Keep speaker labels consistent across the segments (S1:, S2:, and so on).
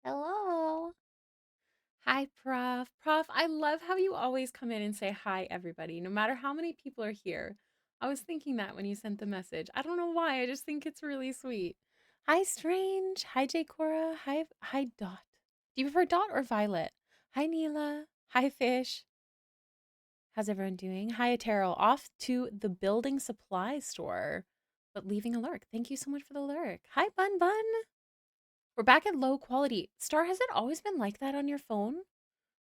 S1: Hello. Hi, Prof. Prof, I love how you always come in and say hi, everybody, no matter how many people are here. I was thinking that when you sent the message. I don't know why. I just think it's really sweet. Hi, Strange. Hi, J. Cora. Hi, Dot. Do you prefer Dot or Violet? Hi, Neela. Hi, Fish. How's everyone doing? Hi, Terrell. Off to the building supply store, but leaving a lurk. Thank you so much for the lurk. Hi, Bun Bun. We're back at low quality. Star, has it always been like that on your phone?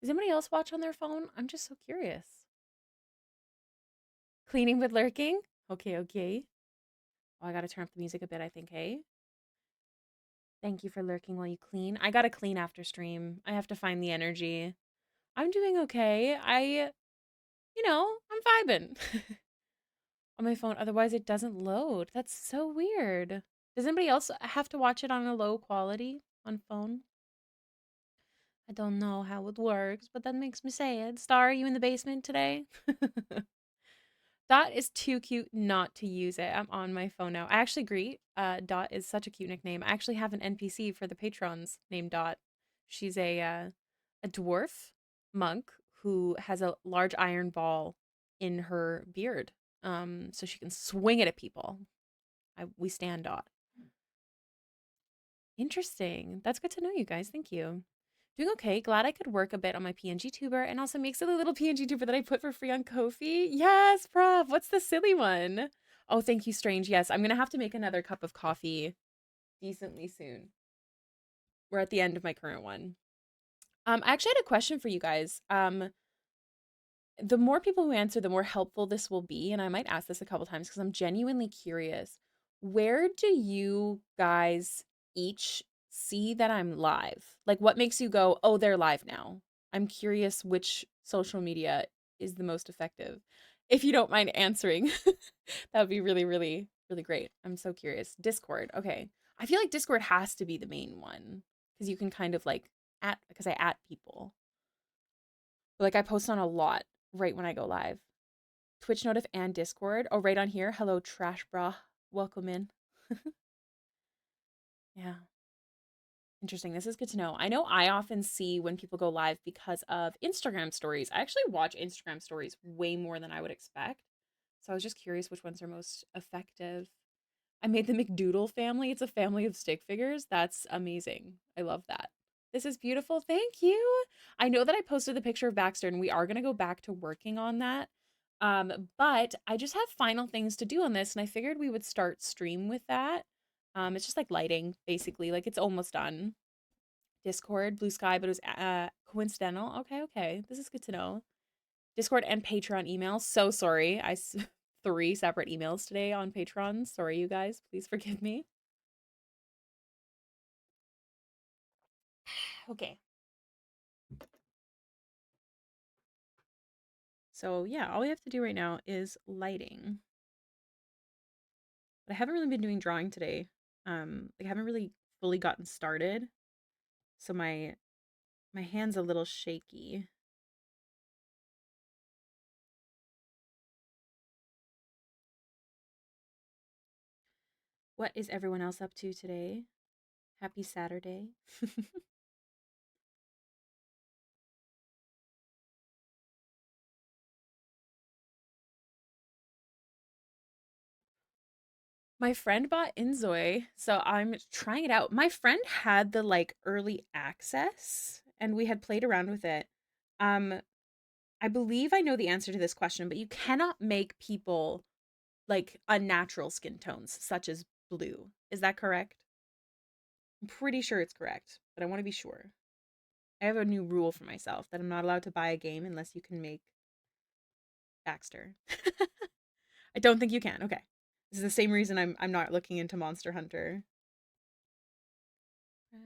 S1: Does anybody else watch on their phone? I'm just so curious. Cleaning with lurking? Okay, okay. Oh, I gotta turn up the music a bit, I think, hey? Thank you for lurking while you clean. I gotta clean after stream. I have to find the energy. I'm doing okay. I'm vibing on my phone. Otherwise, it doesn't load. That's so weird. Does anybody else have to watch it on a low quality on phone? I don't know how it works, but that makes me sad. Star, are you in the basement today? Dot is too cute not to use it. I'm on my phone now. I actually agree. Dot is such a cute nickname. I actually have an NPC for the patrons named Dot. She's a dwarf monk who has a large iron ball in her beard. So she can swing it at people. We stand Dot. Interesting. That's good to know, you guys. Thank you. Doing okay. Glad I could work a bit on my PNG tuber and also make silly little PNG tuber that I put for free on Ko-fi. Yes, Prof. What's the silly one? Oh, thank you, Strange. Yes, I'm gonna have to make another cup of coffee decently soon. We're at the end of my current one. I actually had a question for you guys. The more people who answer, the more helpful this will be. And I might ask this a couple times because I'm genuinely curious. Where do you guys each see that I'm live? Like, what makes you go, oh, they're live now? I'm curious which social media is the most effective. If you don't mind answering, that would be really, really, really great. I'm so curious. Discord. Okay. I feel like Discord has to be the main one because you can kind of like because I at people. Like I post on a lot right when I go live. Twitch notif and Discord. Oh, right on here. Hello, Trash Bra. Welcome in. Yeah. Interesting. This is good to know. I know I often see when people go live because of Instagram stories. I actually watch Instagram stories way more than I would expect. So I was just curious which ones are most effective. I made the McDoodle family. It's a family of stick figures. That's amazing. I love that. This is beautiful. Thank you. I know that I posted the picture of Baxter and we are going to go back to working on that. But I just have final things to do on this and I figured we would start stream with that. It's just like lighting basically. Like it's almost done. Discord, Blue Sky, but it was coincidental. Okay, okay. This is good to know. Discord and Patreon emails. So sorry. 3 separate emails today on Patreon. Sorry, you guys. Please forgive me. Okay. So yeah, all we have to do right now is lighting. But I haven't really been doing drawing today. Like I haven't really fully gotten started. So my hand's a little shaky. What is everyone else up to today? Happy Saturday. My friend bought Inzoi, so I'm trying it out. My friend had the like early access and we had played around with it. Um I believe I know the answer to this question, but you cannot make people like unnatural skin tones such as blue. Is that correct? I'm pretty sure it's correct, but I want to be sure. I have a new rule for myself that I'm not allowed to buy a game unless you can make Baxter. I don't think you can. Okay. This is the same reason I'm not looking into Monster Hunter. And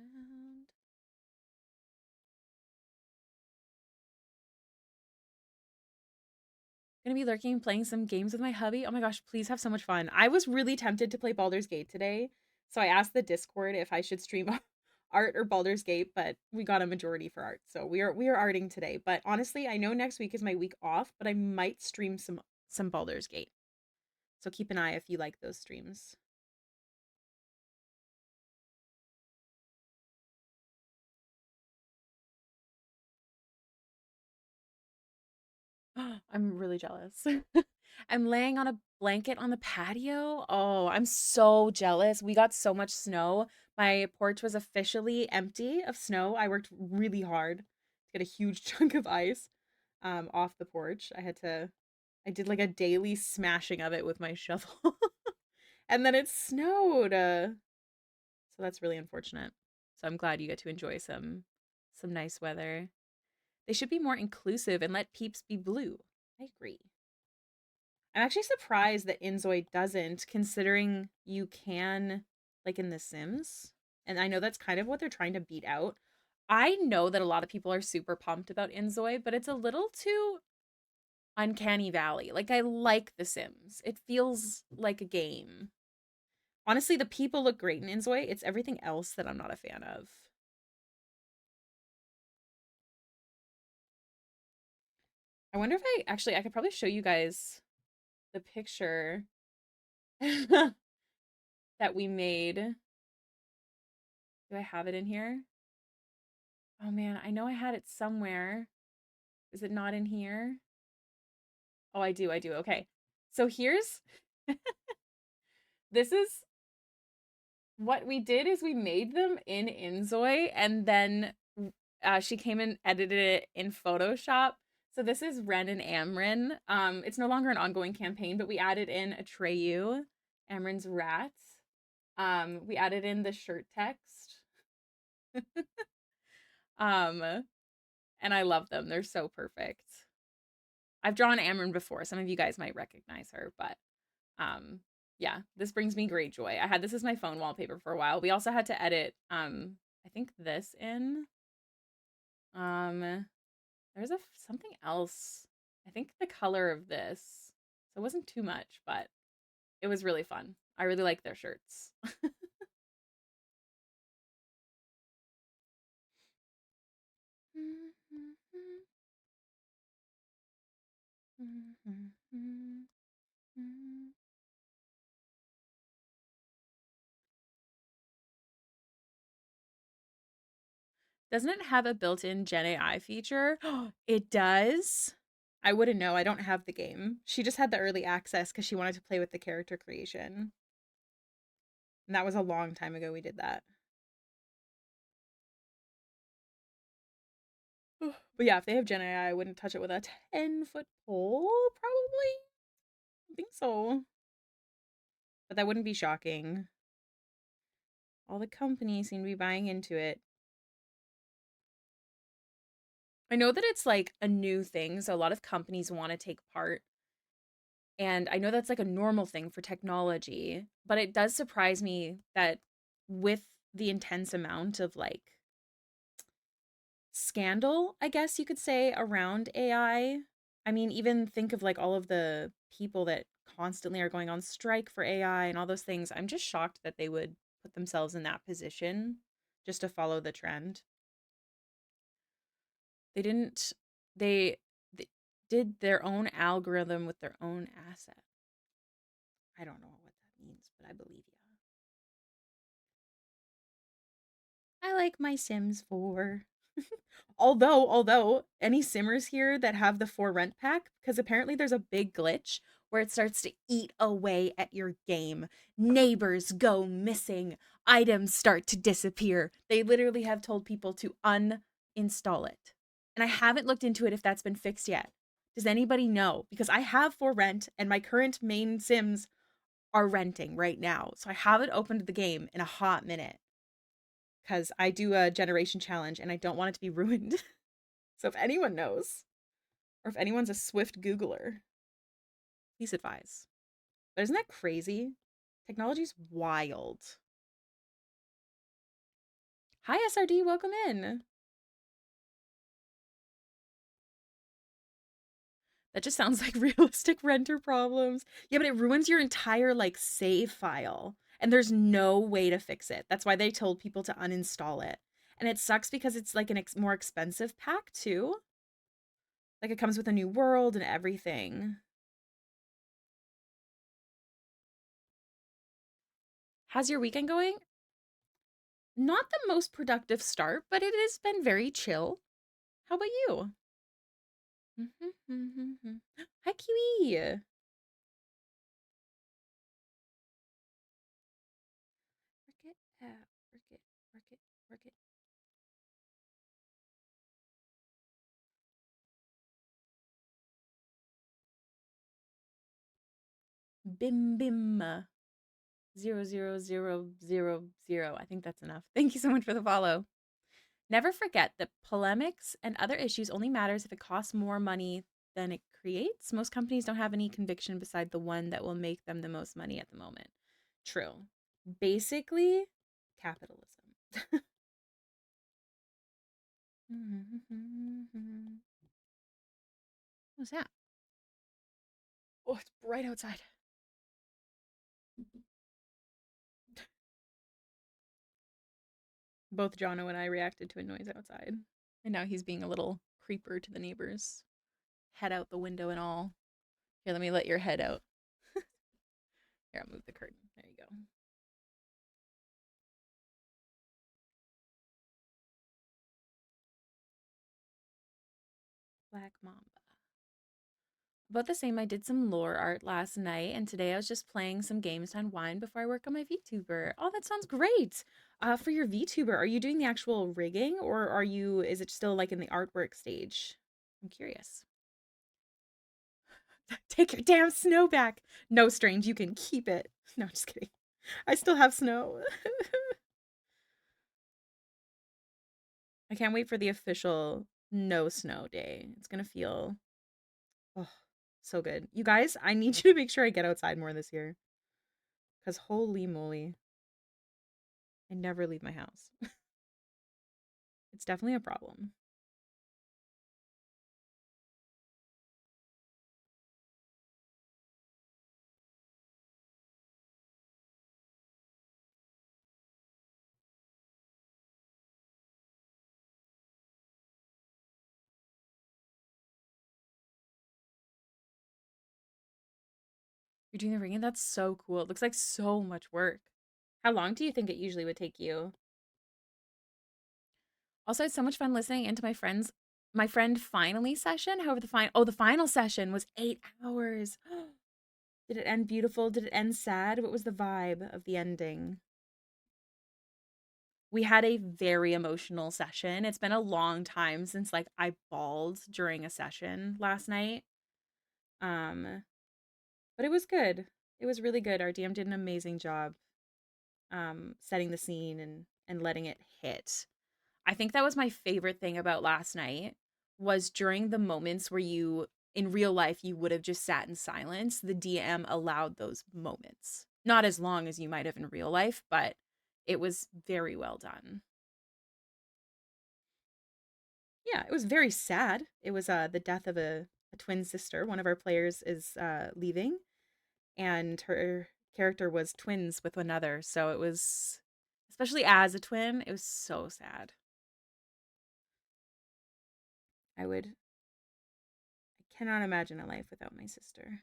S1: gonna be lurking, playing some games with my hubby. Oh my gosh, please have so much fun. I was really tempted to play Baldur's Gate today, so I asked the Discord if I should stream art or Baldur's Gate, but we got a majority for art, so we are arting today. But honestly, I know next week is my week off, but I might stream some Baldur's Gate. So keep an eye if you like those streams. I'm really jealous. I'm laying on a blanket on the patio. Oh, I'm so jealous. We got so much snow. My porch was officially empty of snow. I worked really hard to get a huge chunk of ice off the porch. I did like a daily smashing of it with my shovel. And then it snowed. So that's really unfortunate. So I'm glad you get to enjoy some nice weather. They should be more inclusive and let peeps be blue. I agree. I'm actually surprised that Inzoi doesn't, considering you can, like in The Sims. And I know that's kind of what they're trying to beat out. I know that a lot of people are super pumped about Inzoi, but it's a little too uncanny valley. Like, I like The Sims. It feels like a game. Honestly, the people look great in Inzoi. It's everything else that I'm not a fan of. I wonder if I could probably show you guys the picture that we made. Do I have it in here? Oh man, I know I had it somewhere. Is it not in here? Oh, I do. Okay. So here's this is what we did is we made them in Inzoi and then she came and edited it in Photoshop. So this is Ren and Amryn. It's no longer an ongoing campaign, but we added in Atreyu, Amryn's rat. We added in the shirt text. Um, and I love them. They're so perfect. I've drawn Amryn before. Some of you guys might recognize her, but yeah, this brings me great joy. I had this as my phone wallpaper for a while. We also had to edit I think this in. There's something else. I think the color of this. So it wasn't too much, but it was really fun. I really like their shirts. Doesn't it have a built-in Gen AI feature? It does. I wouldn't know. I don't have the game. She just had the early access because she wanted to play with the character creation. And that was a long time ago we did that. But yeah, if they have Gen AI, I wouldn't touch it with a 10-foot pole, probably. I think so. But that wouldn't be shocking. All the companies seem to be buying into it. I know that it's like a new thing, so a lot of companies want to take part. And I know that's like a normal thing for technology, but it does surprise me that with the intense amount of like scandal, I guess you could say, around AI. I mean, even think of like all of the people that constantly are going on strike for AI and all those things. I'm just shocked that they would put themselves in that position just to follow the trend. They didn't, they did their own algorithm with their own asset. I don't know what that means, but I believe you. I like my Sims 4. Although any simmers here that have the for rent pack, because apparently there's a big glitch where it starts to eat away at your game. Neighbors go missing, items start to disappear. They literally have told people to uninstall it. And I haven't looked into it if that's been fixed yet. Does anybody know? Because I have for rent and my current main Sims are renting right now. So I haven't opened the game in a hot minute because I do a generation challenge and I don't want it to be ruined. So if anyone knows, or if anyone's a swift Googler, please advise. But isn't that crazy? Technology's wild. Hi, SRD, welcome in. That just sounds like realistic renter problems. Yeah, but it ruins your entire like save file. And there's no way to fix it. That's why they told people to uninstall it. And it sucks because it's like an more expensive pack too. Like it comes with a new world and everything. How's your weekend going? Not the most productive start, but it has been very chill. How about you? Hi, Kiwi. Work it out. Work it. Work it. Work it. Bim bim. 00000. I think that's enough. Thank you so much for the follow. Never forget that polemics and other issues only matters if it costs more money than it creates. Most companies don't have any conviction beside the one that will make them the most money at the moment. True. Basically, capitalism. What's that? Oh, it's bright outside. Both Jono and I reacted to a noise outside. And now he's being a little creeper to the neighbors. Head out the window and all. Here, let me let your head out. Here, I'll move the curtain. There you go. Black Mamba. About the same, I did some lore art last night, and today I was just playing some games to unwind before I work on my VTuber. Oh, that sounds great. For your VTuber, are you doing the actual rigging, or is it still like in the artwork stage? I'm curious. Take your damn snow back. No, Strange, you can keep it. No, just kidding. I still have snow. I can't wait for the official no snow day. It's gonna feel oh so good. You guys, I need you to make sure I get outside more this year. Cause holy moly, I never leave my house. It's definitely a problem. You're doing the ringing? That's so cool. It looks like so much work. How long do you think it usually would take you? Also, it's so much fun listening into my friend finally session. However, the final session was 8 hours. Did it end beautiful? Did it end sad? What was the vibe of the ending? We had a very emotional session. It's been a long time since like I bawled during a session last night. Um, but it was good. It was really good. Our DM did an amazing job setting the scene and letting it hit. I think that was my favorite thing about last night was during the moments where you in real life you would have just sat in silence, the DM allowed those moments. Not as long as you might have in real life, but it was very well done. Yeah, it was very sad. It was the death of a twin sister. One of our players is leaving, and her character was twins with another. So it was, especially as a twin, it was so sad. I cannot imagine a life without my sister.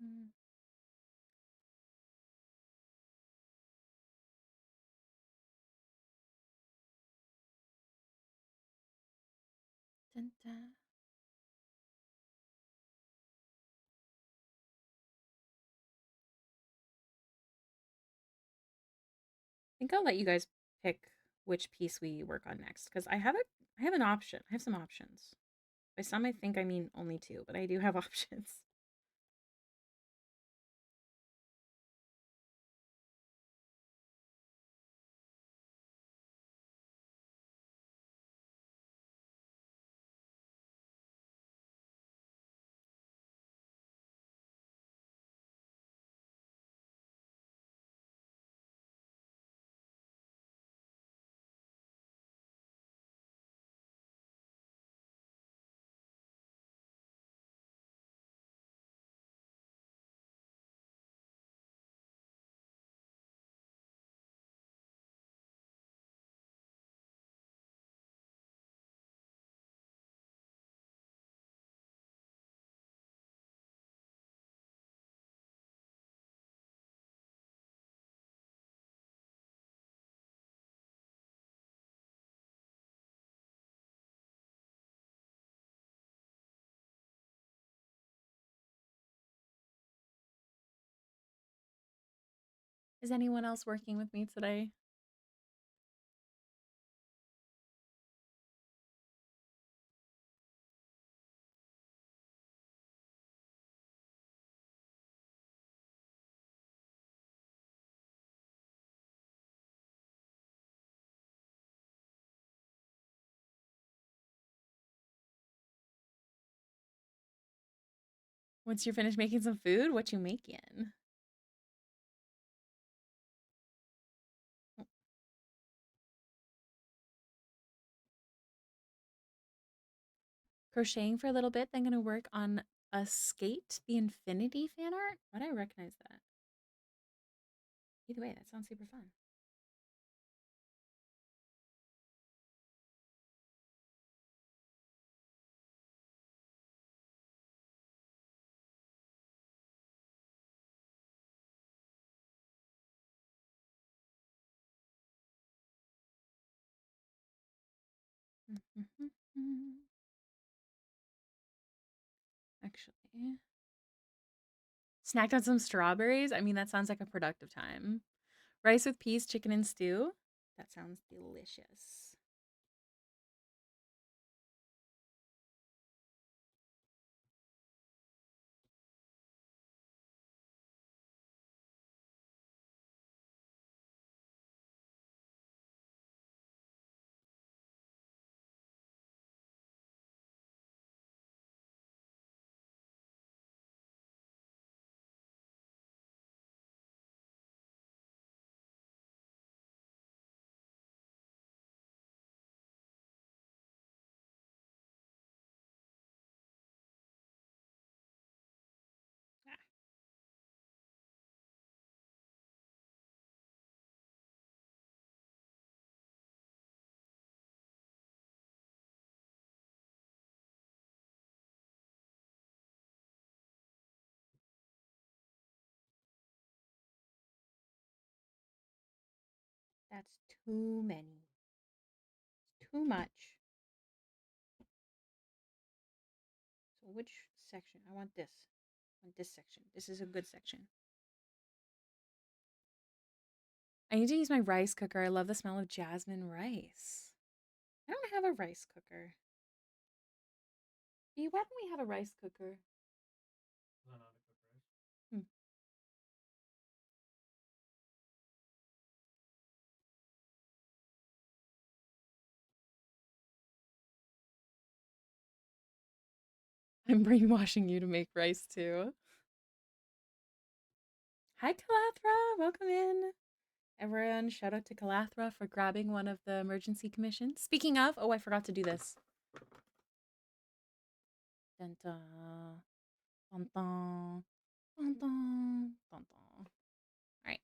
S1: Mm. Dun, dun. think I'll let you guys pick which piece we work on next because I have an option. I have some options. By some, I think I mean only two, but I do have options. Is anyone else working with me today? Once you're finished making some food, what you making? Crocheting for a little bit, then gonna work on a Skate the Infinity fan art. Why do I recognize that? Either way, that sounds super fun. Actually, snacked on some strawberries. I mean, that sounds like a productive time. Rice with peas, chicken, and stew. That sounds delicious. Ah, that's too many. It's too much. So which section? I want this. I want this section. This is a good section. I need to use my rice cooker. I love the smell of jasmine rice. I don't have a rice cooker. Why don't we have a rice cooker? Hmm. I'm brainwashing you to make rice too. Hi, Kalathra. Welcome in. Everyone, shout out to Kalathra for grabbing one of the emergency commissions. Speaking of, oh, I forgot to do this. Dun dun. Dun dun. Dun dun. Dun dun. Alright.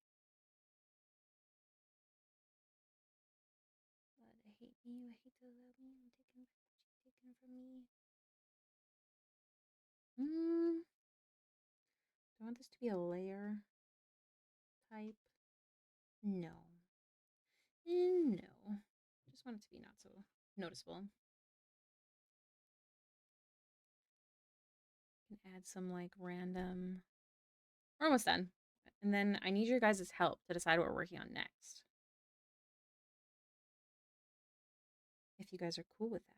S1: I hate you. I hate to love you. I'm taken from me. Do I want this to be a layer type? No. No. Just want it to be not so noticeable. Can add some like random. We're almost done. And then I need your guys' help to decide what we're working on next. if you guys are cool with that.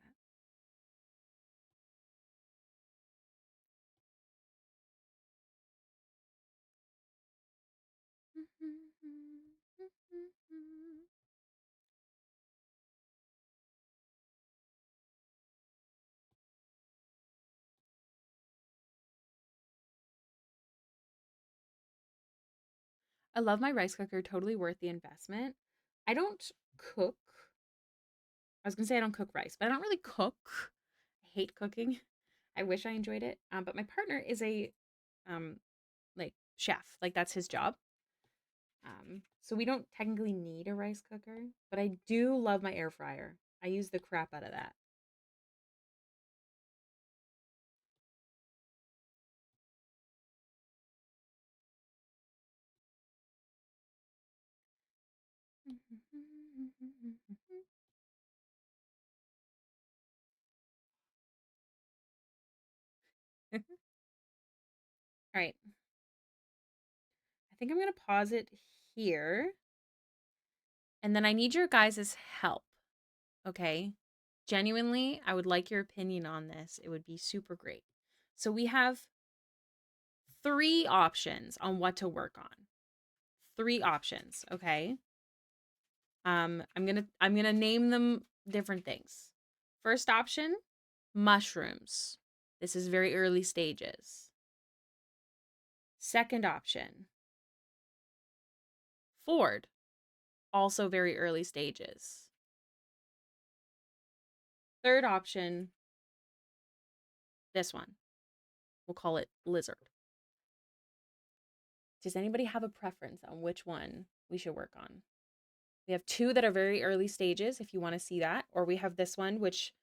S1: I love my rice cooker, totally worth the investment. I don't cook. I was gonna say I don't cook rice, but I don't really cook. I hate cooking. I wish I enjoyed it. But my partner is a like chef. Like that's his job. So we don't technically need a rice cooker, but I do love my air fryer. I use the crap out of that. All right. I think I'm going to pause it here. And then I need your guys' help. Okay. Genuinely, I would like your opinion on this. It would be super great. So we have 3 options on what to work on. 3 options, okay? I'm going to name them different things. First option, mushrooms. This is very early stages. Second option, Ford. Also very early stages. Third option, this one. We'll call it lizard. Does anybody have a preference on which one we should work on? We have 2 that are very early stages, if you want to see that. Or we have this one, which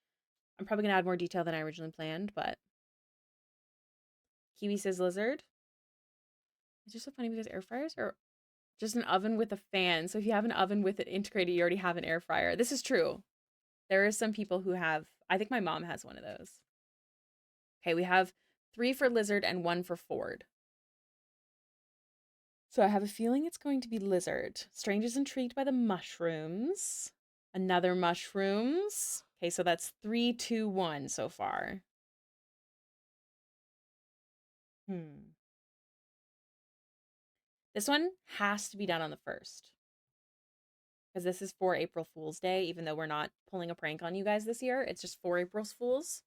S1: I'm probably going to add more detail than I originally planned, but Kiwi says lizard. It's just so funny because air fryers are just an oven with a fan. So if you have an oven with it integrated, you already have an air fryer. This is true. There are some people who have, I think my mom has one of those. Okay, we have 3 for lizard and 1 for Ford. So I have a feeling it's going to be lizard. Strange is intrigued by the mushrooms. Another mushrooms. Okay, so that's 3, 2, 1 so far. This one has to be done on the 1st. Because this is for April Fool's Day, even though we're not pulling a prank on you guys this year. It's just for April Fool's.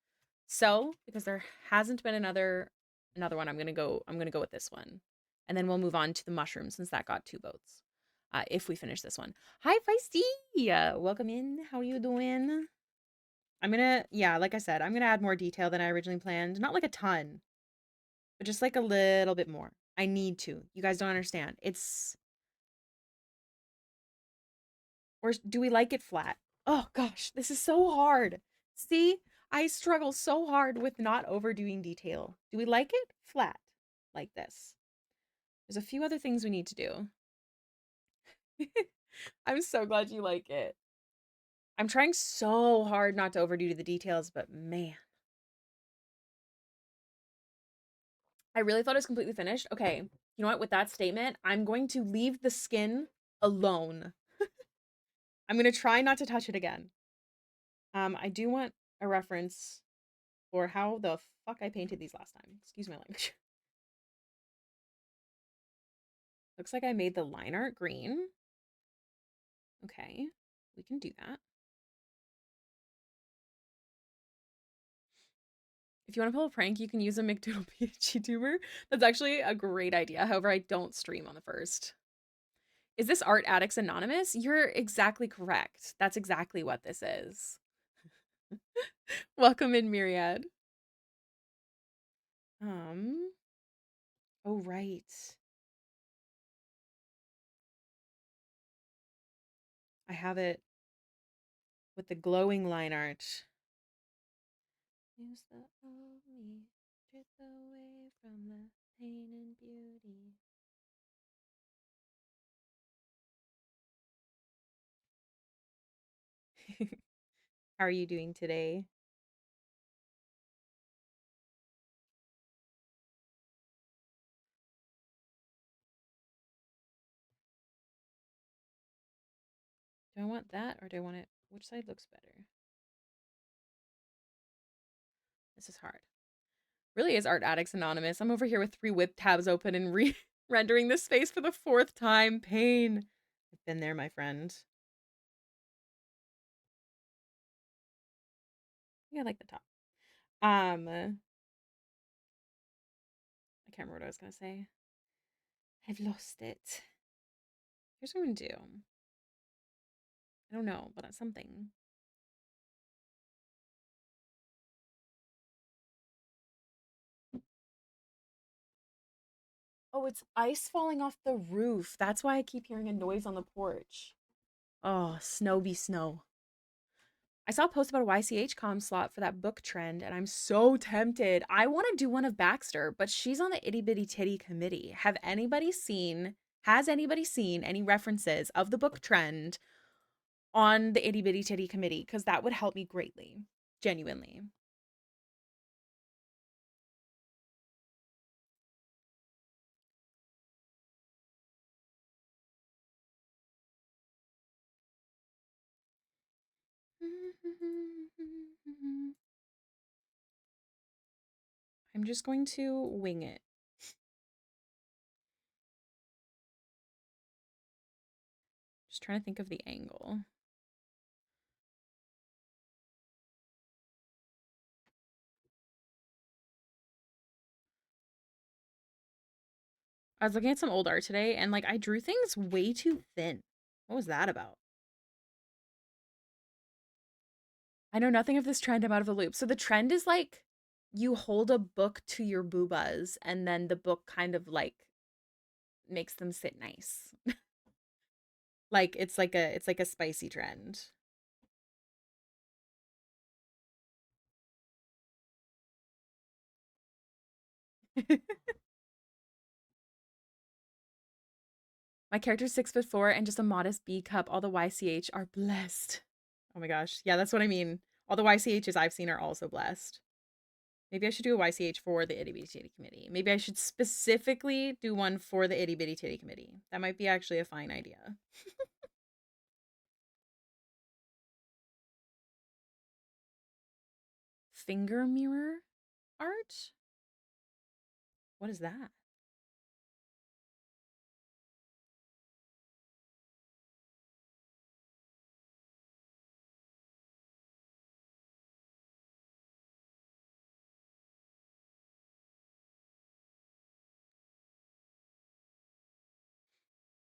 S1: So, because there hasn't been another one, I'm gonna go with this one. And then we'll move on to the mushroom since that got 2 votes. If we finish this one. Hi, Feisty! Welcome in. How are you doing? I'm gonna, yeah, like I said, I'm gonna add more detail than I originally planned. Not like a ton, but just like a little bit more. I need to. You guys don't understand. Or do we like it flat? Oh gosh, this is so hard. See, I struggle so hard with not overdoing detail. Do we like it flat like this? There's a few other things we need to do. I'm so glad you like it. I'm trying so hard not to overdo the details, but man. I really thought it was completely finished. Okay, you know what? With that statement, I'm going to leave the skin alone. I'm going to try not to touch it again. I do want a reference for how the fuck I painted these last time. Excuse my language. Looks like I made the line art green. Okay, we can do that. If you want to pull a prank, you can use a McDoodle PhD tuber. That's actually a great idea. However, I don't stream on the 1st. Is this Art Addicts Anonymous? You're exactly correct. That's exactly what this is. Welcome in, Myriad. Oh, right. I have it with the glowing line art. Use the old me, strip away from the pain and beauty. How are you doing today? Do I want that or do I want it? Which side looks better? This is hard. Really is Art Addicts Anonymous. I'm over here with 3 whip tabs open and rendering this face for the 4th time. Pain. I've been there, my friend. Yeah, I like the top. I can't remember what I was gonna say. I've lost it. Here's what I'm gonna do. I don't know, but it's something. Oh, it's ice falling off the roof. That's why I keep hearing a noise on the porch. Oh, snow be snow. I saw a post about a YCH com slot for that book trend, and I'm so tempted. I want to do one of Baxter, but she's on the Itty Bitty Titty committee. Has anybody seen any references of the book trend on the Itty Bitty Titty committee? Because that would help me greatly. Genuinely. I'm just going to wing it. Just trying to think of the angle. I was looking at some old art today and like I drew things way too thin. What was that about? I know nothing of this trend. I'm out of the loop. So the trend is like you hold a book to your boobas and then the book kind of like makes them sit nice. Like it's like a spicy trend. My character's 6'4" and just a modest B cup. All the YCH are blessed. Oh my gosh. Yeah, that's what I mean. All the YCHs I've seen are also blessed. Maybe I should do a YCH for the Itty Bitty Titty Committee. Maybe I should specifically do one for the Itty Bitty Titty Committee. That might be actually a fine idea. Finger mirror art? What is that?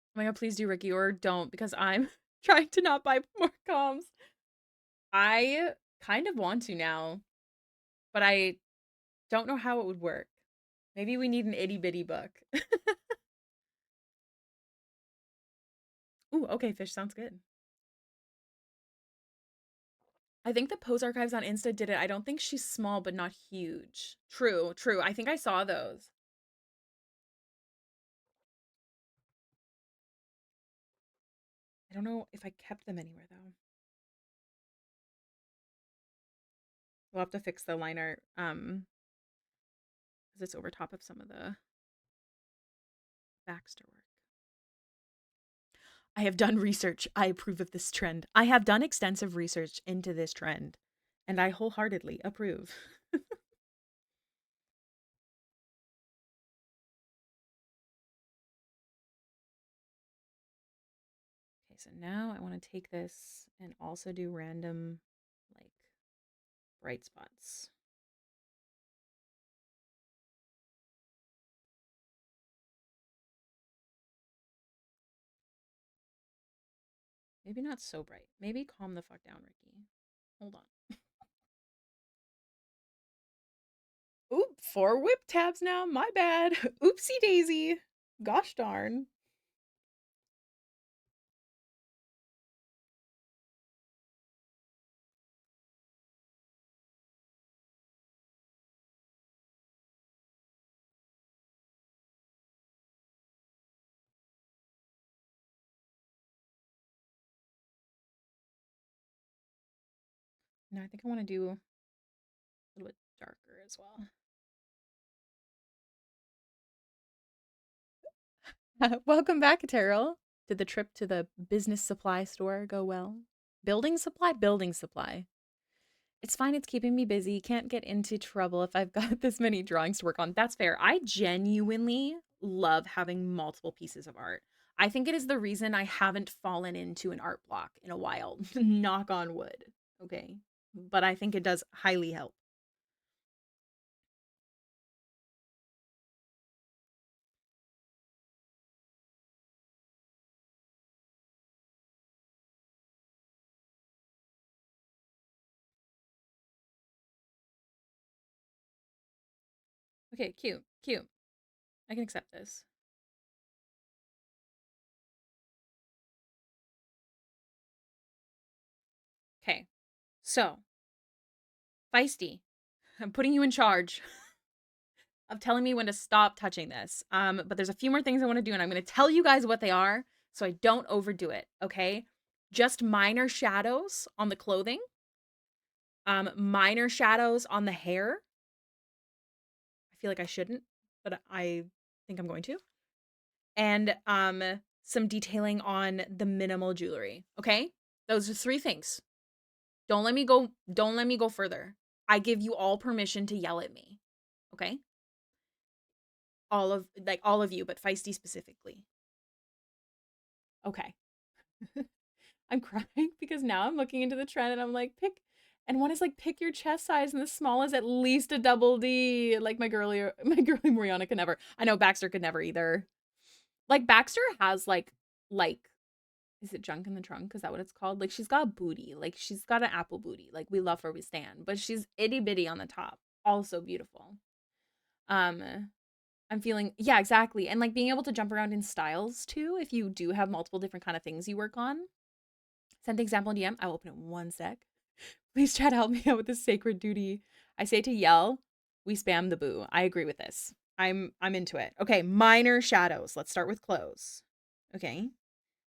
S1: Oh my god, please do, Ricky, or don't, because I'm trying to not buy more comms. I kind of want to now, but I don't know how it would work. Maybe we need an itty bitty book. Ooh, okay, fish sounds good. I think the Pose Archives on Insta did it. I don't think she's small, but not huge. True, true. I think I saw those. I don't know if I kept them anywhere though. We'll have to fix the line art, because it's over top of some of the Baxter work. I have done research. I approve of this trend. I have done extensive research into this trend, and I wholeheartedly approve. Okay, so now I want to take this and also do random, like, bright spots. Maybe not so bright. Maybe calm the fuck down, Ricky. Hold on. Oop, 4 whip tabs now. My bad. Oopsie daisy. Gosh darn. No, I think I want to do a little bit darker as well. Welcome back, Terrell. Did the trip to the business supply store go well? Building supply? Building supply. It's fine. It's keeping me busy. Can't get into trouble if I've got this many drawings to work on. That's fair. I genuinely love having multiple pieces of art. I think it is the reason I haven't fallen into an art block in a while. Knock on wood. Okay. But I think it does highly help. Okay, cute. Cute. I can accept this. Okay. So, Feisty, I'm putting you in charge of telling me when to stop touching this. But there's a few more things I want to do, and I'm going to tell you guys what they are so I don't overdo it, okay? Just minor shadows on the clothing, minor shadows on the hair. I feel like I shouldn't, but I think I'm going to. And some detailing on the minimal jewelry, okay? Those are 3 things. Don't let me go further. I give you all permission to yell at me, okay? All of you, but Feisty specifically. Okay. I'm crying because now I'm looking into the trend and I'm like, and one is like, pick your chest size, and the small is at least a double D. Like my girly Mariana could never. I know Baxter could never either. Like Baxter has like, is it junk in the trunk? Is that what it's called? Like she's got a booty. Like she's got an apple booty. Like we love her, we stand. But she's itty bitty on the top. Also beautiful. Um, I'm feeling, yeah, exactly. And like being able to jump around in styles too, if you do have multiple different kind of things you work on. Send the example in DM. I will open it in 1 sec. Please try to help me out with this sacred duty. I say to yell, we spam the boo. I agree with this. I'm into it. Okay, minor shadows. Let's start with clothes. Okay.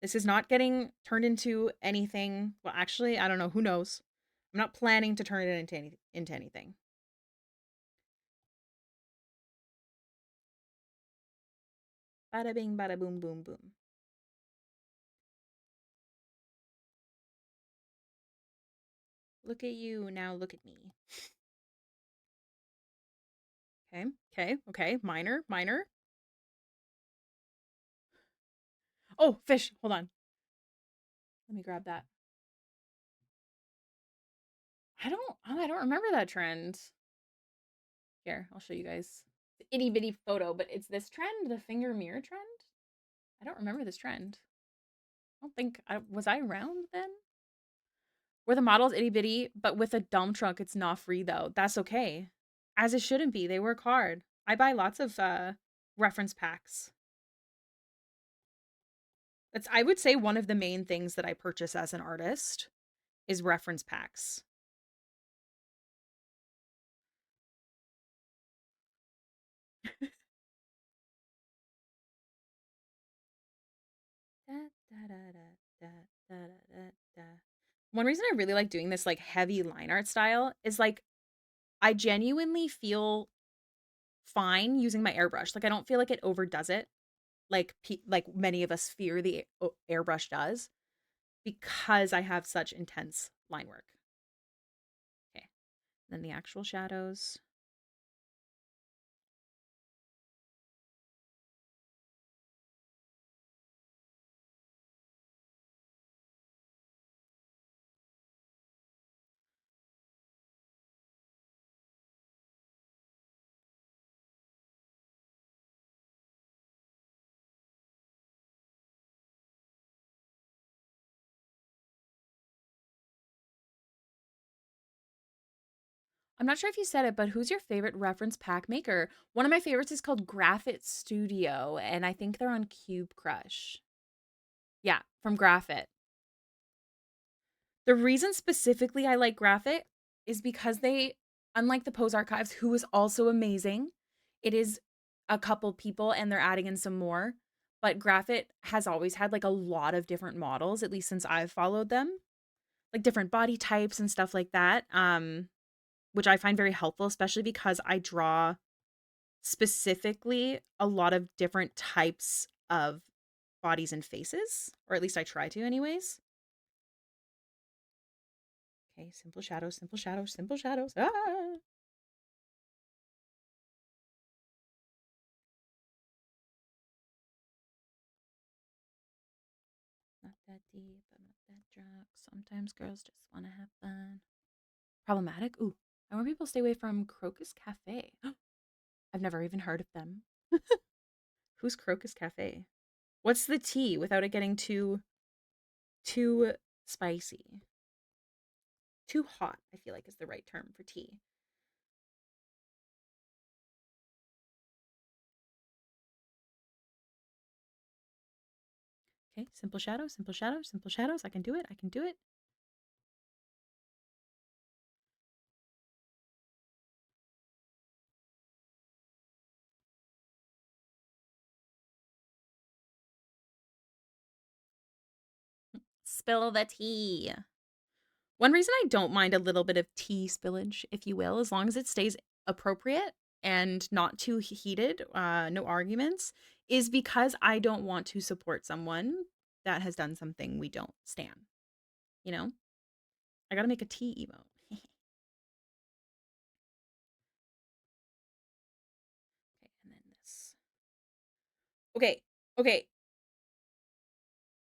S1: This is not getting turned into anything. Well, actually, I don't know. Who knows? I'm not planning to turn it into anything. Bada bing, bada boom, boom, boom. Look at you. Now look at me. Okay. Okay. Okay. Minor. Minor. Oh, fish. Hold on. Let me grab that. I don't remember that trend. Here, I'll show you guys. The itty bitty photo, but it's this trend, the finger mirror trend. I don't remember this trend. I don't think was I around then? Where the model's itty bitty, but with a dumb trunk, it's not free though. That's okay. As it shouldn't be. They work hard. I buy lots of reference packs. That's, I would say, one of the main things that I purchase as an artist is reference packs. One reason I really like doing this like heavy line art style is like I genuinely feel fine using my airbrush. Like I don't feel like it overdoes it like many of us fear the airbrush does because I have such intense line work. Okay. Then the actual shadows. I'm not sure if you said it, but who's your favorite reference pack maker? One of my favorites is called Graphit Studio, and I think they're on Cube Crush. Yeah, from Graphit. The reason specifically I like Graphit is because they, unlike the Pose Archives, who is also amazing, it is a couple people and they're adding in some more. But Graphit has always had like a lot of different models, at least since I've followed them, like different body types and stuff like that. Which I find very helpful, especially because I draw specifically a lot of different types of bodies and faces, or at least I try to, anyways. Okay, simple shadows, simple shadows, simple shadows. Ah! Not that deep, I'm not that drunk. Sometimes girls just want to have fun. Problematic? Ooh, I want people to stay away from Crocus Cafe. I've never even heard of them. Who's Crocus Cafe? What's the tea without it getting too spicy? Too hot, I feel like is the right term for tea. Okay, simple shadows, simple shadows, simple shadows. I can do it. I can do it. Spill the tea. One reason I don't mind a little bit of tea spillage, if you will, as long as it stays appropriate and not too heated, no arguments, is because I don't want to support someone that has done something we don't stand. You know? I gotta make a tea emote. Okay, and then this. Okay, okay,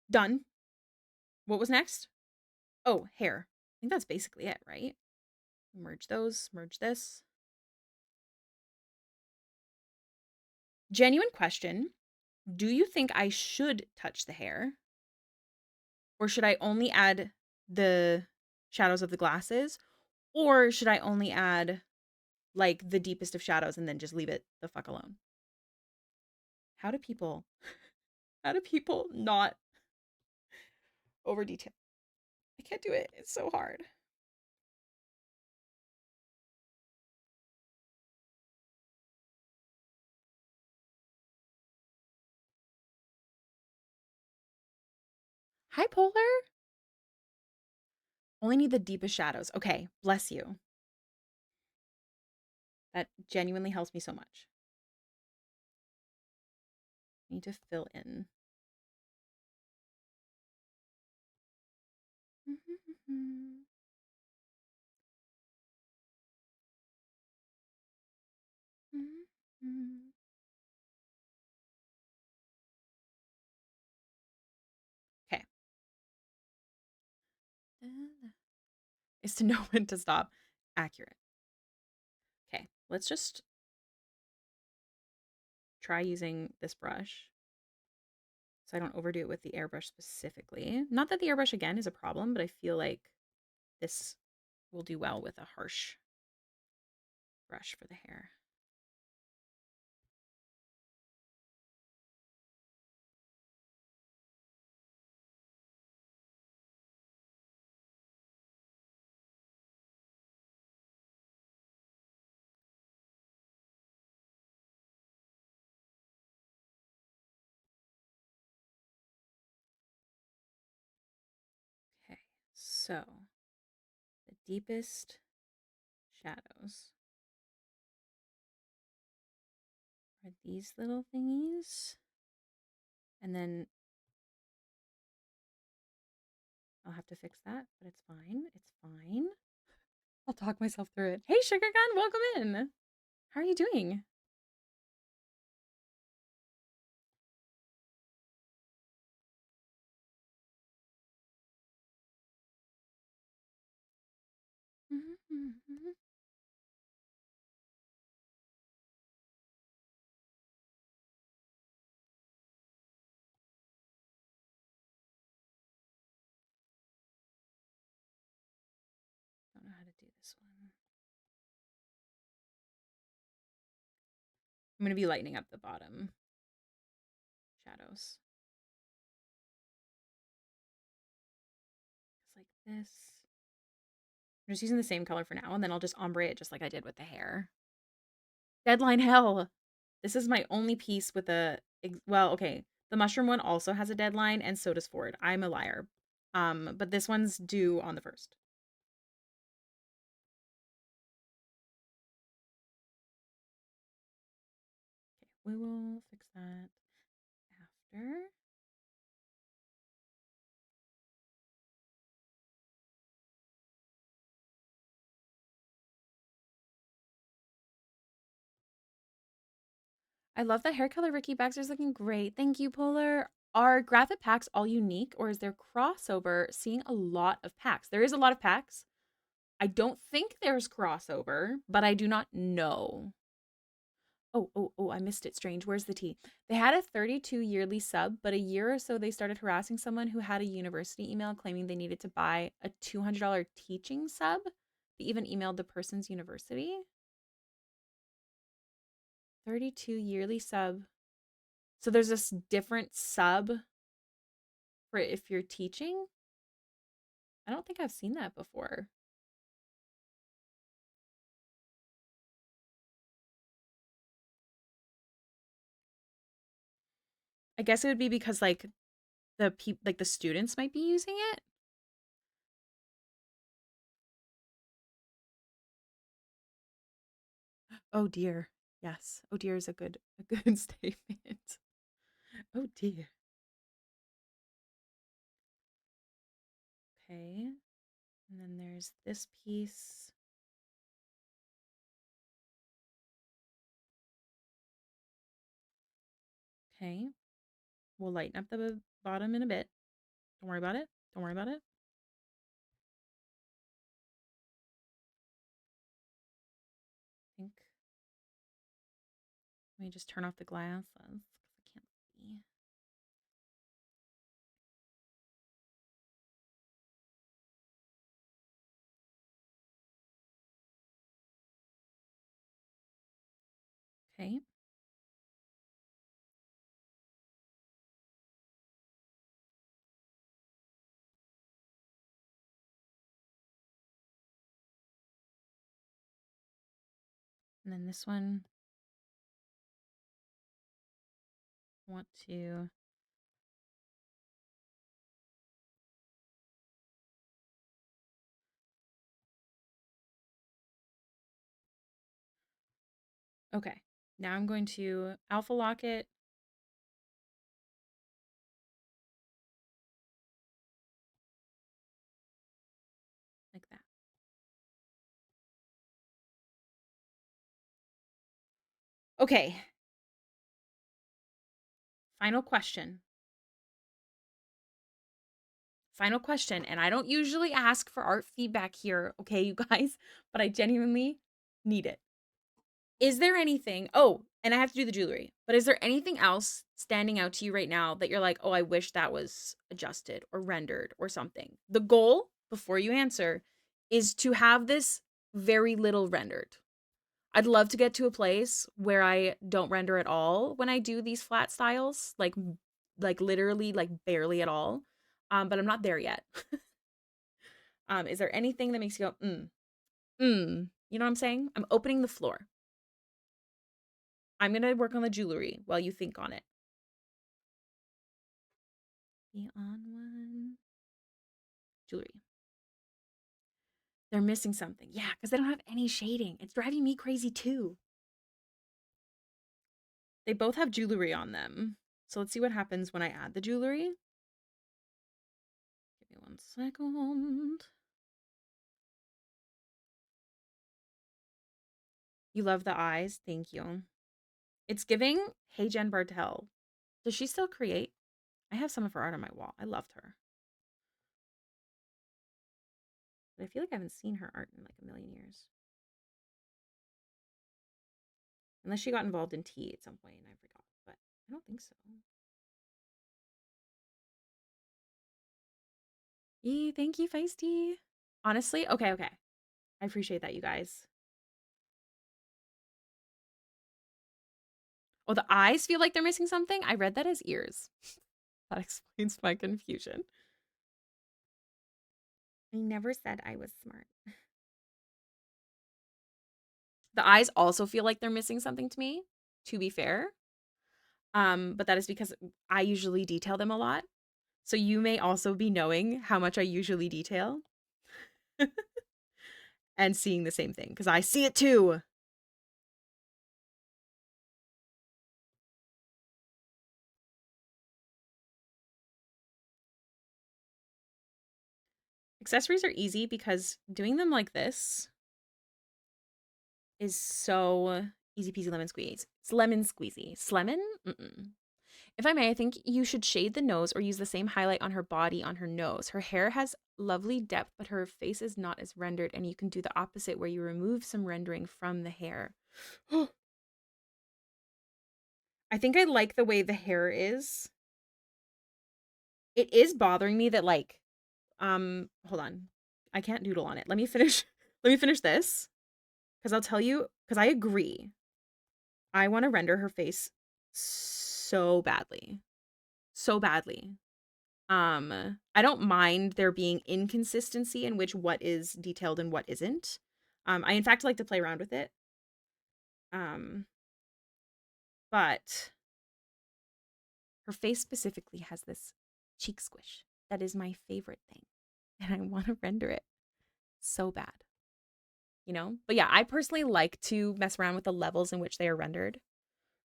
S1: done. What was next? Oh, hair. I think that's basically it, right? Merge those, merge this. Genuine question. Do you think I should touch the hair? Or should I only add the shadows of the glasses? Or should I only add like the deepest of shadows and then just leave it the fuck alone? How do people not over detail? I can't do it. It's so hard. Hi, Polar. Only need the deepest shadows. Okay, bless you. That genuinely helps me so much. I need to fill in. Okay. Is to know when to stop. Accurate. Okay, let's just try using this brush so I don't overdo it with the airbrush specifically. Not that the airbrush again is a problem, but I feel like this will do well with a harsh brush for the hair. Okay, so the deepest shadows are these little thingies. And then I'll have to fix that, but it's fine. It's fine. I'll talk myself through it. Hey, Sugar Gun, welcome in. How are you doing? Don't know how to do this one. I'm going to be lightening up the bottom shadows. It's like this. I'm just using the same color for now, and then I'll just ombre it just like I did with the hair. Deadline hell. This is my only piece with a, well, okay. The mushroom one also has a deadline, and so does Ford. I'm a liar. But this one's due on the 1st. Okay, we will fix that after. I love that hair color. Ricky Baxter's looking great. Thank you, Polar. Are graphic packs all unique or is there crossover? Seeing a lot of packs. There is a lot of packs. I don't think there's crossover, but I do not know. Oh, I missed it. Strange. Where's the tea? They had a 32 yearly sub, but a year or so they started harassing someone who had a university email claiming they needed to buy a $200 teaching sub. They even emailed the person's university. 32 yearly sub. So there's this different sub for if you're teaching. I don't think I've seen that before. I guess it would be because like the students might be using it. Oh dear. Yes. Oh dear is a good statement. Oh dear. Okay. And then there's this piece. Okay. We'll lighten up the bottom in a bit. Don't worry about it. Don't worry about it. I think. Let me just turn off the glasses because I can't see. Okay. And then this one, I want to. Okay. Now I'm going to alpha lock it. Like that. Okay. Final question. Final question. And I don't usually ask for art feedback here, okay, you guys, but I genuinely need it. Is there anything? Oh, and I have to do the jewelry, but is there anything else standing out to you right now that you're like, oh, I wish that was adjusted or rendered or something? The goal, before you answer, is to have this very little rendered. I'd love to get to a place where I don't render at all when I do these flat styles, like literally like barely at all. But I'm not there yet. Is there anything that makes you go, You know what I'm saying? I'm opening the floor. I'm gonna work on the jewelry while you think on it. Be on one. Jewelry. They're missing something. Yeah, because they don't have any shading. It's driving me crazy too. They both have jewelry on them. So let's see what happens when I add the jewelry. Give me 1 second. You love the eyes. Thank you. It's giving Hey Jen Bartel. Does she still create? I have some of her art on my wall. I loved her. But I feel like I haven't seen her art in like a million years. Unless she got involved in tea at some point and I forgot. But I don't think so. Thank you, Feisty. Honestly, okay. I appreciate that, you guys. Oh, the eyes feel like they're missing something? I read that as ears. That explains my confusion. I never said I was smart. The eyes also feel like they're missing something to me, to be fair. But that is because I usually detail them a lot. So you may also be knowing how much I usually detail and seeing the same thing because I see it too. Accessories are easy because doing them like this is so Easy peasy lemon squeeze. It's lemon squeezy. Slemon? Mm-mm. If I may, I think you should shade the nose or use the same highlight on her body on her nose. Her hair has lovely depth, but her face is not as rendered, and you can do the opposite where you remove some rendering from the hair. I think I like the way the hair is. It is bothering me that like, hold on. I can't doodle on it. Let me finish. Let me finish this. Because I'll tell you, because I agree. I want to render her face so badly. So badly. I don't mind there being inconsistency in which what is detailed and what isn't. I in fact like to play around with it. But her face specifically has this cheek squish. That is my favorite thing. And I want to render it so bad. You know? But yeah, I personally like to mess around with the levels in which they are rendered.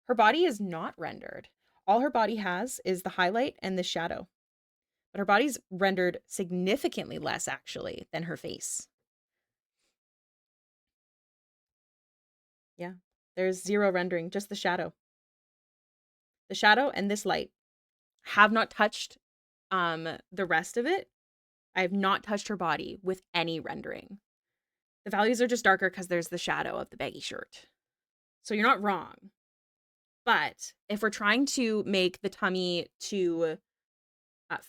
S1: Her body is not rendered. All her body has is the highlight and the shadow. But her body's rendered significantly less, actually, than her face. Yeah. There's zero rendering, just the shadow. The shadow and this light. Have not touched the rest of it. I have not touched her body with any rendering. The values are just darker because there's the shadow of the baggy shirt. So you're not wrong. But if we're trying to make the tummy to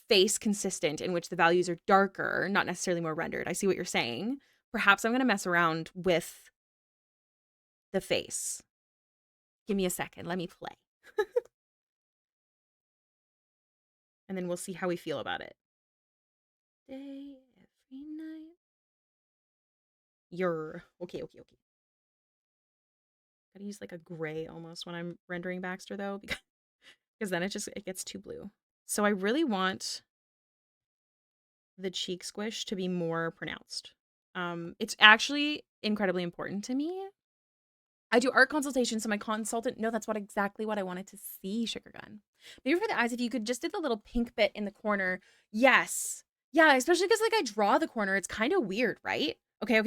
S1: face consistent in which the values are darker, not necessarily more rendered, I see what you're saying. Perhaps I'm going to mess around with the face. Give me a second. Let me play. And then we'll see how we feel about it. Day, every night. Okay. Gotta use like a gray almost when I'm rendering Baxter though, because then it gets too blue. So I really want the cheek squish to be more pronounced. It's actually incredibly important to me. I do art consultations, so my consultant, no, that's exactly what I wanted to see, Sugar Gun. Maybe for the eyes, if you could just do the little pink bit in the corner. Yes. Yeah, especially because like I draw the corner. It's kind of weird, right? Okay.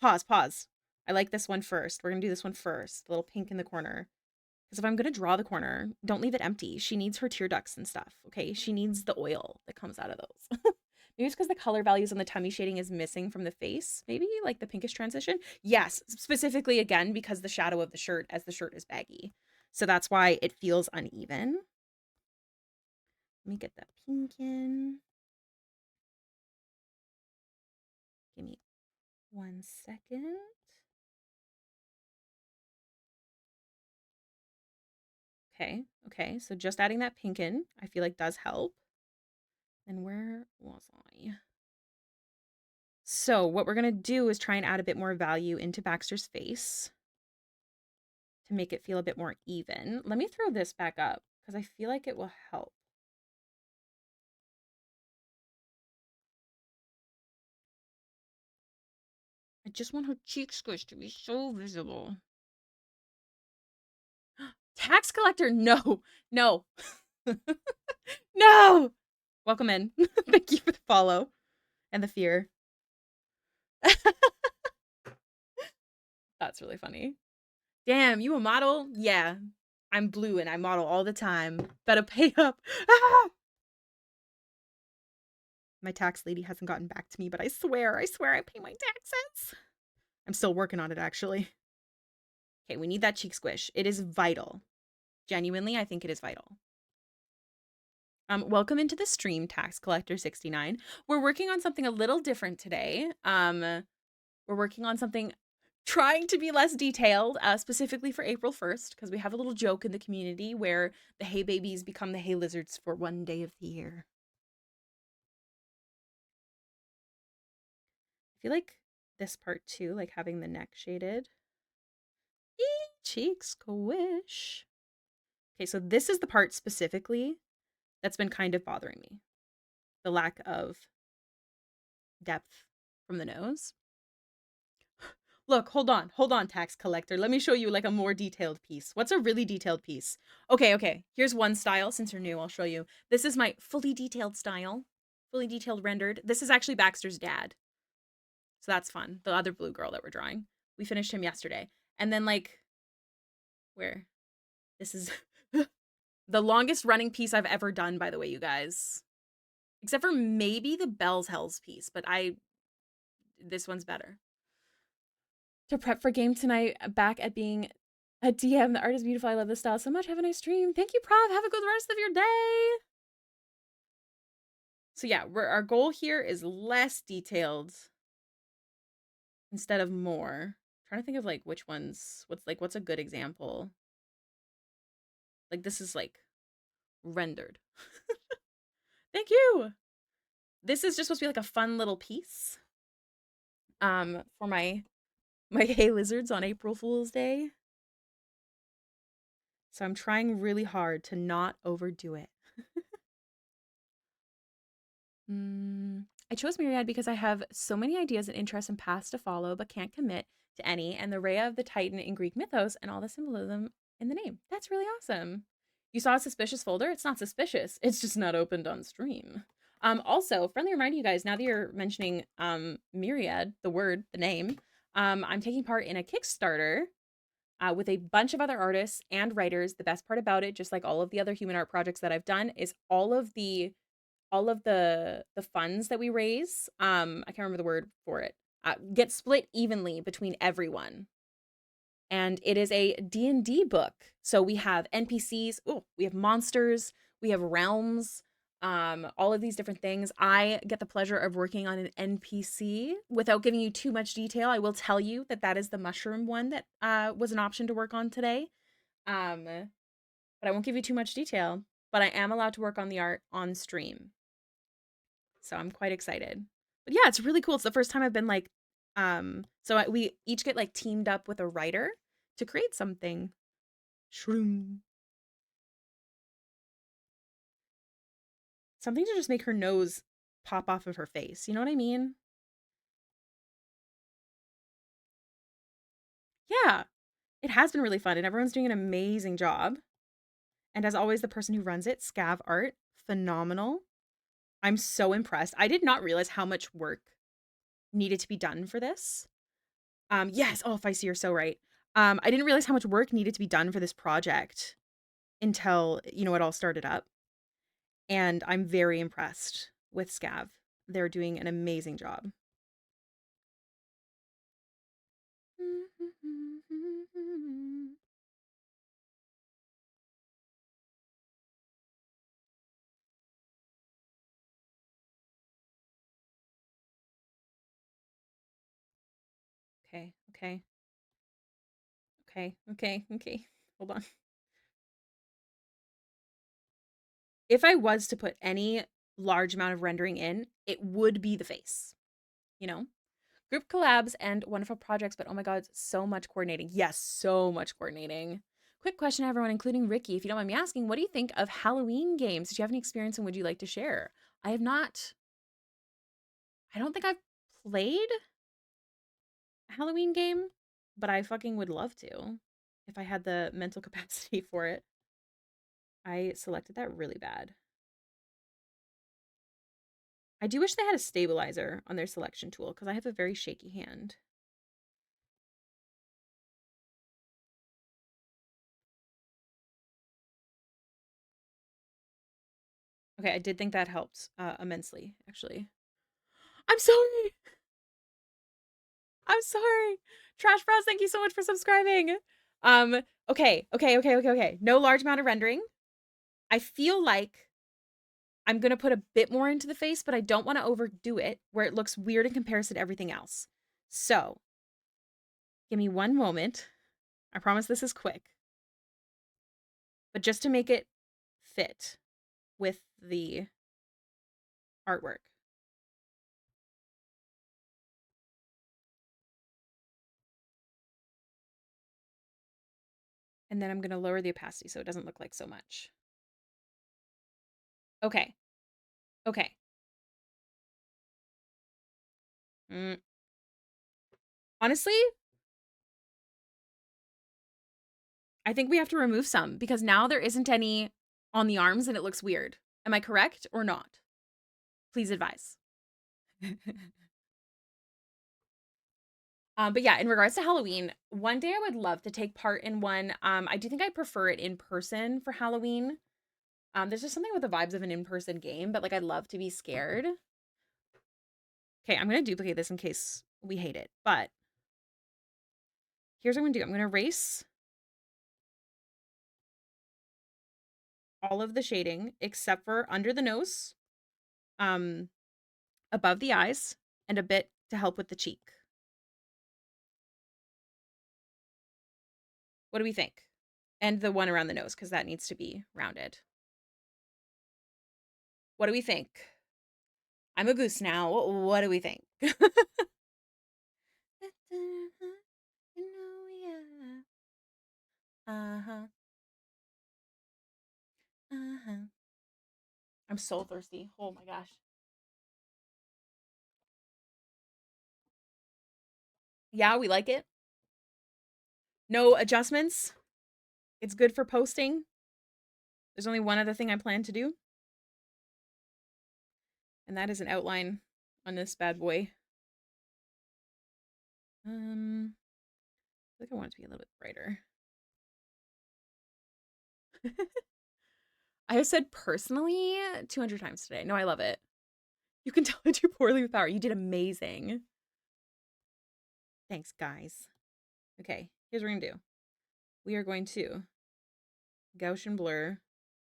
S1: Pause. I like this one first. We're going to do this one first. The little pink in the corner. Because if I'm going to draw the corner, don't leave it empty. She needs her tear ducts and stuff, okay? She needs the oil that comes out of those. Maybe it's because the color values on the tummy shading is missing from the face. Maybe like the pinkish transition. Yes, specifically again because the shadow of the shirt as the shirt is baggy. So that's why it feels uneven. Let me get that pink in. Give me 1 second. Okay. So just adding that pink in, I feel like does help. And where was I? So what we're going to do is try and add a bit more value into Baxter's face to make it feel a bit more even. Let me throw this back up because I feel like it will help. I just want her cheek squish to be so visible. Tax collector, no. No. Welcome in. Thank you for the follow and the fear. That's really funny. Damn, you a model? Yeah. I'm blue and I model all the time. Better pay up. Ah! My tax lady hasn't gotten back to me, but I swear I pay my taxes. I'm still working on it, actually. Okay, we need that cheek squish. It is vital. Genuinely, I think it is vital. Welcome into the stream, Tax Collector 69. We're working on something a little different today. We're working on something trying to be less detailed, specifically for April 1st, because we have a little joke in the community where the hay babies become the hay lizards for one day of the year. I feel like this part too, like having the neck shaded. Cheek squish. Okay, so this is the part specifically that's been kind of bothering me. The lack of depth from the nose. Look, hold on, tax collector. Let me show you like a more detailed piece. What's a really detailed piece? Okay. Here's one style. Since you're new, I'll show you. This is my fully detailed style. Fully detailed rendered. This is actually Baxter's dad. So that's fun. The other blue girl that we're drawing. We finished him yesterday. And then like Where? This is the longest running piece I've ever done, by the way, you guys. Except for maybe the Bell's Hells piece, but this one's better. To prep for game tonight, back at being a DM. The art is beautiful. I love the style so much. Have a nice stream. Thank you, Prav. Have a good rest of your day. So yeah, our goal here is less detailed instead of more. I'm trying to think of like which ones, what's a good example? Like this is like rendered. Thank you. This is just supposed to be like a fun little piece. For my hay lizards on April Fool's Day. So I'm trying really hard to not overdo it. I chose Myriad because I have so many ideas and interests and paths to follow, but can't commit to any, and the Rhea of the Titan in Greek mythos and all the symbolism in the name. That's really awesome. You saw a suspicious folder? It's not suspicious. It's just not opened on stream. Also, friendly reminder, you guys, now that you're mentioning Myriad, the word, the name, I'm taking part in a Kickstarter with a bunch of other artists and writers. The best part about it, just like all of the other human art projects that I've done, is all of the funds that we raise, I can't remember the word for it, get split evenly between everyone. And it is a D&D book. So we have NPCs, we have monsters, we have realms, all of these different things. I get the pleasure of working on an NPC. Without giving you too much detail, I will tell you that that is the mushroom one that was an option to work on today. But I won't give you too much detail, but I am allowed to work on the art on stream. So I'm quite excited. But yeah, it's really cool. It's the first time I've been like, we each get like teamed up with a writer to create something. Shroom. Something to just make her nose pop off of her face. You know what I mean? Yeah, it has been really fun and everyone's doing an amazing job. And as always, the person who runs it, Scav Art, phenomenal. I'm so impressed. I did not realize how much work needed to be done for this. Yes. Oh, Feisty, you're so right. I didn't realize how much work needed to be done for this project until, it all started up. And I'm very impressed with Scav. They're doing an amazing job. Okay. Hold on. If I was to put any large amount of rendering in, it would be the face, Group collabs and wonderful projects, but oh my god, so much coordinating. Yes, so much coordinating. Quick question, everyone, including Ricky, if you don't mind me asking, what do you think of Halloween games? Did you have any experience and would you like to share? I have not. I don't think I've played a Halloween game, but I fucking would love to if I had the mental capacity for it. I selected that really bad. I do wish they had a stabilizer on their selection tool because I have a very shaky hand. Okay, I did think that helped immensely, actually. I'm sorry. I'm sorry. Trash Bros, thank you so much for subscribing. Okay. No large amount of rendering. I feel like I'm going to put a bit more into the face, but I don't want to overdo it where it looks weird in comparison to everything else. So, give me one moment. I promise this is quick. But just to make it fit with the artwork. And then I'm going to lower the opacity so it doesn't look like so much. Okay. Honestly, I think we have to remove some because now there isn't any on the arms and it looks weird. Am I correct or not? Please advise. But yeah, in regards to Halloween, one day I would love to take part in one. I do think I prefer it in person for Halloween. There's just something with the vibes of an in-person game, but like I'd love to be scared. Okay, I'm gonna duplicate this in case we hate it. But here's what I'm gonna do. I'm gonna erase all of the shading except for under the nose, um, above the eyes, and a bit to help with the cheek. What do we think? And the one around the nose, because that needs to be rounded. What do we think? I'm a goose now. What do we think? Uh-huh. Uh-huh. I'm so thirsty. Oh my gosh. Yeah, we like it. No adjustments. It's good for posting. There's only one other thing I plan to do, and that is an outline on this bad boy. I think I want it to be a little bit brighter. I have said personally 200 times today. No, I love it. You can tell I do poorly with power. You did amazing. Thanks, guys. Okay, here's what we're gonna do. We are going to Gaussian blur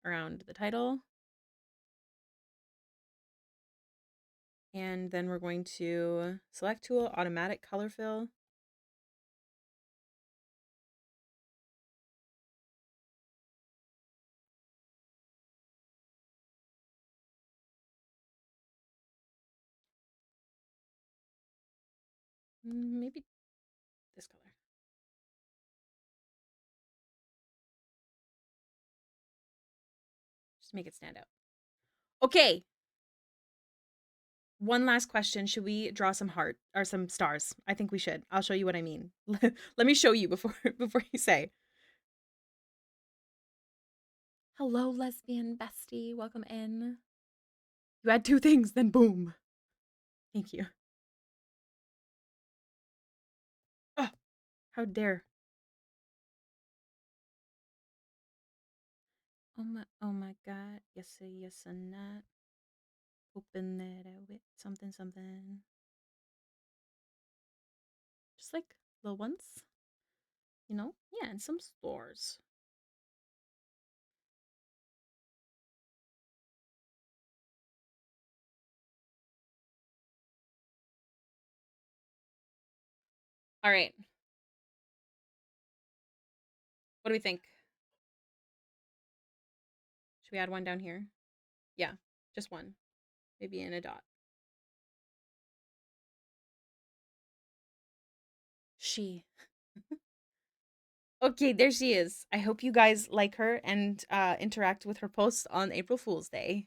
S1: around the title. And then we're going to select tool, automatic color fill. Maybe this color. Just make it stand out. Okay. One last question. Should we draw some heart or some stars? I think we should. I'll show you what I mean. Let me show you before you say. Hello, lesbian bestie. Welcome in. You had two things, then boom. Thank you. Oh, how dare. Oh my god. Yes, yes, and not. Open that out with something, something. Just like little ones. You know? Yeah, and some stores. All right. What do we think? Should we add one down here? Yeah, just one. Maybe in a dot. She. Okay, there she is. I hope you guys like her and interact with her posts on April Fool's Day.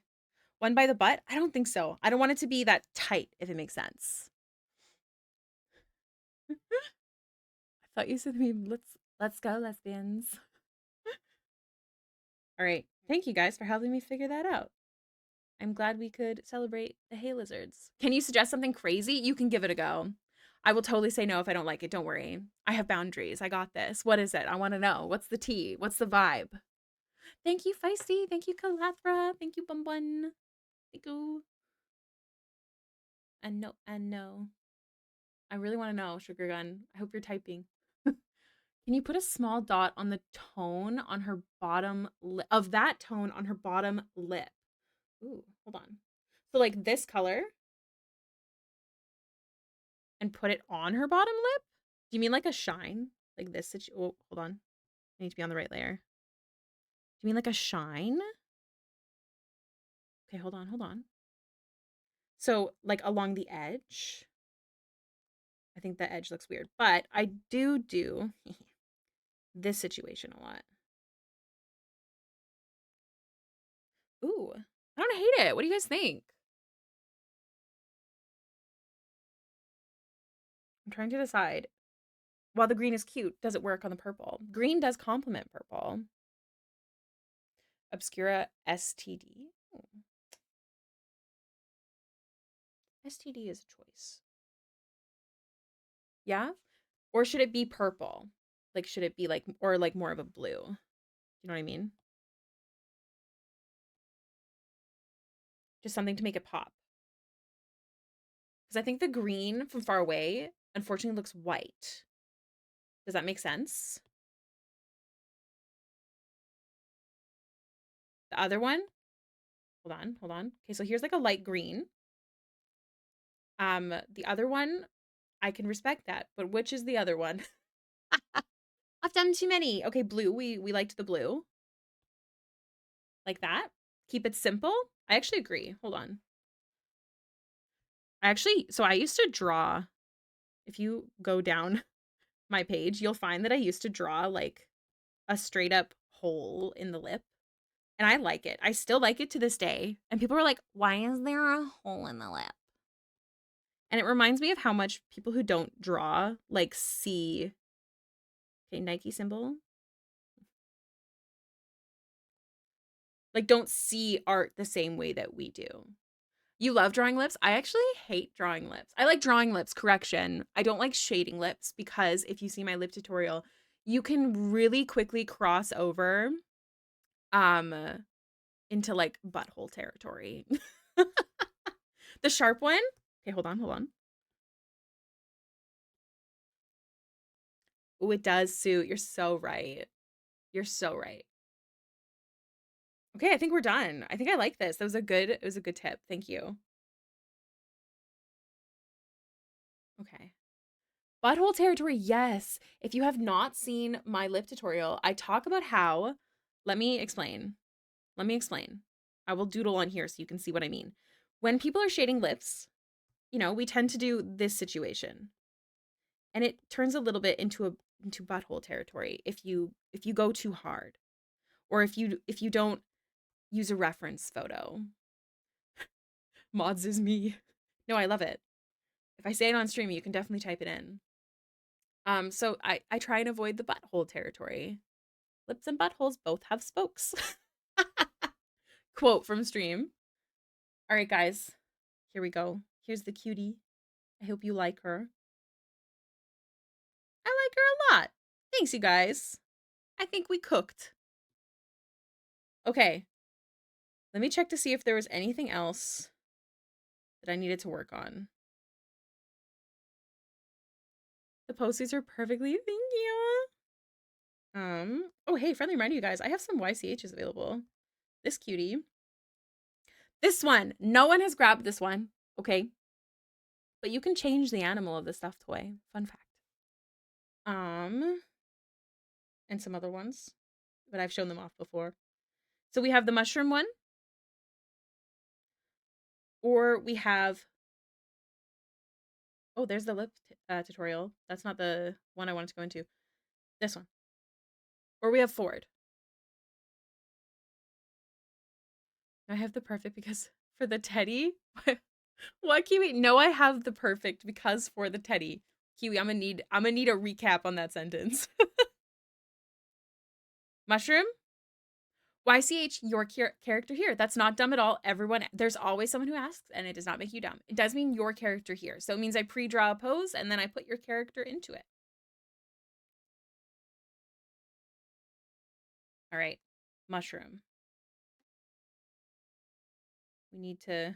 S1: One by the butt? I don't think so. I don't want it to be that tight, if it makes sense. I thought you said to me, let's go, lesbians. All right. Thank you guys for helping me figure that out. I'm glad we could celebrate the Hailiizards. Can you suggest something crazy? You can give it a go. I will totally say no if I don't like it. Don't worry. I have boundaries. I got this. What is it? I want to know. What's the tea? What's the vibe? Thank you, Feisty. Thank you, Kalathra. Thank you, Bum Bun. Thank you. And no, and no. I really want to know, Sugar Gun. I hope you're typing. Can you put a small dot on the tone on her bottom lip of that tone on her bottom lip? Ooh, hold on. So like this color and put it on her bottom lip? Do you mean like a shine? Like this oh, hold on. I need to be on the right layer. Do you mean like a shine? Okay, hold on, hold on. So like along the edge. I think the edge looks weird, but I do this situation a lot. Ooh, I don't hate it. What do you guys think? I'm trying to decide. While the green is cute, does it work on the purple? Green does complement purple. Obscura STD. STD is a choice. Yeah? Or should it be purple? Like, should it be like, or like more of a blue? You know what I mean? Just something to make it pop. Because I think the green from far away, unfortunately, looks white. Does that make sense? The other one, hold on, hold on. Okay, so here's like a light green. The other one, I can respect that, but which is the other one? I've done too many. Okay, blue. We liked the blue. Like that. Keep it simple. I actually agree. Hold on. So I used to draw. If you go down my page, you'll find that I used to draw like a straight up hole in the lip. And I like it. I still like it to this day. And people are like, why is there a hole in the lip? And it reminds me of how much people who don't draw like see. Okay, Nike symbol. Like don't see art the same way that we do. You love drawing lips? I actually hate drawing lips. I like drawing lips, correction. I don't like shading lips because if you see my lip tutorial, you can really quickly cross over um into like butthole territory. The sharp one? Okay, hold on, hold on. Oh, it does suit. You're so right. You're so right. Okay, I think we're done. I think I like this. It was a good tip. Thank you. Okay. Butthole territory, yes. If you have not seen my lip tutorial, I talk about how, let me explain. Let me explain. I will doodle on here so you can see what I mean. When people are shading lips, you know, we tend to do this situation. And it turns a little bit into butthole territory if you go too hard or if you don't use a reference photo. Mods is me. No, I love it. If I say it on stream, you can definitely type it in. So I try and avoid the butthole territory. Lips and buttholes both have spokes. Quote from stream. All right, guys, here we go. Here's the cutie. I hope you like her. I like her a lot. Thanks, you guys. I think we cooked. Okay. Let me check to see if there was anything else that I needed to work on. The posters are perfectly. Thank you. Oh, hey, friendly reminder, you guys. I have some YCHs available. This cutie. This one. No one has grabbed this one. Okay. But you can change the animal of the stuffed toy. Fun fact. And some other ones, but I've shown them off before. So we have the mushroom one, or we have, oh, there's the lip tutorial. That's not the one I wanted to go into. This one. Or we have Ford. I have the perfect because for the teddy. What, Kiwi? No, I have the perfect because for the teddy. Kiwi, I'm gonna need a recap on that sentence. Mushroom? YCH, your character here. That's not dumb at all. Everyone, there's always someone who asks, and it does not make you dumb. It does mean your character here. So it means I pre-draw a pose, and then I put your character into it. All right, mushroom. We need to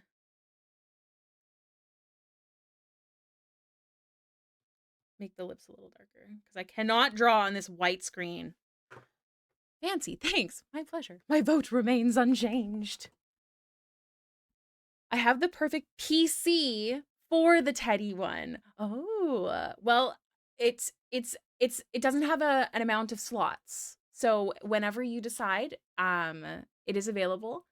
S1: make the lips a little darker because I cannot draw on this white screen. Fancy, thanks. My pleasure. My vote remains unchanged. I have the perfect PC for the teddy one. Oh, well, it doesn't have an amount of slots. So whenever you decide, it is available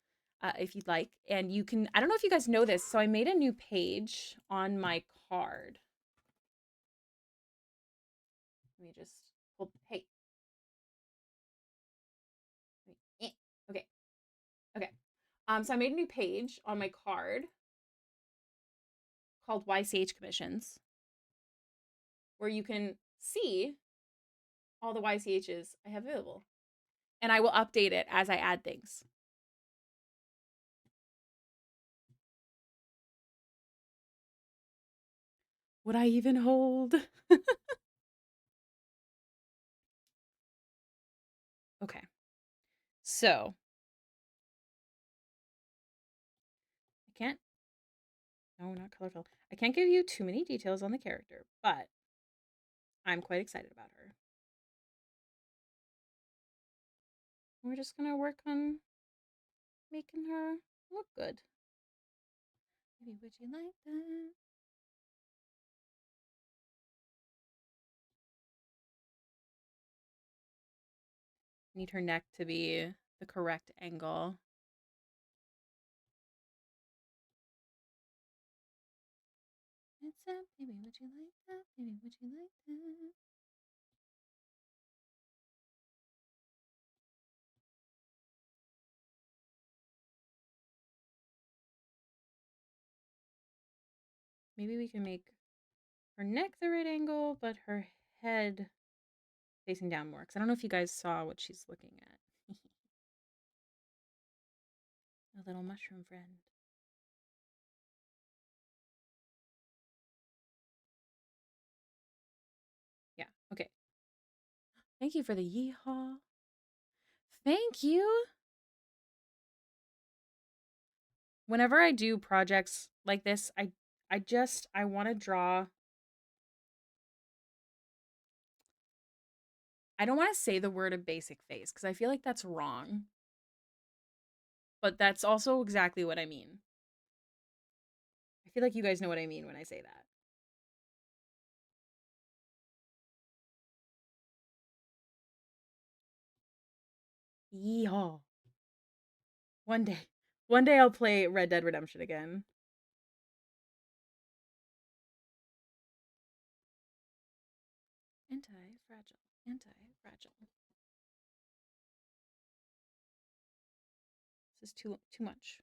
S1: if you'd like. And you can, I don't know if you guys know this, so I made a new page on my card. Let me just hold, hey. Okay. Okay. So I made a new page on my card called YCH Commissions, where you can see all the YCHs I have available. And I will update it as I add things. Would I even hold? So, I can't, no, not colorful. I can't give you too many details on the character, but I'm quite excited about her. We're just gonna work on making her look good. Maybe would you like that? Need her neck to be the correct angle. It's a baby, would you like that? Baby, would you like that? Maybe we can make her neck the right angle, but her head facing down more. Because I don't know if you guys saw what she's looking at. A little mushroom friend. Yeah, okay. Thank you for the yeehaw. Thank you. Whenever I do projects like this, I want to draw. I don't want to say the word a basic face because I feel like that's wrong. But that's also exactly what I mean. I feel like you guys know what I mean when I say that. Yeehaw. One day. One day I'll play Red Dead Redemption again. Anti-fragile. Anti-fragile. This is too much.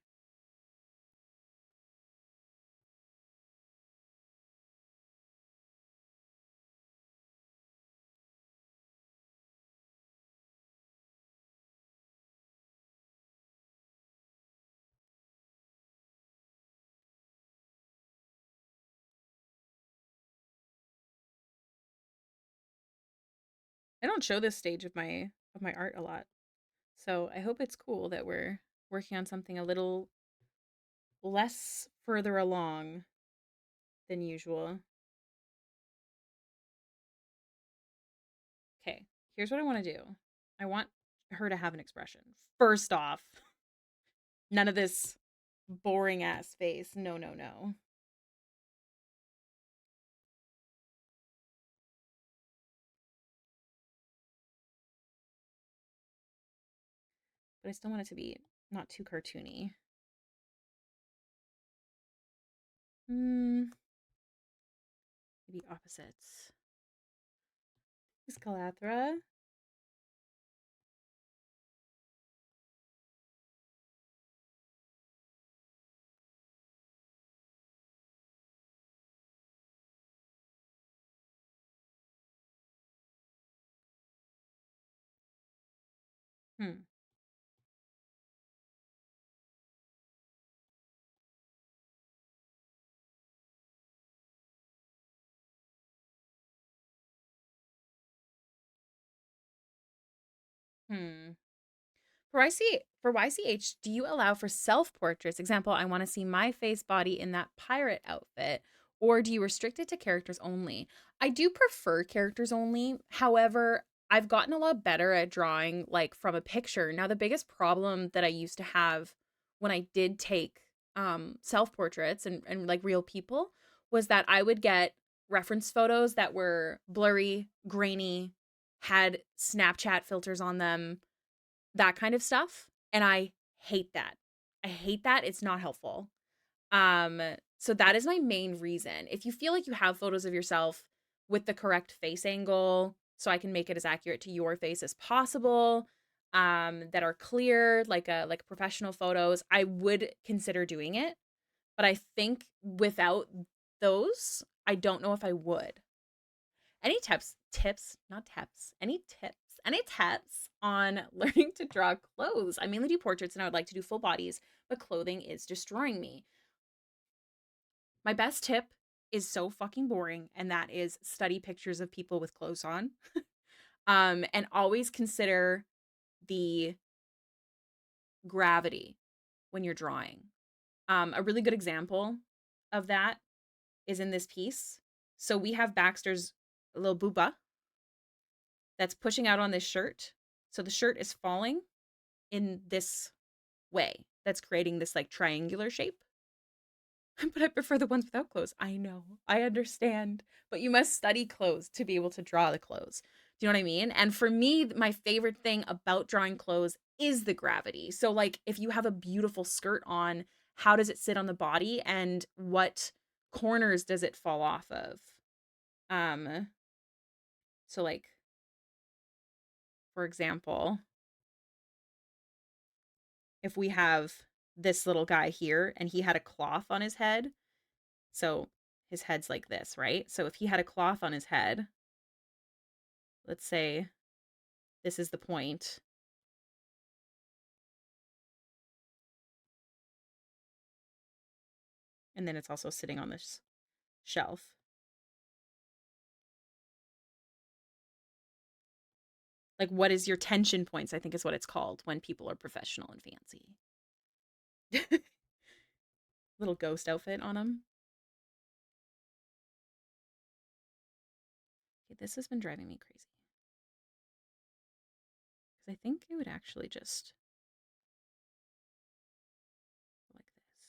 S1: I don't show this stage of my art a lot. So I hope it's cool that we're working on something a little less further along than usual. Okay, here's what I want to do. I want her to have an expression. First off, none of this boring ass face. No, no, no. But I still want it to be not too cartoony. Maybe opposites. Is Calathra? Hmm. Hmm. For YCH, do you allow for self-portraits? Example, I want to see my face body in that pirate outfit. Or do you restrict it to characters only? I do prefer characters only. However, I've gotten a lot better at drawing like from a picture. Now, the biggest problem that I used to have when I did take self-portraits and like real people was that I would get reference photos that were blurry, grainy, had Snapchat filters on them, that kind of stuff, and I hate that. I hate that. It's not helpful. Um, so that is my main reason. If you feel like you have photos of yourself with the correct face angle, so I can make it as accurate to your face as possible, that are clear, like professional photos, I would consider doing it. But I think without those, I don't know if I would. Any any tips on learning to draw clothes? I mainly do portraits and I would like to do full bodies, but clothing is destroying me. My best tip is so fucking boring, and that is study pictures of people with clothes on. And always consider the gravity when you're drawing. A really good example of that is in this piece. So we have Baxter's little booba that's pushing out on this shirt. So the shirt is falling in this way. That's creating this like triangular shape. But I prefer the ones without clothes. I know. I understand. But you must study clothes to be able to draw the clothes. Do you know what I mean? And for me, my favorite thing about drawing clothes is the gravity. So like if you have a beautiful skirt on, how does it sit on the body and what corners does it fall off of? Um so like for example, if we have this little guy here and he had a cloth on his head, so his head's like this, right? So if he had a cloth on his head, let's say this is the point, and then it's also sitting on this shelf. Like, what is your tension points? I think is what it's called when people are professional and fancy. Little ghost outfit on him. Okay, this has been driving me crazy. Because I think it would actually just like this.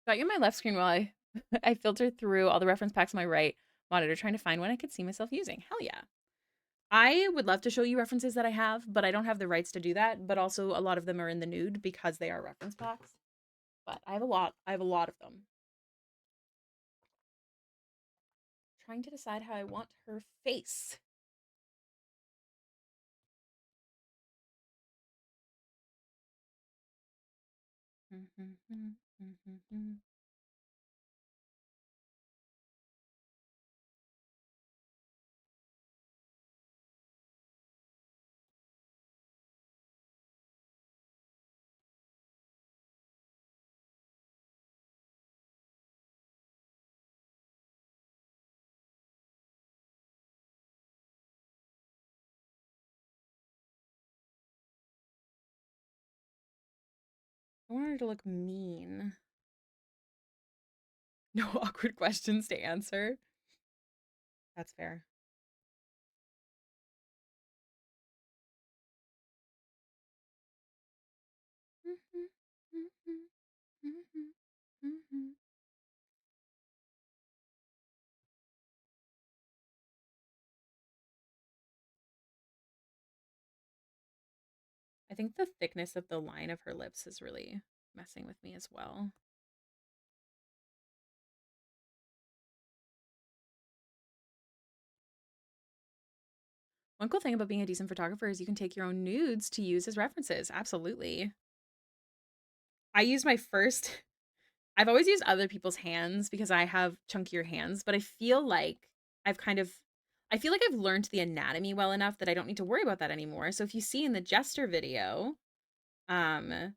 S1: Got you on my left screen while I filtered through all the reference packs on my right monitor trying to find one I could see myself using. Hell yeah. I would love to show you references that I have, but I don't have the rights to do that. But also a lot of them are in the nude because they are reference packs. But I have a lot. I have a lot of them. Trying to decide how I want her face. I want her to look mean. No awkward questions to answer. That's fair. I think the thickness of the line of her lips is really messing with me as well. One cool thing about being a decent photographer is you can take your own nudes to use as references. Absolutely. I use my first I've always used other people's hands because I have chunkier hands, but I feel like I've kind of I feel like I've learned the anatomy well enough that I don't need to worry about that anymore. So if you see in the Jester video, um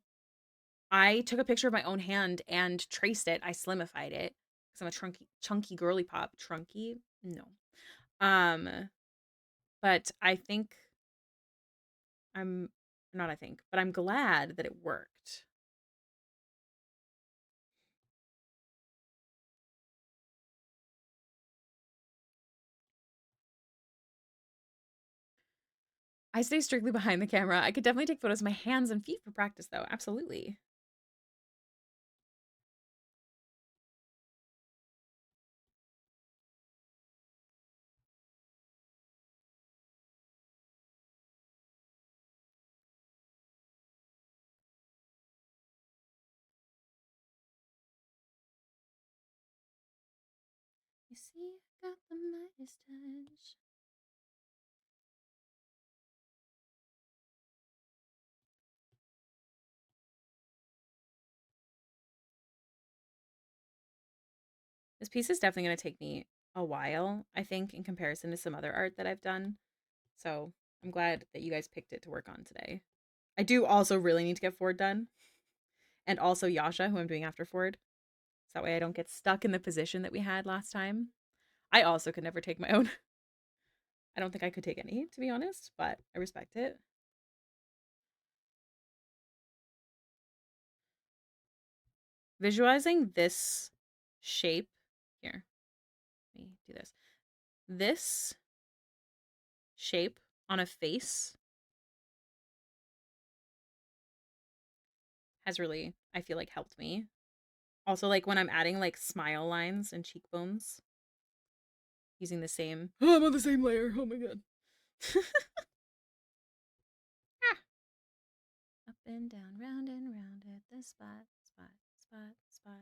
S1: I took a picture of my own hand and traced it. I slimified it because I'm a chunky girly pop. Trunky? No. Um but I think I'm not I think, but I'm glad that it worked. I stay strictly behind the camera. I could definitely take photos of my hands and feet for practice, though. Absolutely. You see, I got the Midas touch. This piece is definitely going to take me a while, I think, in comparison to some other art that I've done. So I'm glad that you guys picked it to work on today. I do also really need to get Ford done. And also Yasha, who I'm doing after Ford. So that way I don't get stuck in the position that we had last time. I also could never take my own. I don't think I could take any, to be honest, but I respect it. Visualizing this shape here. Let me do this. This shape on a face has really, I feel like, helped me. Also, like when I'm adding like smile lines and cheekbones, using the same. Oh, I'm on the same layer. Oh my god. Up and down, round and round at the spot, spot, spot, spot.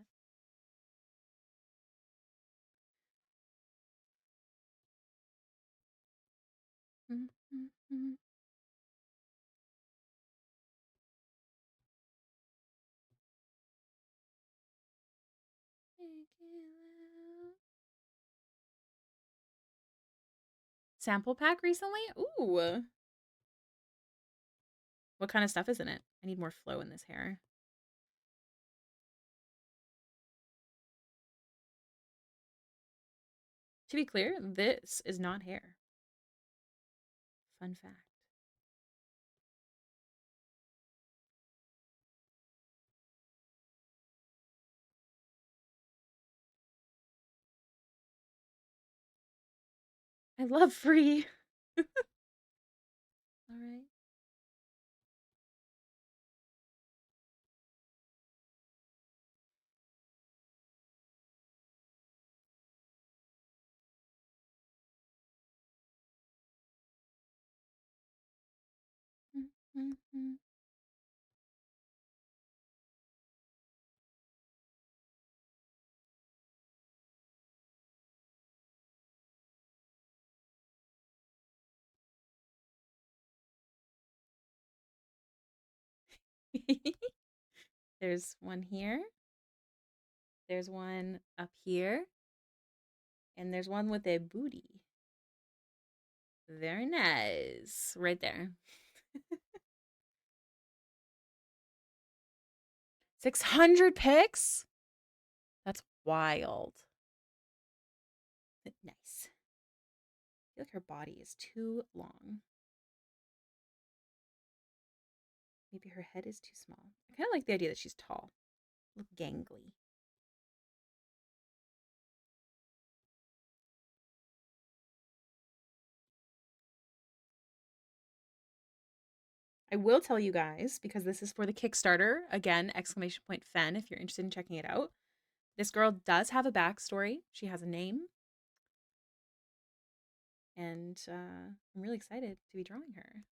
S1: Sample pack recently? Ooh. What kind of stuff is in it? I need more flow in this hair. To be clear, this is not hair. Fun fact. I love free. All right. There's one here. There's one up here. And there's one with a booty. Very nice. Right there. 600 pics? That's wild. Nice. I feel like her body is too long. Maybe her head is too small. I kind of like the idea that she's tall. Look gangly. I will tell you guys, because this is for the Kickstarter, again, exclamation point Fen, if you're interested in checking it out. This girl does have a backstory. She has a name. And I'm really excited to be drawing her.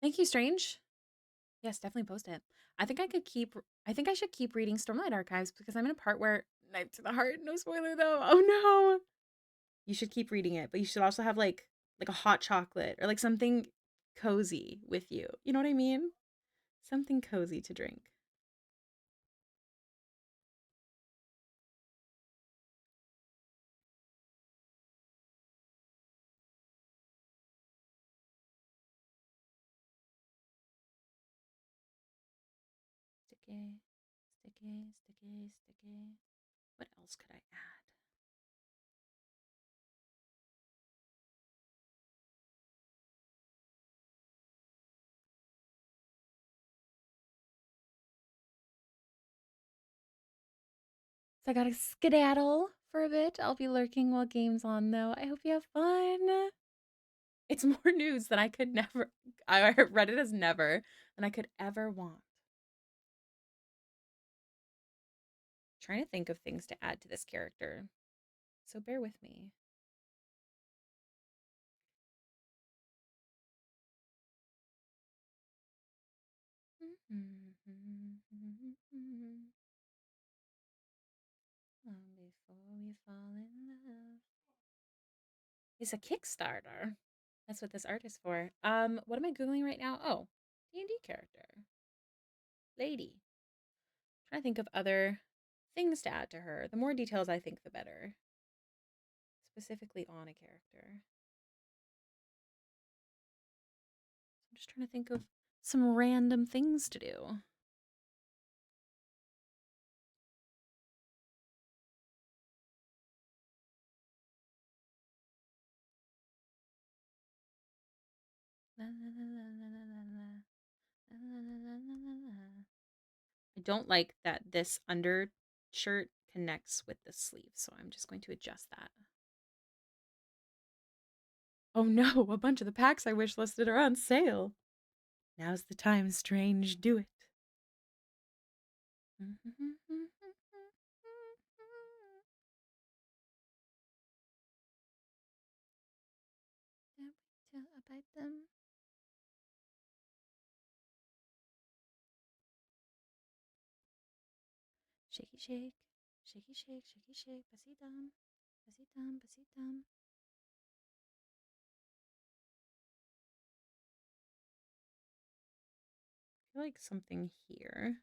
S1: Thank you, Strange. Yes, definitely post it. I think I should keep reading Stormlight Archives because I'm in a part where knife to the heart, no spoiler though. Oh no. You should keep reading it, but you should also have like a hot chocolate or like something cozy with you. You know what I mean? Something cozy to drink. Sticky, sticky, sticky, sticky. What else could I add? So I gotta skedaddle for a bit. I'll be lurking while game's on, though. I hope you have fun. It's more news than I could never. I read it as never than I could ever want. Trying to think of things to add to this character, so bear with me. Long before we fall in love. It's a Kickstarter. That's what this art is for. What am I googling right now? Oh, D&D character, lady. Trying to think of other things to add to her. The more details I think, the better. Specifically on a character. I'm just trying to think of some random things to do. I don't like that this undershirt connects with the sleeve, so I'm just going to adjust that. Oh no, a bunch of the packs I wish listed are on sale. Now's the time, Strange, do it. Shaky shake, shaky shake, shaky shake, passy dum, passy dum, passy dum. I feel like something here.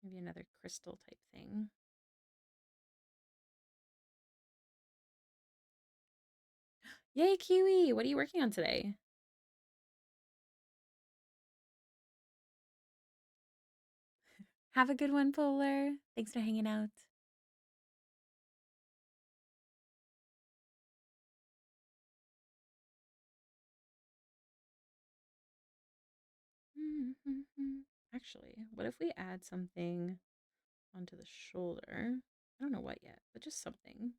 S1: Maybe another crystal type thing. Yay, Kiwi! What are you working on today? Have a good one, Polar. Thanks for hanging out. Actually, what if we add something onto the shoulder? I don't know what yet, but just something.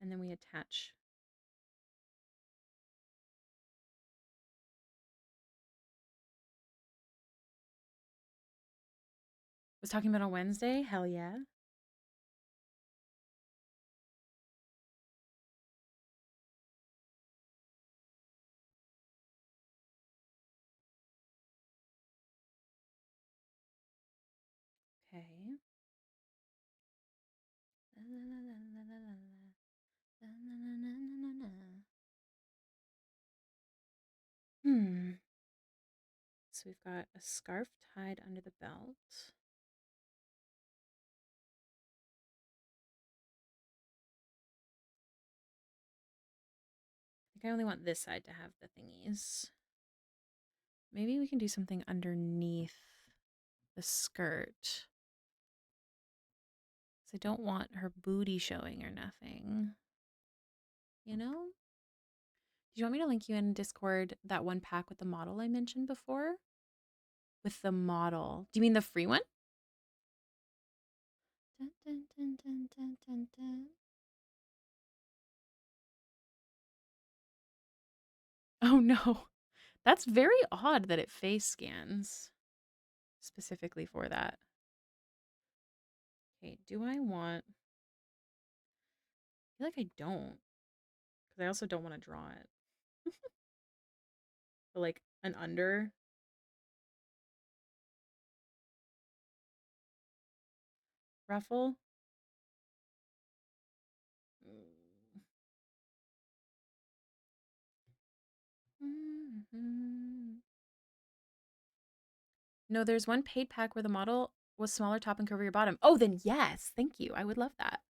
S1: And then we attach. Was talking about on Wednesday? Hell yeah. Okay. So we've got a scarf tied under the belt. I think I only want this side to have the thingies. Maybe we can do something underneath the skirt. Because I don't want her booty showing or nothing. You know? Do you want me to link you in Discord that one pack with the model I mentioned before? With the model. Do you mean the free one? Dun, dun, dun, dun, dun, dun, dun. Oh no. That's very odd that it face scans specifically for that. Okay, do I want... I feel like I don't. Because I also don't want to draw it. But like an under... ruffle. No, there's one paid pack where the model was smaller top and curvier bottom. Oh, then yes. Thank you. I would love that.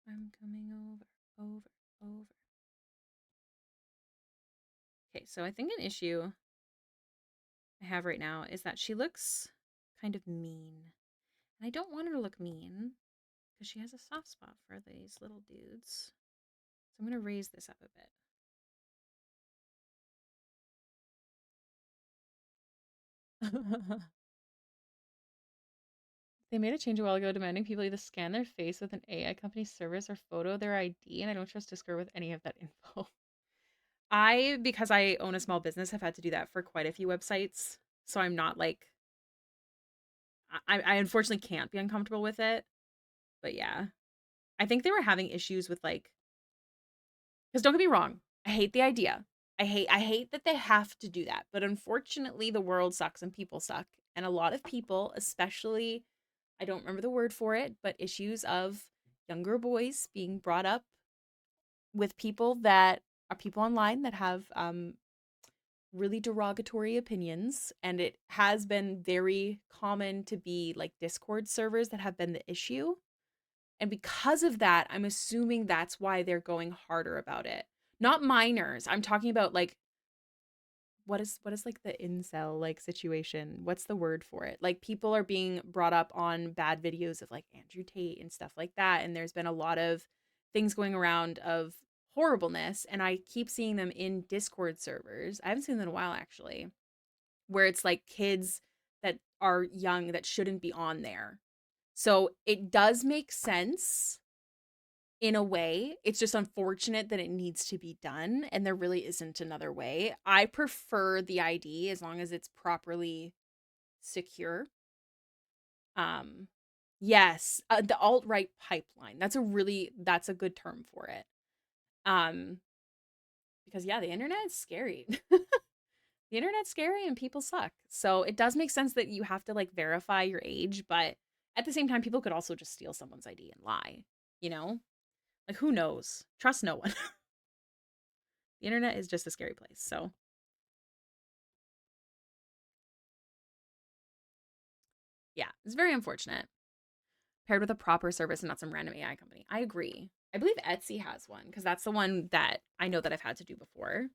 S1: I'm coming over. Okay, so I think an issue I have right now is that she looks kind of mean. And I don't want her to look mean because she has a soft spot for these little dudes. So I'm going to raise this up a bit. They made a change a while ago demanding people either scan their face with an AI company service or photo their ID, and I don't trust Discord with any of that info. Because I own a small business, have had to do that for quite a few websites. So I'm not like, I unfortunately can't be uncomfortable with it. But yeah, I think they were having issues with like, because don't get me wrong, I hate the idea. I hate that they have to do that. But unfortunately, the world sucks and people suck. And a lot of people, especially, I don't remember the word for it, but issues of younger boys being brought up with people that are people online that have really derogatory opinions, and it has been very common to be like Discord servers that have been the issue. And because of that, I'm assuming that's why they're going harder about it. Not minors. I'm talking about like what is like the incel like situation? What's the word for it? Like people are being brought up on bad videos of like Andrew Tate and stuff like that, and there's been a lot of things going around of horribleness, and I keep seeing them in Discord servers. I haven't seen them in a while actually, where it's like kids that are young that shouldn't be on there. So it does make sense in a way. It's just unfortunate that it needs to be done and there really isn't another way. I prefer the ID as long as it's properly secure. Um yes, the alt-right pipeline. That's a good term for it. Um because yeah, the internet is scary. The internet's scary and people suck. So it does make sense that you have to like verify your age, but at the same time people could also just steal someone's ID and lie, you know? Like who knows? Trust no one. The internet is just a scary place. So, yeah, it's very unfortunate. Paired with a proper service and not some random AI company. I agree. I believe Etsy has one because that's the one that I know that I've had to do before.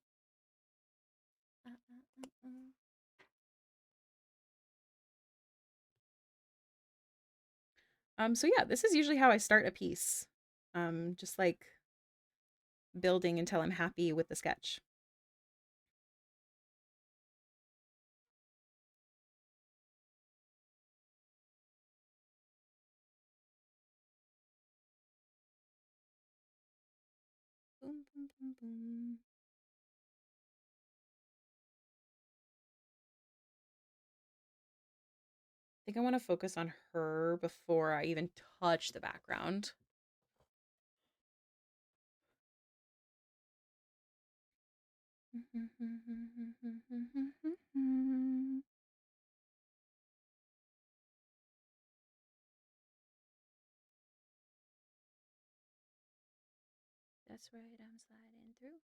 S1: So yeah, this is usually how I start a piece. Just like building until I'm happy with the sketch. Boom, boom, boom, boom. I think I want to focus on her before I even touch the background. That's right, I'm sliding through.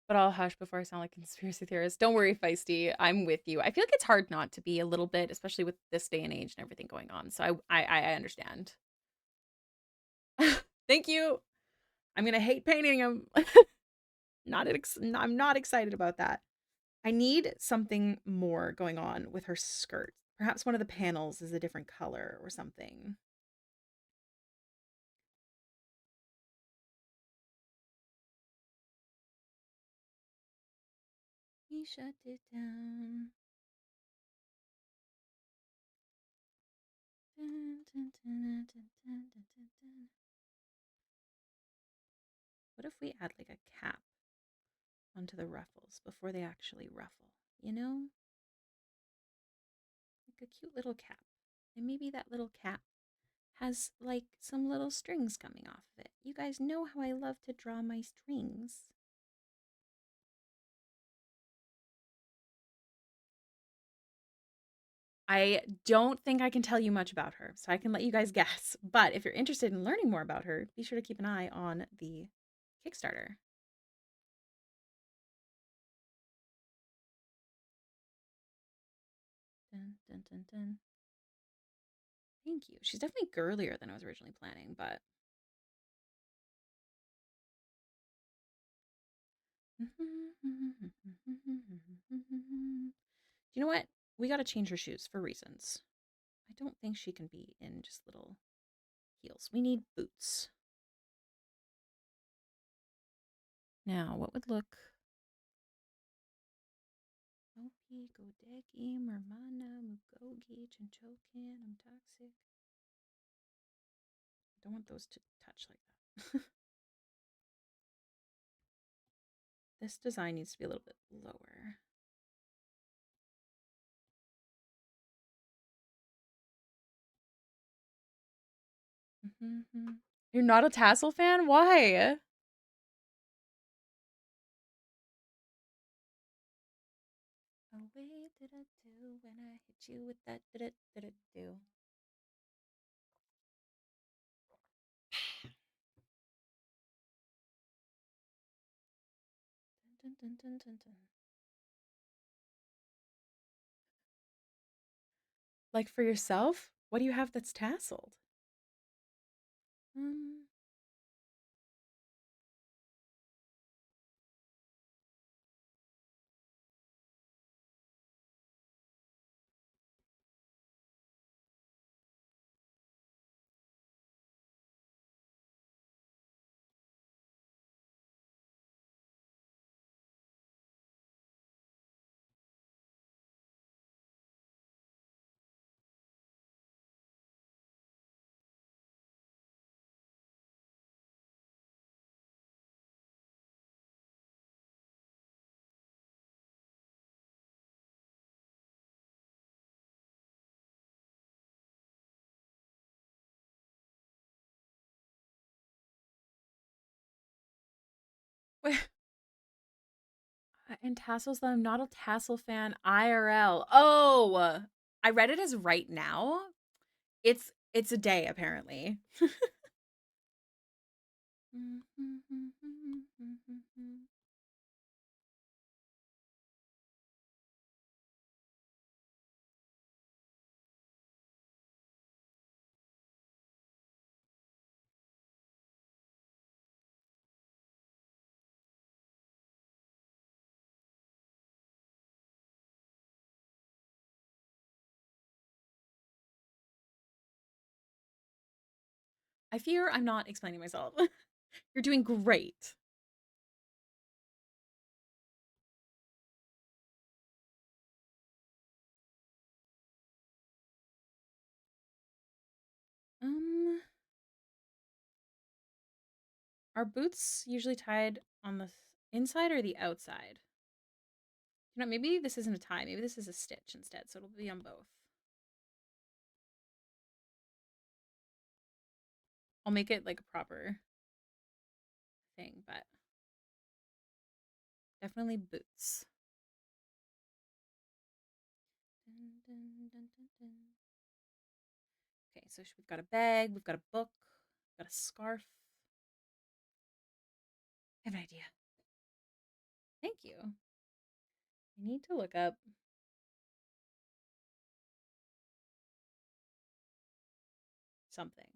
S1: But I'll hush before I sound like a conspiracy theorist. Don't worry, Feisty. I'm with you. I feel like it's hard not to be a little bit, especially with this day and age and everything going on. So I understand. Thank you. I'm gonna hate painting them. I'm not excited about that. I need something more going on with her skirt. Perhaps one of the panels is a different color or something. He shut it down. Dun, dun, dun, dun, dun, dun, dun, dun. What if we add like a cap onto the ruffles before they actually ruffle? You know? Like a cute little cap. And maybe that little cap has like some little strings coming off of it. You guys know how I love to draw my strings. I don't think I can tell you much about her, so I can let you guys guess. But if you're interested in learning more about her, be sure to keep an eye on the Kickstarter. Dun, dun, dun, dun. Thank you. She's definitely girlier than I was originally planning, but. You know what? We gotta change her shoes for reasons. I don't think she can be in just little heels. We need boots. Now, what would look Godeki, Mermana, Mugogi, Chinchokan, I'm toxic. I don't want those to touch like that. This design needs to be a little bit lower. You're not a tassel fan? Why? Oh, wait, did I do when I hit you with that? Did it do? Dun, dun, dun, dun, dun. Like for yourself? What do you have that's tasseled? And tassels, though I'm not a tassel fan IRL. Oh, I read it as right now. It's a day apparently. I fear I'm not explaining myself. You're doing great. Are boots usually tied on the inside or the outside? You know, maybe this isn't a tie. Maybe this is a stitch instead, so it'll be on both. I'll make it like a proper thing, but definitely boots. Okay, so we've got a bag, we've got a book, we've got a scarf. I have an idea. Thank you. I need to look up something.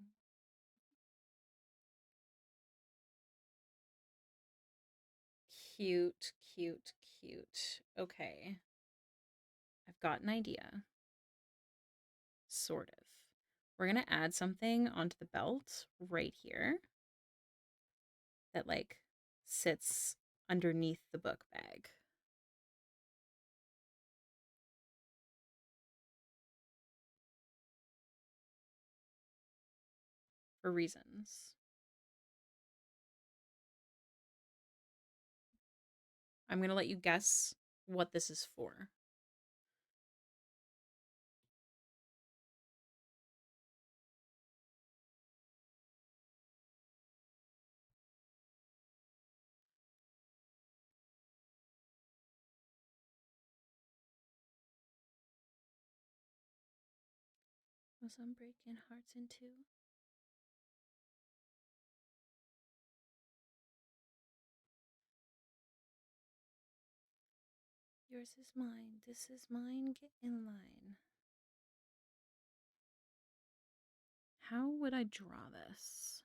S1: Cute, cute, cute. Okay. I've got an idea. Sort of. We're going to add something onto the belt right here that like sits underneath the book bag. For reasons. I'm going to let you guess what this is for. Was I'm breaking hearts in two? Yours is mine. This is mine. Get in line. How would I draw this?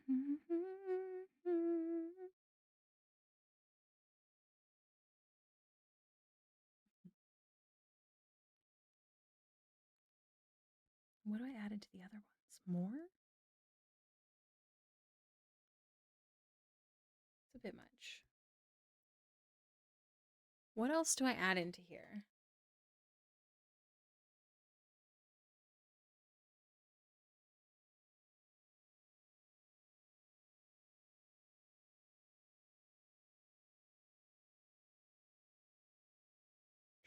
S1: What do I add into the other ones? More? It's a bit much. What else do I add into here?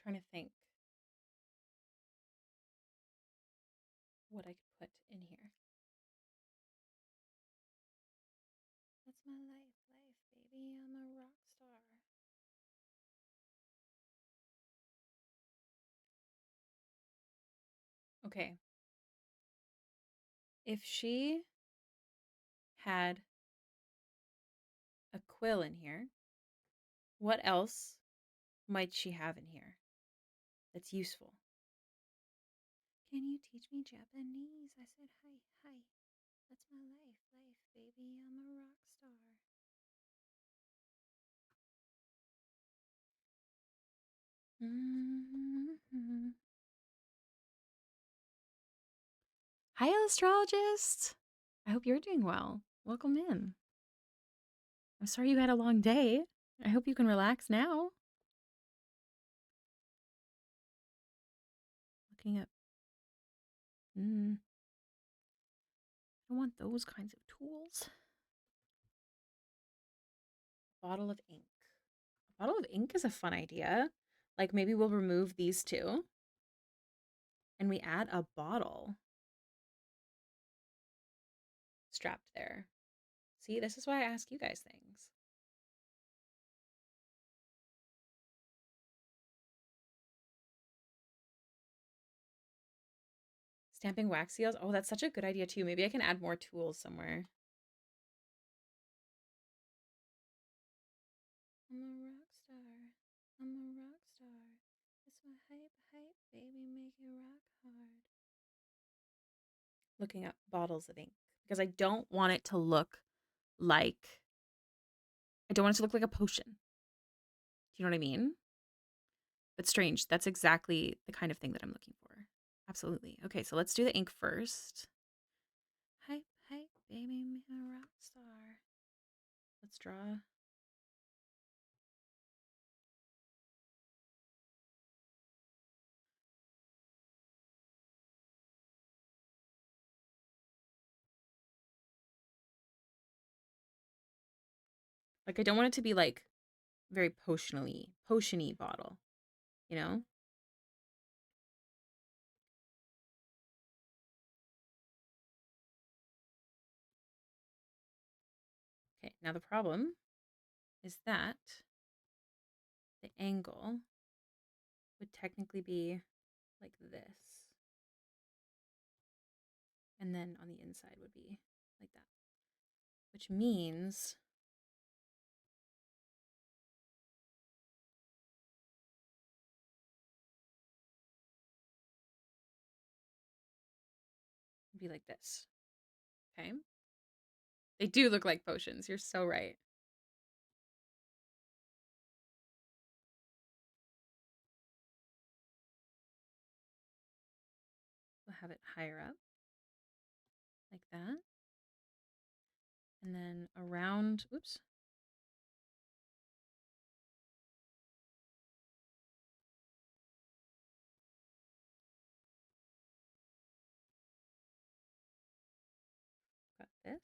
S1: Trying to think what I could put in here. That's my life, baby. I'm a rock star. Okay. If she had a quill in here, what else might she have in here that's useful? Can you teach me Japanese? I said, hi, hi. That's my life, baby. I'm a rock star. Mm-hmm. Hi, astrologist. I hope you're doing well. Welcome in. I'm sorry you had a long day. I hope you can relax now. Looking up. I don't want those kinds of tools. Bottle of ink. A bottle of ink is a fun idea. Like maybe we'll remove these two and we add a bottle strapped there. See, this is why I ask you guys things. Stamping wax seals. Oh, that's such a good idea too. Maybe I can add more tools somewhere. I'm a rock star. I'm a rock star. It's my hype, baby, make it rock hard. Looking up bottles of ink because I don't want it to look like a potion. Do you know what I mean? But strange. That's exactly the kind of thing that I'm looking for. Absolutely. Okay, so let's do the ink first. Hype, baby, make a rock star. Let's draw. Like, I don't want it to be like very potiony bottle, you know? Okay, now the problem is that the angle would technically be like this. And then on the inside would be like that. Which means it'd be like this. Okay? They do look like potions. You're so right. We'll have it higher up like that. And then around, oops. Got this.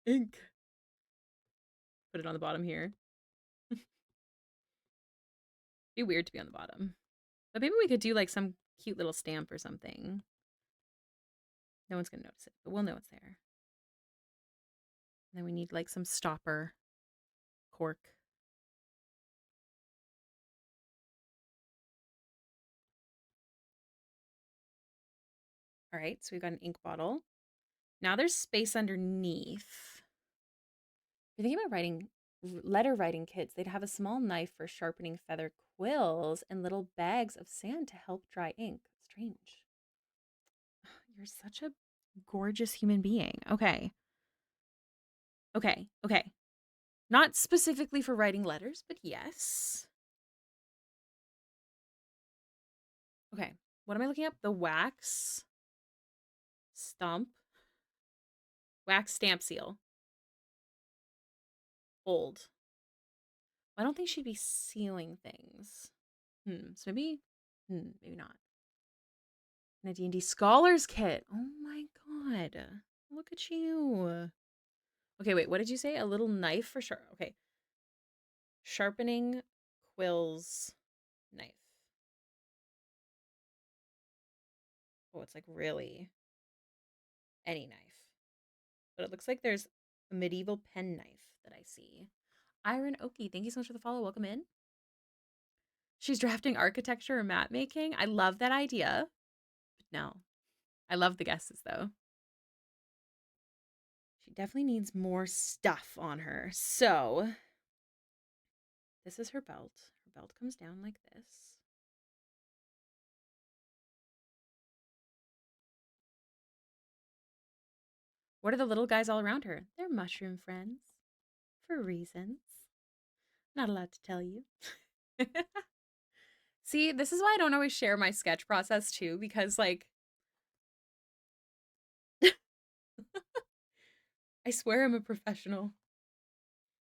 S1: Ink. Put it on the bottom here. Be weird to be on the bottom. But maybe we could do like some cute little stamp or something. No one's gonna notice it, but we'll know it's there. And then we need like some stopper cork. All right, so we've got an ink bottle. Now there's space underneath. If you're thinking about writing letter writing kits, they'd have a small knife for sharpening feather quills and little bags of sand to help dry ink. Strange. You're such a gorgeous human being. Okay. Okay. Okay. Not specifically for writing letters, but yes. Okay. What am I looking up? The wax stump. Wax stamp seal. Old. I don't think she'd be sealing things. So maybe, maybe not. And a D&D Scholars Kit. Oh my god. Look at you. Okay, wait, what did you say? A little knife for sure. Okay. Sharpening quills knife. Oh, it's like really any knife. But it looks like there's a medieval pen knife that I see. Iron Oki, thank you so much for the follow. Welcome in. She's drafting architecture or map making. I love that idea. But no. I love the guesses though. She definitely needs more stuff on her. So this is her belt. Her belt comes down like this. What are the little guys all around her? They're mushroom friends. For reasons. Not allowed to tell you. See, this is why I don't always share my sketch process too, because like I swear I'm a professional.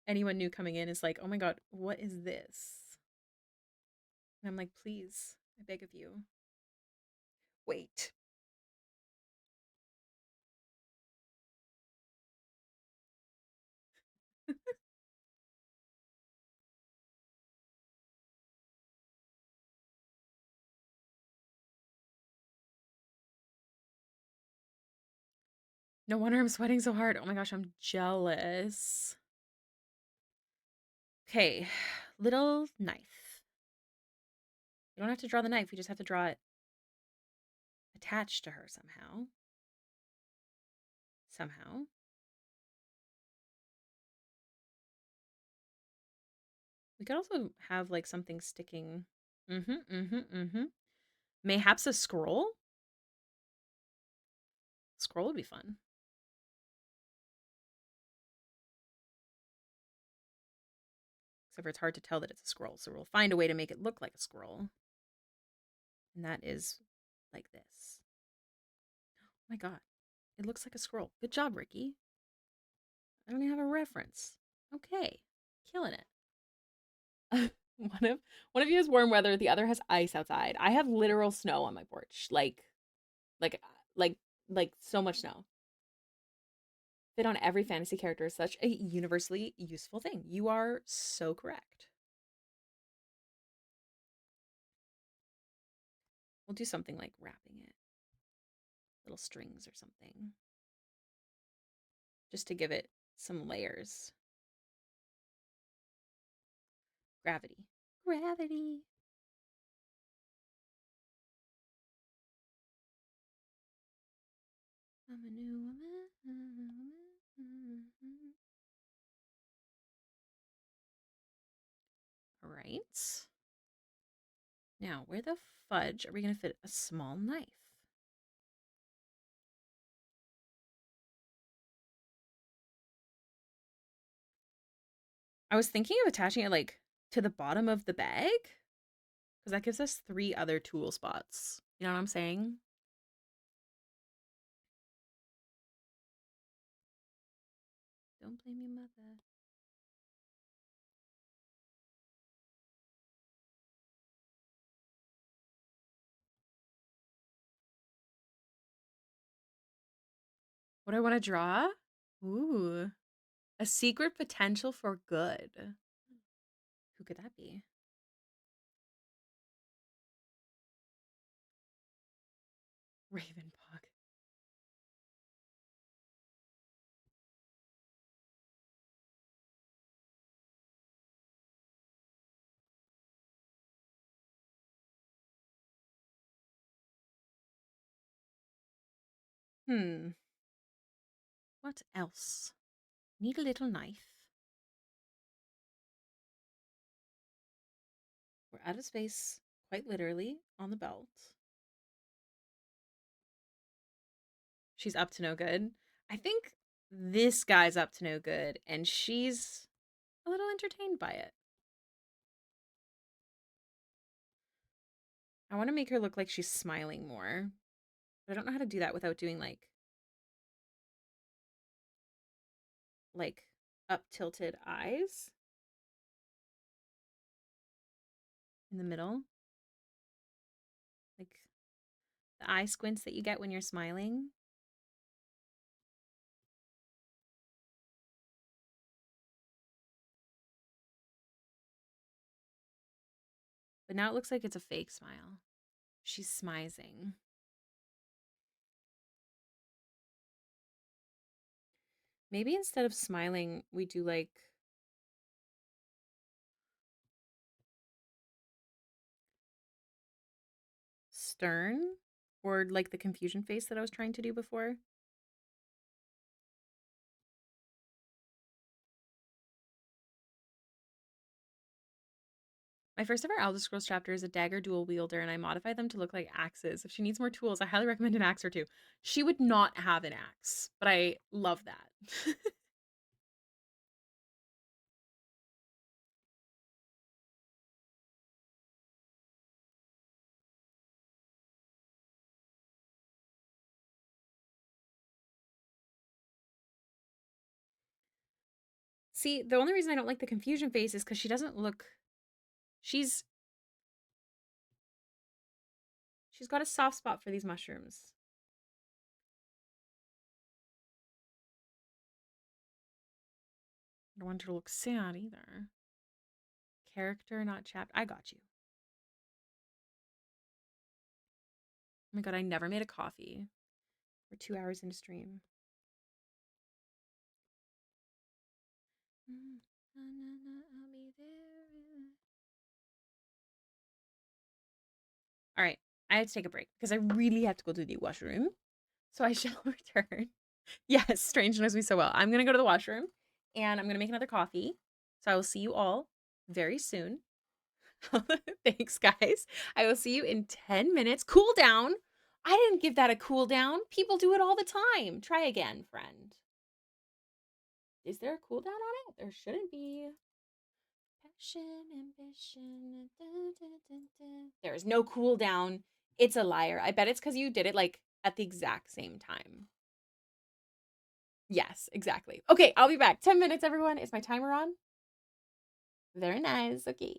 S1: Anyone new coming in is like, oh my god, what is this? And I'm like, please, I beg of you. Wait. No wonder I'm sweating so hard. Oh my gosh, I'm jealous. Okay, little knife. You don't have to draw the knife, you just have to draw it attached to her somehow. Somehow. We could also have like something sticking. Mayhaps a scroll? Scroll would be fun. Except for it's hard to tell that it's a scroll, so we'll find a way to make it look like a scroll. And that is like this. Oh my god. It looks like a scroll. Good job, Ricky. I don't even have a reference. Okay. Killing it. one of you has warm weather, the other has ice outside. I have literal snow on my porch. Like like like so much snow. Fit on every fantasy character is such a universally useful thing. You are so correct. We'll do something like wrapping it. Little strings or something. Just to give it some layers. Gravity. Gravity. I'm a new woman. All right. Now, where the fudge are we going to fit a small knife? I was thinking of attaching it like to the bottom of the bag because that gives us 3 other tool spots. You know what I'm saying? Don't blame your mother. What do I want to draw? Ooh, a secret potential for good. Who could that be? Ravenpog. What else? Need a little knife. We're out of space, quite literally, on the belt. She's up to no good. I think this guy's up to no good, and she's a little entertained by it. I want to make her look like she's smiling more, but I don't know how to do that without doing like up tilted eyes in the middle. Like the eye squints that you get when you're smiling. But now it looks like it's a fake smile. She's smizing. Maybe instead of smiling, we do like stern, or like the confusion face that I was trying to do before. My first ever Elder Scrolls chapter is a dagger dual wielder, and I modified them to look like axes. If she needs more tools, I highly recommend an axe or two. She would not have an axe, but I love that. See, the only reason I don't like the confusion face is because she doesn't look. She's got a soft spot for these mushrooms. I don't want her to look sad either. Character, not chapter. I got you. Oh my god, I never made a coffee. We're 2 hours into stream. I'll be there. All right, I had to take a break because I really have to go to the washroom. So I shall return. Yes, Strange knows me so well. I'm going to go to the washroom and I'm going to make another coffee. So I will see you all very soon. Thanks, guys. I will see you in 10 minutes. Cool down. I didn't give that a cool down. People do it all the time. Try again, friend. Is there a cooldown on it? There shouldn't be. Passion, ambition. Da, da, da, da. There is no cooldown. It's a liar. I bet it's because you did it like at the exact same time. Yes, exactly. Okay, I'll be back. 10 minutes, everyone. Is my timer on? Very nice. Okay.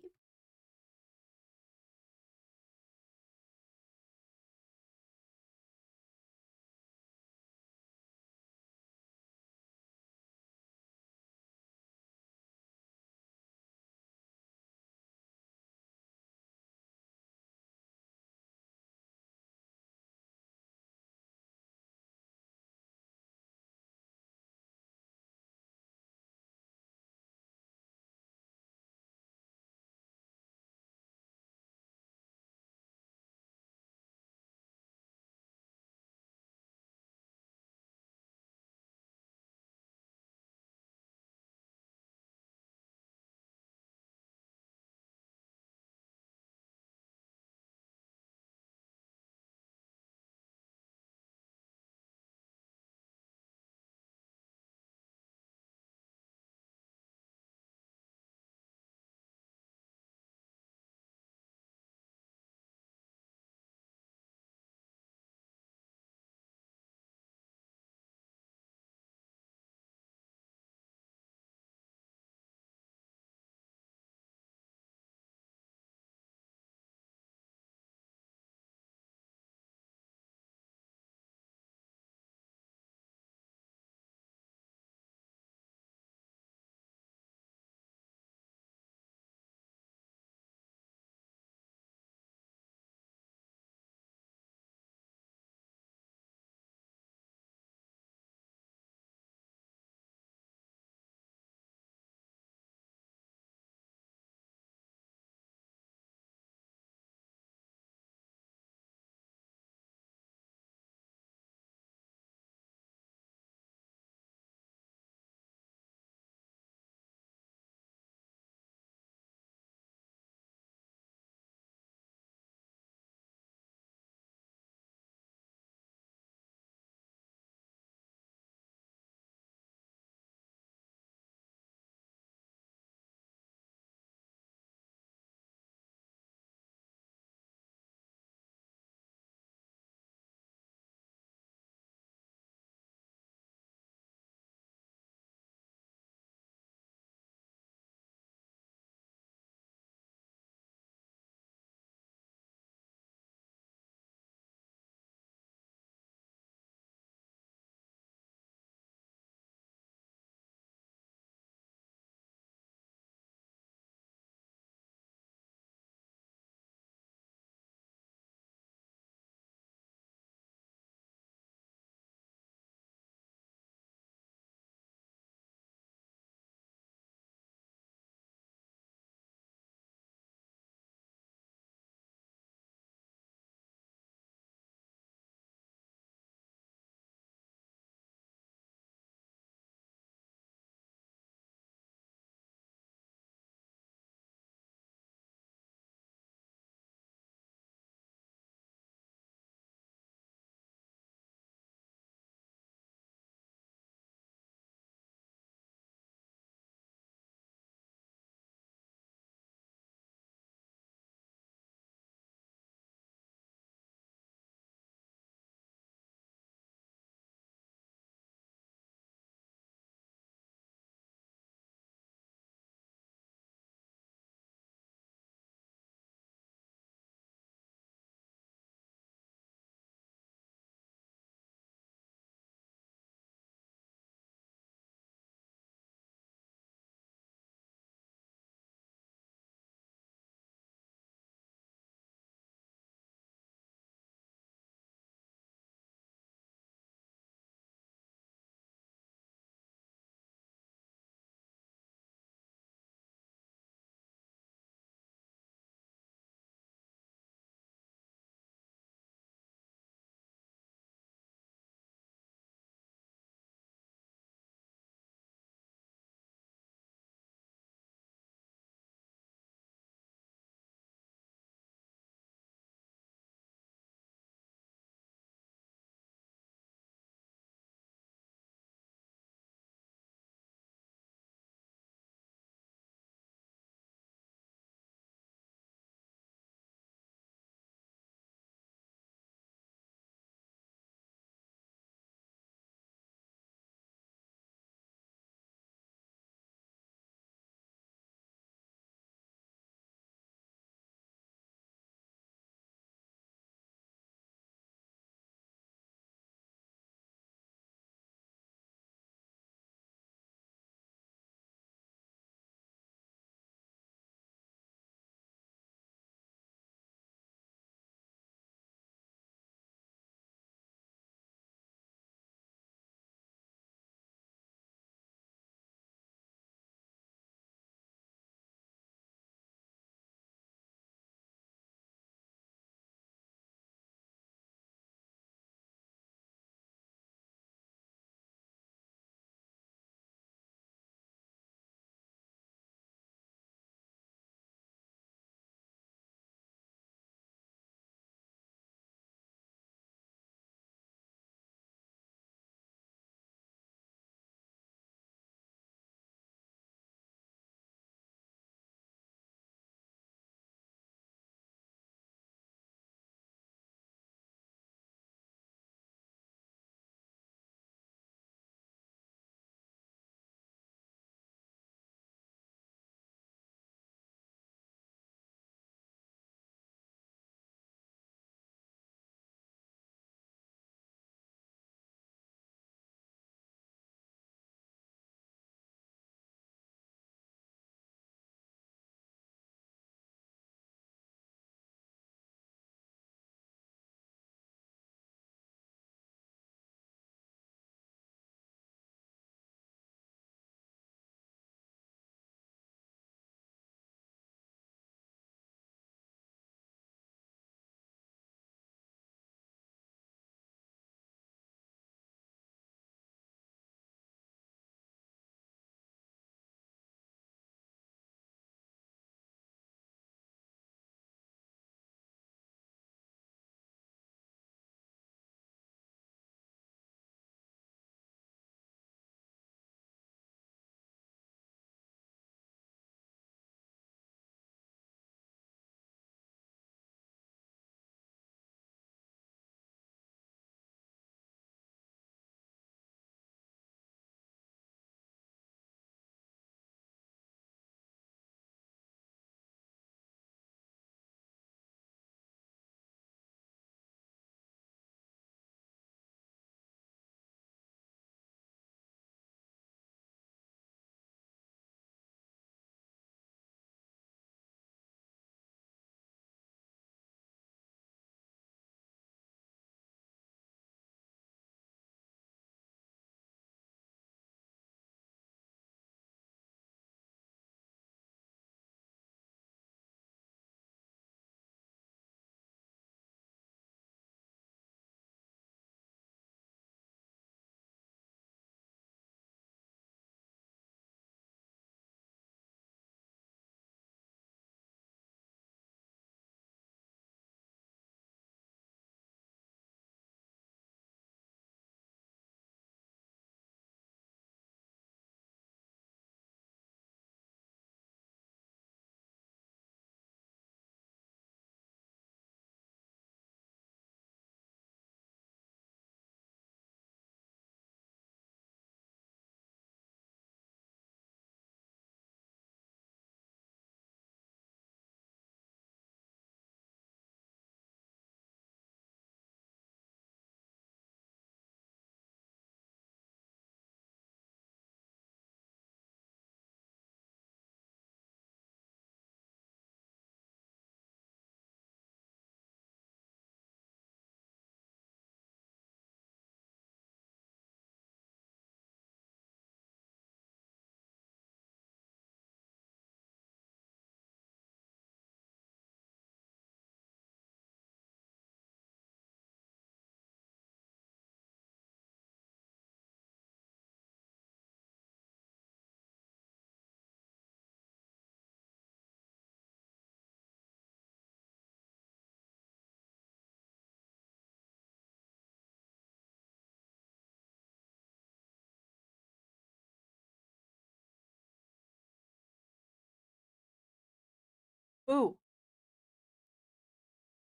S1: Ooh.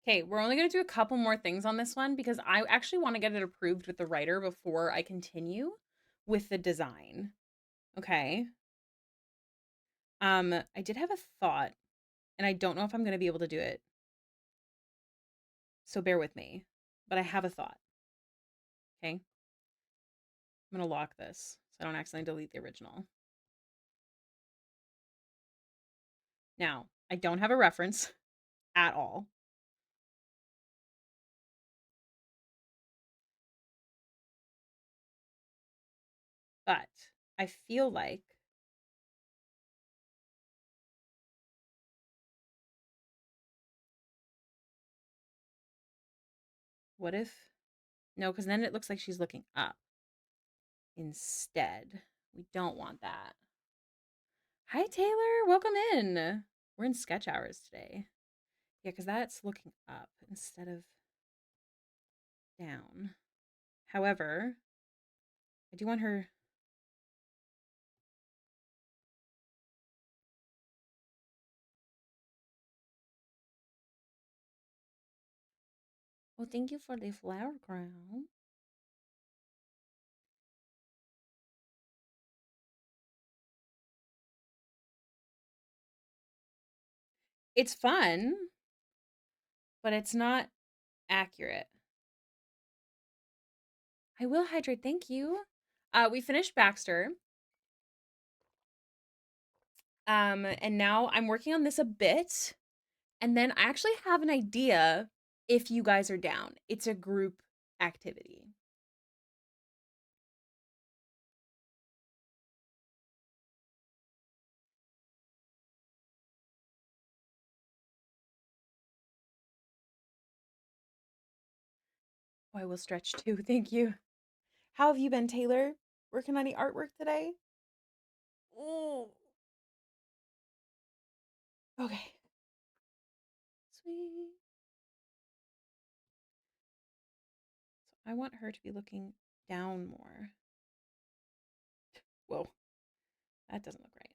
S1: Okay, we're only going to do a couple more things on this one because I actually want to get it approved with the writer before I continue with the design. Okay. I did have a thought, and I don't know if I'm going to be able to do it. So bear with me. But I have a thought. Okay. I'm going to lock this so I don't accidentally delete the original. Now, I don't have a reference at all. But I feel like what if no, because then it looks like she's looking up instead. We don't want that. Hi, Taylor. Welcome in. We're in sketch hours today. Yeah, because that's looking up instead of down. However, I do want her. Well, thank you for the flower crown. It's fun, but it's not accurate. I will hydrate. Thank you. We finished Baxter. And now I'm working on this a bit. And then I actually have an idea if you guys are down. It's a group activity. Oh, I will stretch too. Thank you. How have you been, Taylor? Working on any artwork today? Oh. Okay. Sweet. So I want her to be looking down more. Whoa. That doesn't look right.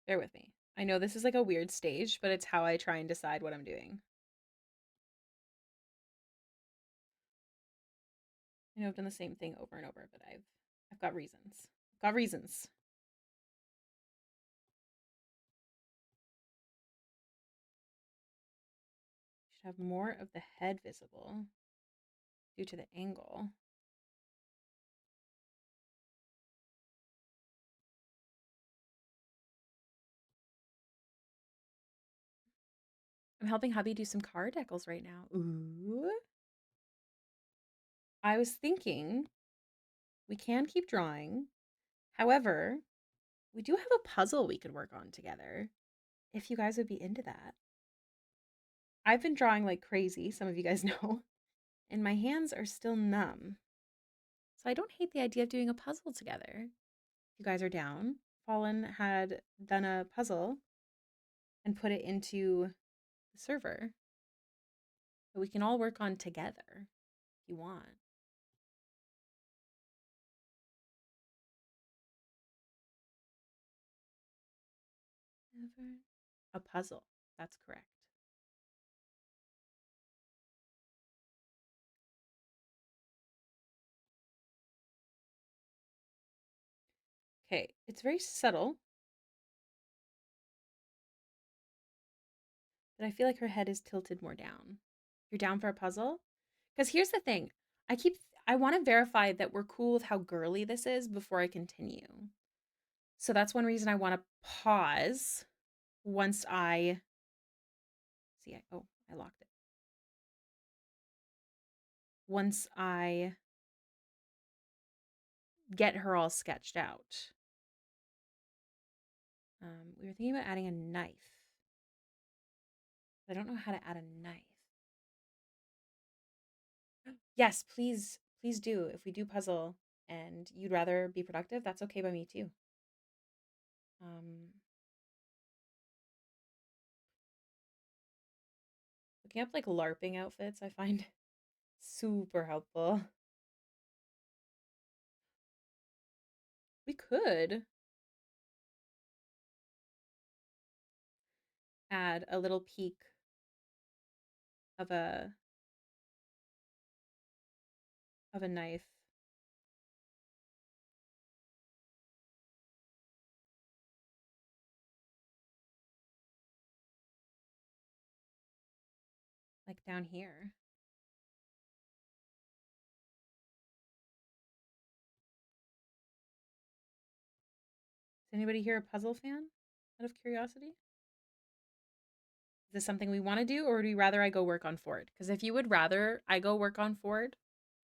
S1: Bear with me. I know this is like a weird stage, but it's how I try and decide what I'm doing. I know I've done the same thing over and over, but I've got reasons. I've got reasons. Should have more of the head visible due to the angle. I'm helping hubby do some card decals right now. Ooh. I was thinking we can keep drawing. However, we do have a puzzle we could work on together if you guys would be into that. I've been drawing like crazy, some of you guys know, and my hands are still numb. So I don't hate the idea of doing a puzzle together. If you guys are down, Fallen had done a puzzle and put it into the server that we can all work on together if you want. Never. A puzzle. That's correct. Okay, it's very subtle, but I feel like her head is tilted more down. You're down for a puzzle? Because here's the thing. I want to verify that we're cool with how girly this is before I continue. So that's one reason I want to pause once I see I locked it. Once I get her all sketched out. We were thinking about adding a knife. I don't know how to add a knife. Yes, please do. If we do puzzle and you'd rather be productive, that's okay by me too. Looking up like LARPing outfits, I find super helpful. We could add a little peek of a knife. Like down here. Is anybody here a puzzle fan? Out of curiosity? Is this something we want to do, or would you rather I go work on Ford? Because if you would rather I go work on Ford,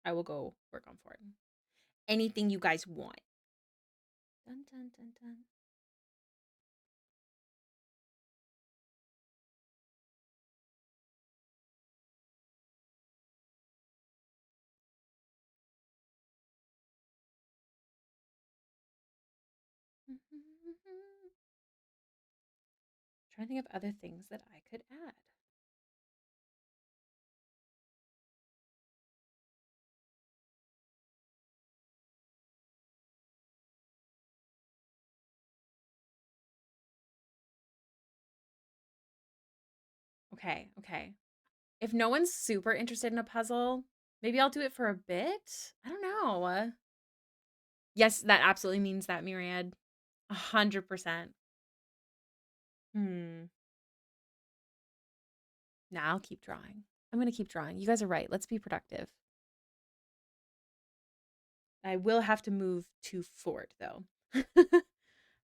S1: I will go work on Ford. Anything you guys want. Dun, dun, dun, dun. Trying to think of other things that I could add. Okay. If no one's super interested in a puzzle, maybe I'll do it for a bit. I don't know. Yes, that absolutely means that, Myriad. 100%. Nah, I'll keep drawing. I'm going to keep drawing. You guys are right. Let's be productive. I will have to move to Fort, though.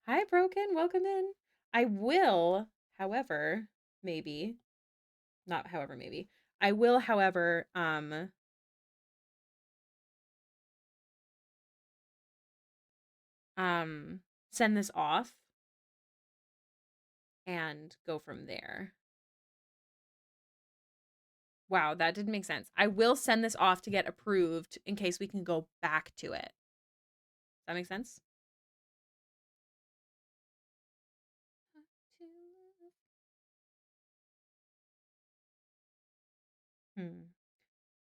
S1: Hi, Broken. Welcome in. I will, however, maybe. Not however, maybe. I will, however, send this off and go from there. Wow, that didn't make sense. I will send this off to get approved in case we can go back to it. Does that make sense?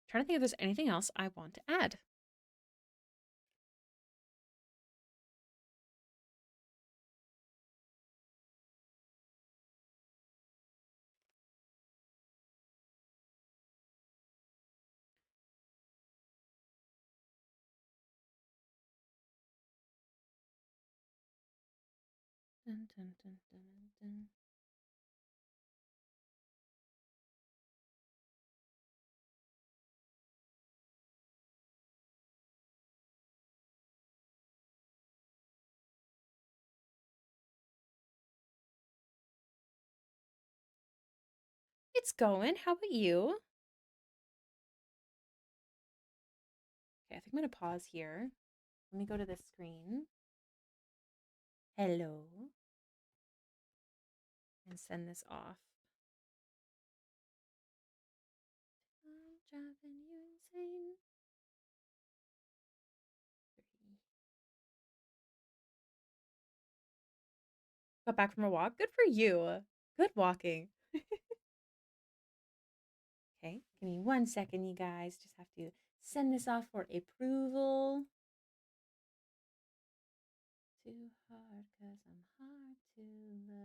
S1: Trying to think if there's anything else I want to add. Dun, dun, dun, dun, dun. It's going. How about you? Okay, I think I'm going to pause here. Let me go to this screen. Hello. And send this off. I'm driving you insane. Got back from a walk. Good for you. Good walking. Okay, give me 1 second, you guys. Just have to send this off for approval. Too hard because I'm hard to love.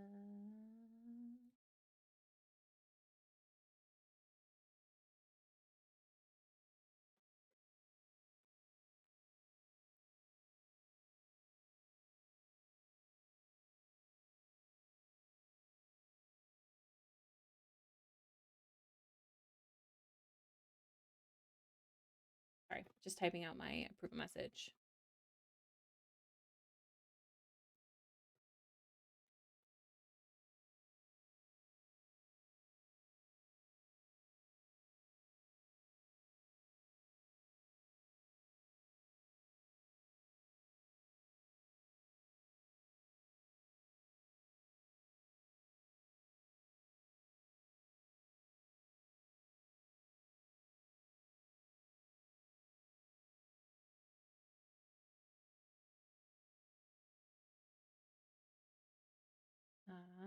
S1: Sorry, just typing out my approval message.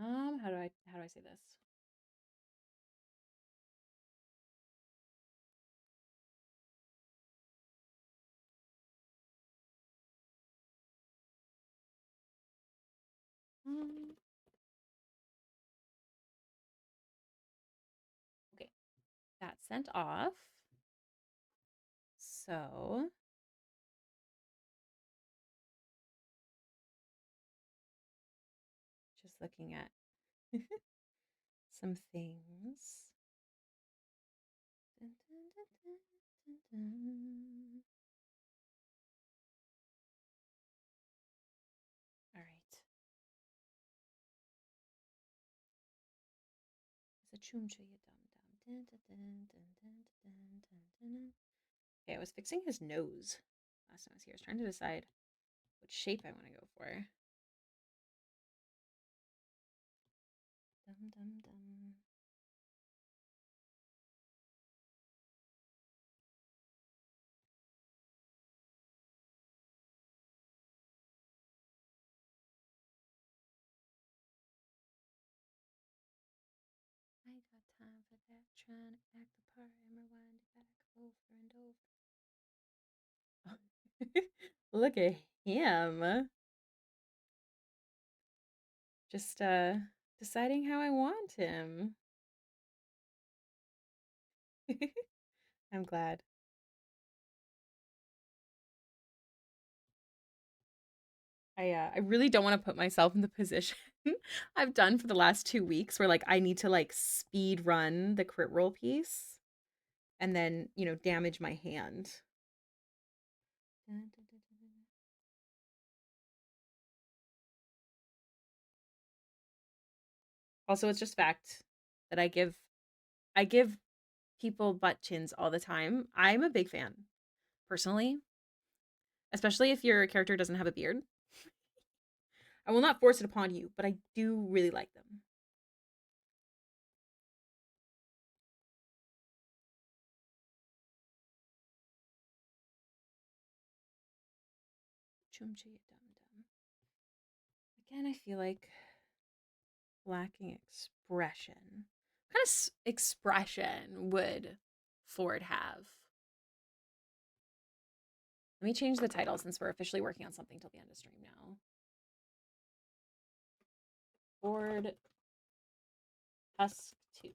S1: How do I say this? Okay, that's sent off. So just looking at some things. Dun, dun, dun, dun, dun, dun. All right. It's a chumcha you dum dum. Okay, I was fixing his nose last time I was here. I was trying to decide what shape I want to go for. Dum dum dum. I got time for that. Trying to act the part and rewind it back over and over. Look at him. Just deciding how I want him. I'm glad. I really don't want to put myself in the position I've done for the last 2 weeks where like I need to like speed run the crit roll piece and then, you know, damage my hand. Also, it's just fact that I give people butt chins all the time. I'm a big fan, personally, especially if your character doesn't have a beard. I will not force it upon you, but I do really like them. Chumchi dum dum. Again, I feel like lacking expression. What kind of expression would Ford have? Let me change the title since we're officially working on something till the end of stream now. Ford Husk 2.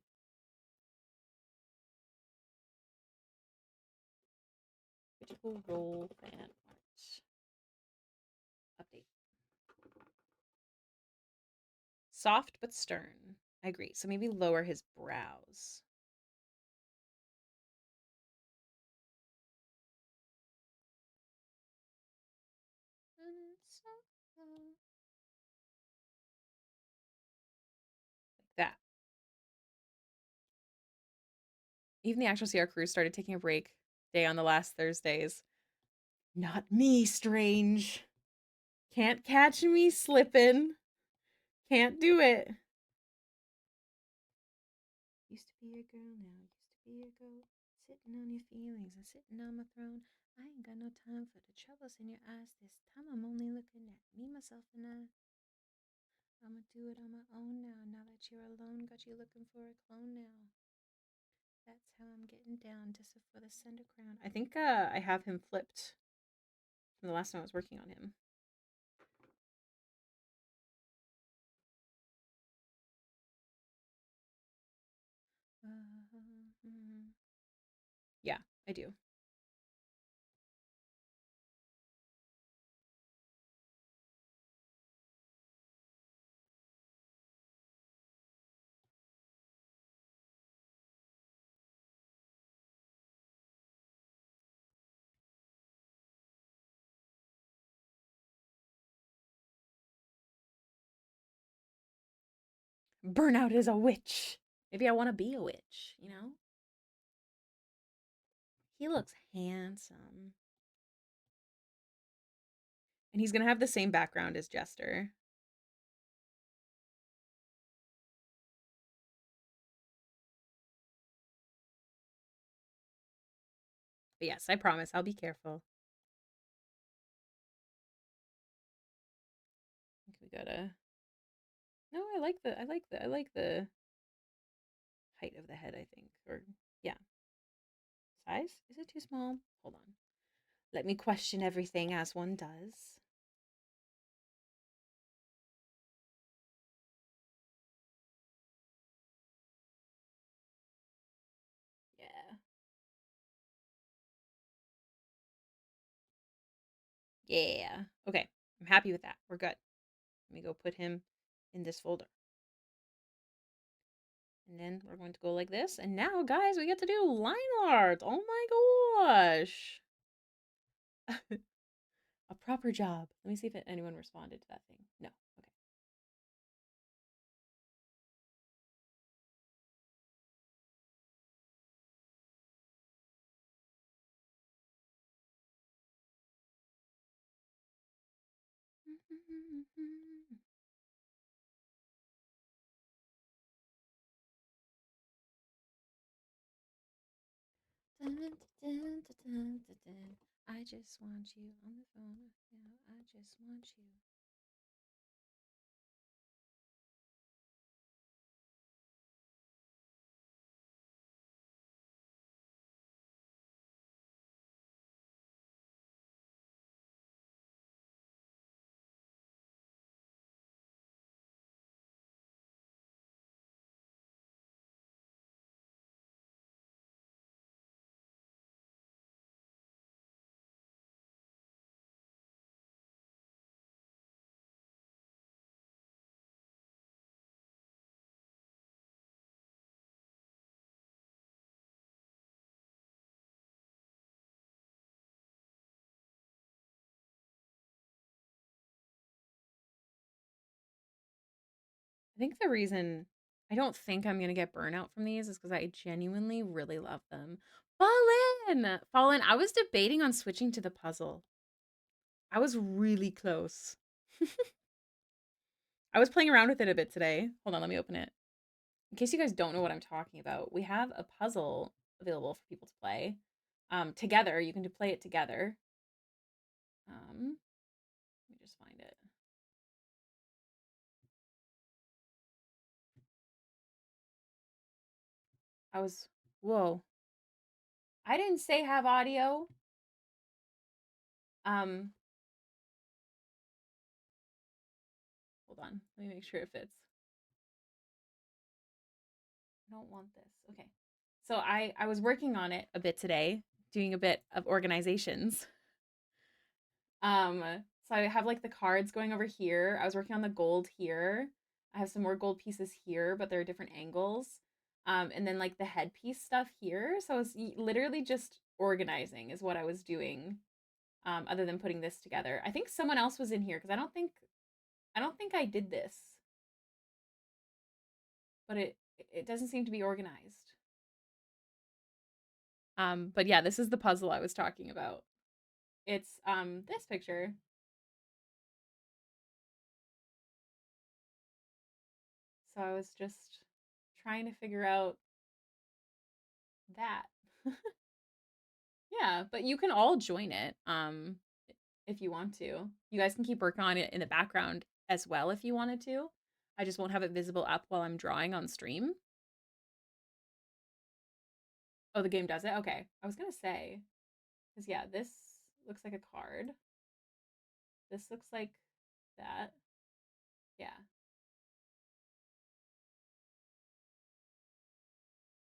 S1: Critical Role fan art. Update. Soft but stern. I agree. So maybe lower his brows. Like that. Even the actual CR crew started taking a break day on the last Thursdays. Not me, Strange. Can't catch me slipping. Can't do it. Used to be a girl now, used to be a goat. Sitting on your feelings and sitting on my throne. I ain't got no time for the troubles in your eyes. This time I'm only looking at me, myself, and I. I'ma do it on my own now. Now that you're alone, got you looking for a clone now. That's how I'm getting down just for the Cinder Crown. I think I have him flipped from the last time I was working on him. Yeah, I do. Burnout is a witch. Maybe I want to be a witch, you know? He looks handsome. And he's going to have the same background as Jester. But yes, I promise I'll be careful. I think we gotta No, I like the height of the head, I think. Or yeah. Size? Is it too small? Hold on. Let me question everything as one does. Yeah. Yeah. Okay. I'm happy with that. We're good. Let me go put him in this folder. And then we're going to go like this. And now, guys, we get to do line art. Oh my gosh. A proper job. Let me see if anyone responded to that thing. No. Okay. I just want you on the phone. Yeah, I just want you. I think the reason I don't think I'm gonna get burnout from these is because I genuinely really love them. Fallen! Fallen, I was debating on switching to the puzzle. I was really close. I was playing around with it a bit today. Hold on, let me open it. In case you guys don't know what I'm talking about, we have a puzzle available for people to play. Together. You can play it together. Let me just find it. Whoa. I didn't say have audio. Um, Hold on. Let me make sure it fits. I don't want this. Okay. So I was working on it a bit today, doing a bit of organizations. Um, so I have like the cards going over here. I was working on the gold here. I have some more gold pieces here, but they're different angles. And then like the headpiece stuff here. So I was literally just organizing is what I was doing. Other than putting this together. I think someone else was in here because I don't think I did this. But it doesn't seem to be organized. But yeah, this is the puzzle I was talking about. It's this picture. So I was just trying to figure out that. Yeah, but you can all join it if you want to. You guys can keep working on it in the background as well if you wanted to. I just won't have it visible up while I'm drawing on stream. Oh, the game does it? Okay. I was going to say cuz yeah, this looks like a card. This looks like that. Yeah.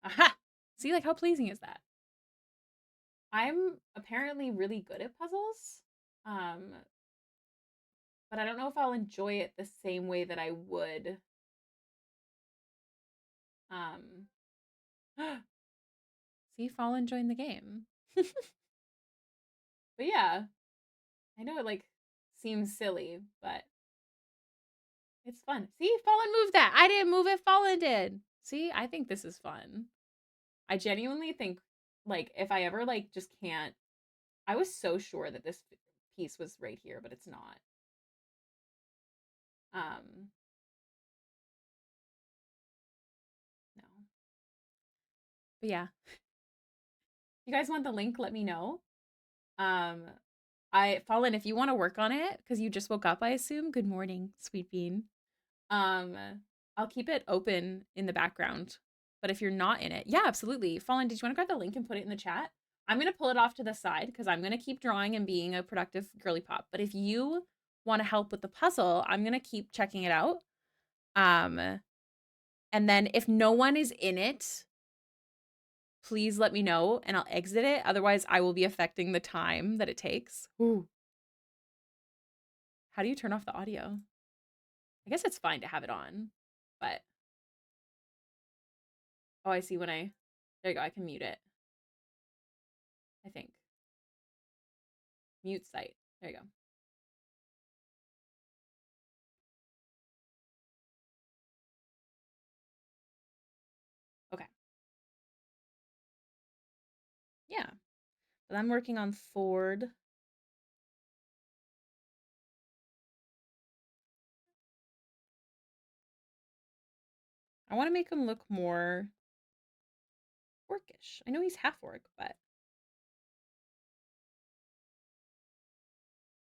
S1: Aha! See, like, how pleasing is that? I'm apparently really good at puzzles. Um, but I don't know if I'll enjoy it the same way that I would. Um, See, Fallen joined the game. But yeah, I know it like seems silly, but it's fun. See, Fallen moved that. I didn't move it, Fallen did. See, I think this is fun. I genuinely think like if I ever like just can't I was so sure that this piece was right here, but it's not. Um, no. But yeah. If you guys want the link, let me know. Um, Fallen, if you want to work on it, because you just woke up, I assume. Good morning, sweet bean. Um, I'll keep it open in the background. But if you're not in it, yeah, absolutely. Fallen, did you want to grab the link and put it in the chat? I'm gonna pull it off to the side because I'm gonna keep drawing and being a productive girly pop. But if you want to help with the puzzle, I'm gonna keep checking it out. Um, and then if no one is in it, please let me know and I'll exit it. Otherwise, I will be affecting the time that it takes. Ooh. How do you turn off the audio? I guess it's fine to have it on, but oh, I see when there you go, I can mute it. I think. Mute site. There you go. Okay. Yeah. But I'm working on Ford. I want to make him look more orcish. I know he's half orc, but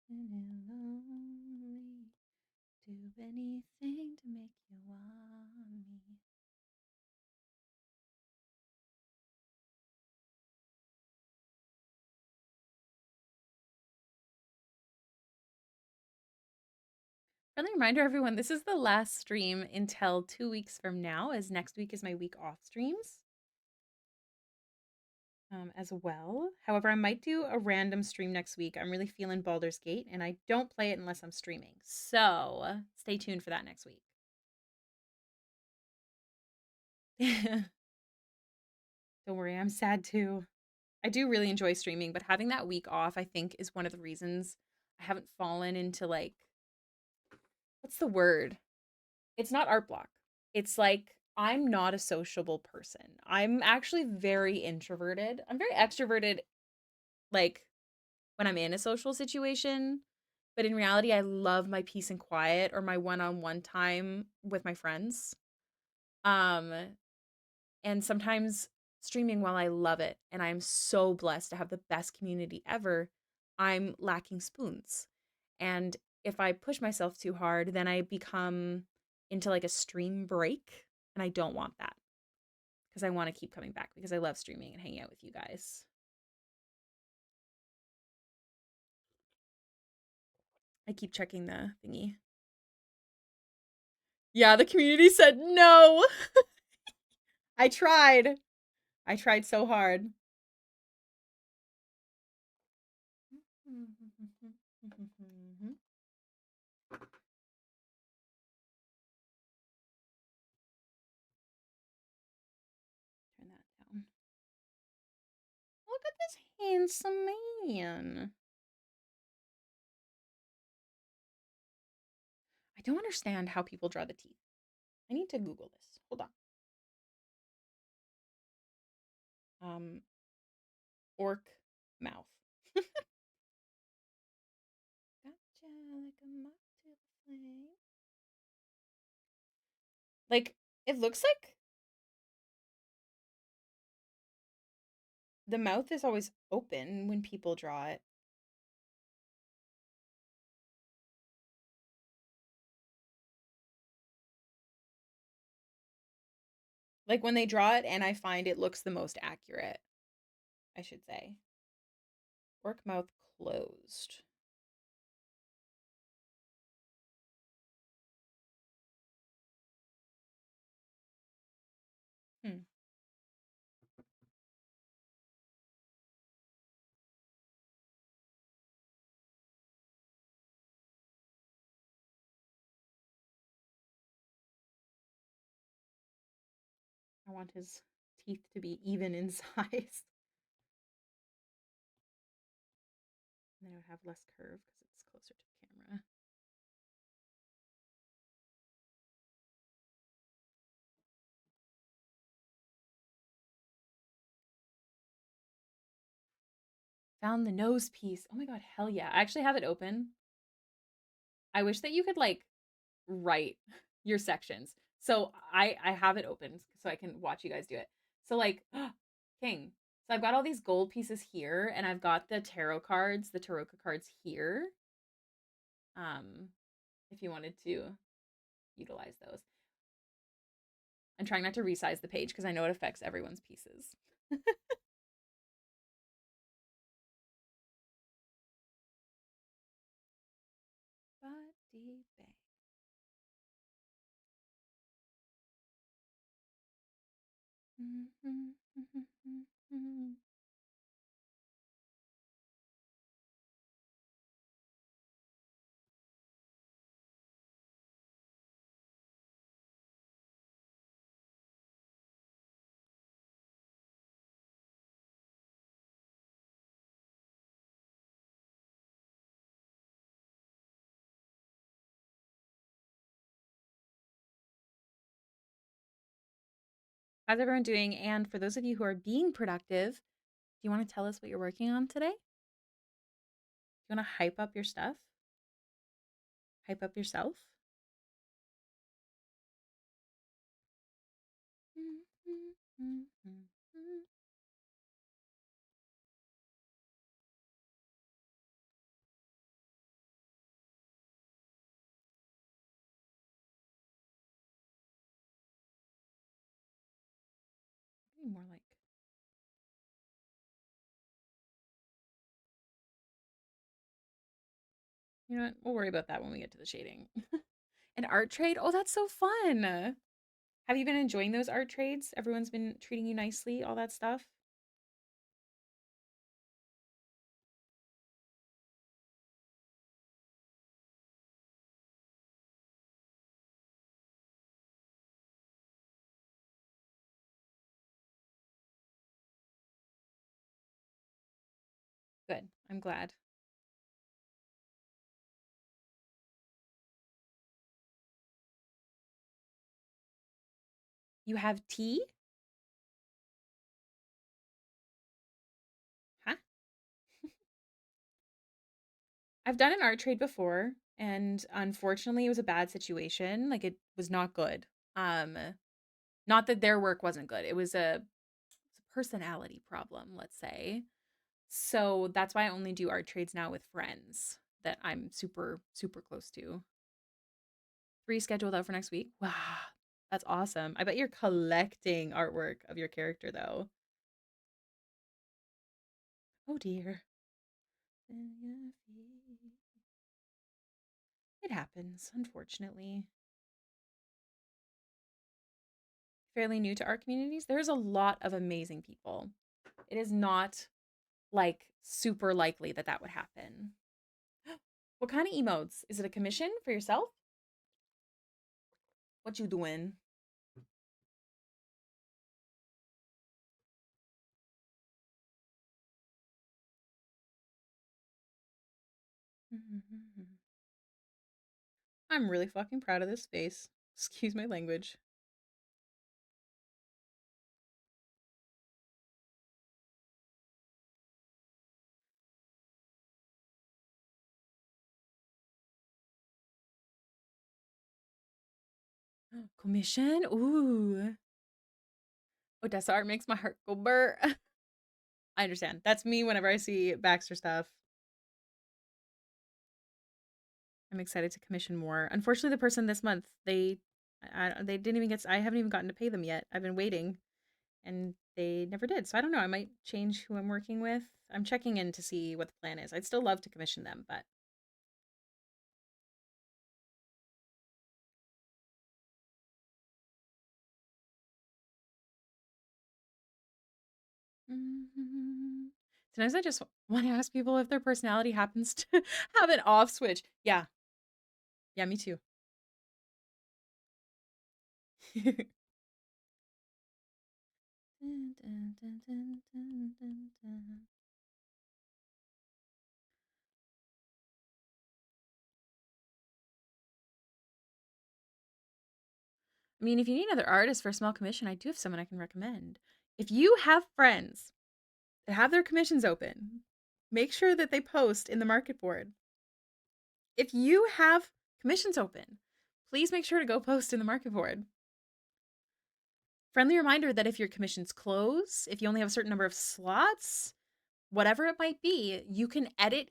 S1: do anything to make you want me. Friendly reminder, everyone, this is the last stream until 2 weeks from now, as next week is my week off streams. As well. However, I might do a random stream next week. I'm really feeling Baldur's Gate, and I don't play it unless I'm streaming. So stay tuned for that next week. Don't worry, I'm sad too. I do really enjoy streaming, but having that week off, I think, is one of the reasons I haven't fallen into like, what's the word? It's not art block. It's like I'm not a sociable person. I'm actually very introverted. I'm very extroverted, like when I'm in a social situation. But in reality, I love my peace and quiet or my one-on-one time with my friends. Um, and sometimes streaming, while I love it and I'm so blessed to have the best community ever, I'm lacking spoons. And if I push myself too hard, then I become into like a stream break. And I don't want that because I want to keep coming back because I love streaming and hanging out with you guys. I keep checking the thingy. Yeah, the community said no. I tried. I tried so hard. Turn that down. Look at this handsome man. I don't understand how people draw the teeth. I need to Google this. Hold on. Orc mouth. Gotcha, like a moth to the flame. Like, it looks like the mouth is always open when people draw it. Like when they draw it, and I find it looks the most accurate, I should say. Orc mouth closed. Hmm. I want his teeth to be even in size. And then it would have less curve because it's closer to the camera. Found the nose piece. Oh my god, hell yeah. I actually have it open. I wish that you could like write your sections. So I have it open so I can watch you guys do it. So like King. So I've got all these gold pieces here and I've got the tarot cards, the Tarot cards here. If you wanted to utilize those. I'm trying not to resize the page because I know it affects everyone's pieces. Body bang. How's everyone doing? And for those of you who are being productive, do you want to tell us what you're working on today? Do you want to hype up your stuff? Hype up yourself? Maybe more like. You know what? We'll worry about that when we get to the shading. An art trade? Oh, that's so fun. Have you been enjoying those art trades? Everyone's been treating you nicely, all that stuff? Good. I'm glad. You have tea? Huh? I've done an art trade before, and unfortunately it was a bad situation. Like, it was not good. Not that their work wasn't good. It was a personality problem, let's say. So that's why I only do art trades now with friends that I'm super, super close to. 3 scheduled out for next week. Wow, that's awesome. I bet you're collecting artwork of your character, though. Oh, dear. It happens, unfortunately. Fairly new to art communities. There's a lot of amazing people. It is not, like, super likely that that would happen. What kind of emotes? Is it a commission for yourself? What you doing? I'm really fucking proud of this face. Excuse my language. Commission? Ooh. Odessa art makes my heart go burr. I understand. That's me whenever I see Baxter stuff. I'm excited to commission more. Unfortunately, the person this month, they didn't even get, I haven't even gotten to pay them yet. I've been waiting and they never did. So I don't know. I might change who I'm working with. I'm checking in to see what the plan is. I'd still love to commission them, but. Sometimes I just want to ask people if their personality happens to have an off switch. Yeah. Yeah, me too. I mean, if you need another artist for a small commission, I do have someone I can recommend. If you have friends that have their commissions open, make sure that they post in the market board. If you have commissions open, please make sure to go post in the market board. Friendly reminder that if your commissions close, if you only have a certain number of slots, whatever it might be, you can edit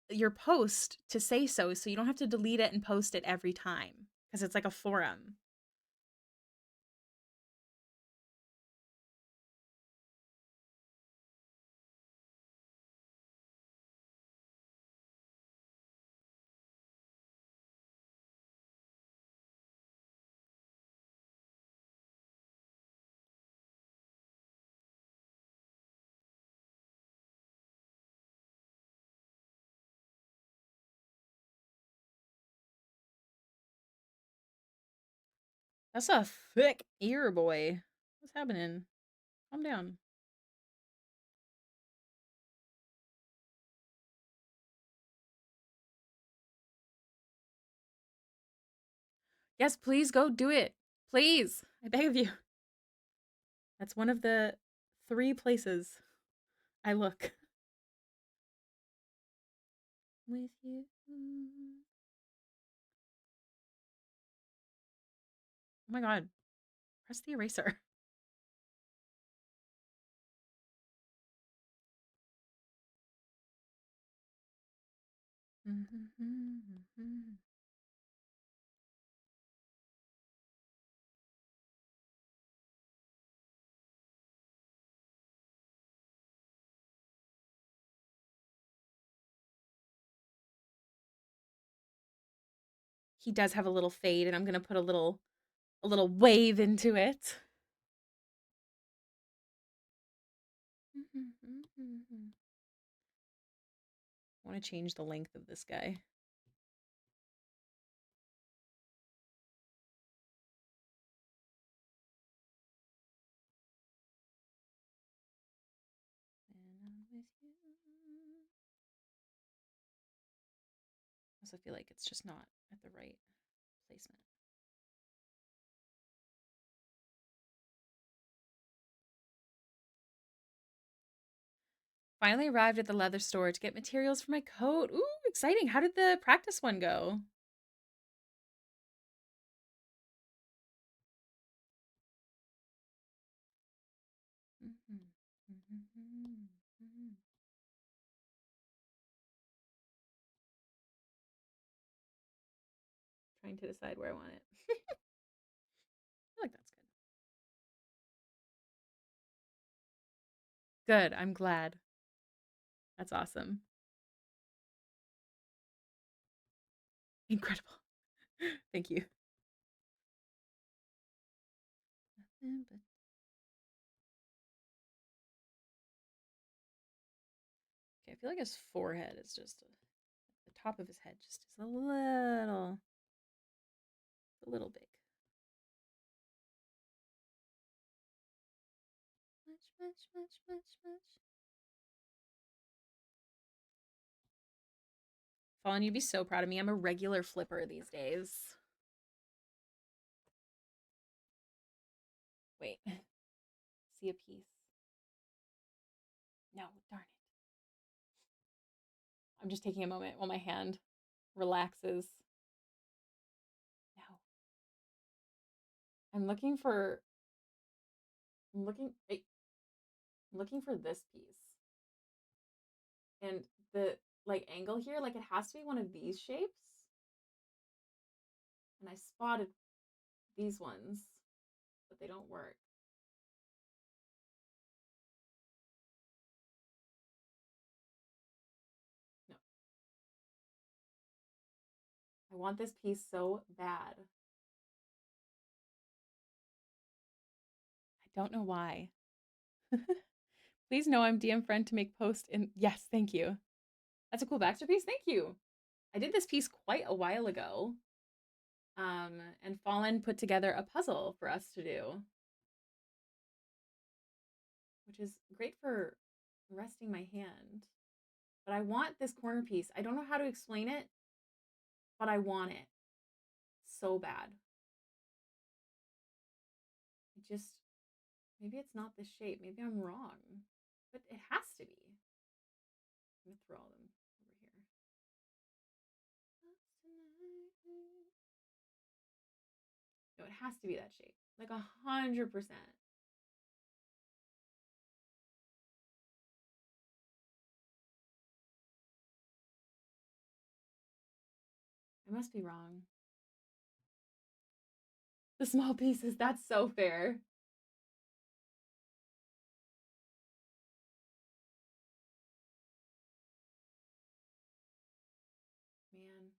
S1: your post to say so you don't have to delete it and post it every time. because it's like a forum. That's a thick ear, boy. What's happening? Calm down. Yes, please go do it. Please. I beg of you. That's one of the 3 places I look. With you. Oh my god. Press the eraser. He does have a little fade, and I'm gonna put a little wave into it. I want to change the length of this guy. I also feel like it's just not at the right placement. Finally arrived at the leather store to get materials for my coat. Ooh, exciting. How did the practice one go? Trying to decide where I want it. I feel like that's good. Good. I'm glad. That's awesome. Incredible. Thank you. Okay, I feel like his forehead is just the top of his head just is a little big. Much. Fallen, you'd be so proud of me. I'm a regular flipper these days. Wait. See a piece. No, darn it. I'm just taking a moment while my hand relaxes. No. I'm looking for wait, I'm looking for this piece. And the like angle here, like it has to be one of these shapes. And I spotted these ones, but they don't work. No. I want this piece so bad. I don't know why. Please know I'm DM friend to make post in. Yes, thank you. That's a cool Baxter piece. Thank you. I did this piece quite a while ago. And Fallen put together a puzzle for us to do, which is great for resting my hand. But I want this corner piece. I don't know how to explain it, but I want it so bad. I just, maybe it's not this shape. Maybe I'm wrong, but it has to be. I'm gonna throw all them over here. No, it has to be that shape. Like 100%. I must be wrong. The small pieces. That's so fair. Man.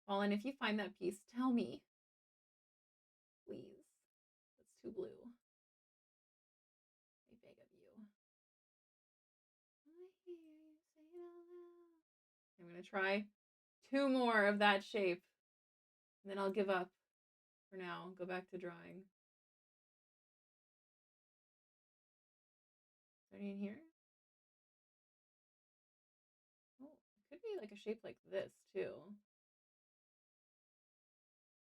S1: Colin, if you find that piece, tell me. Please. That's too blue. I beg of you. I'm going to try 2 more of that shape. And then I'll give up for now. Go back to drawing. Is there any in here? Oh, it could be like a shape like this too.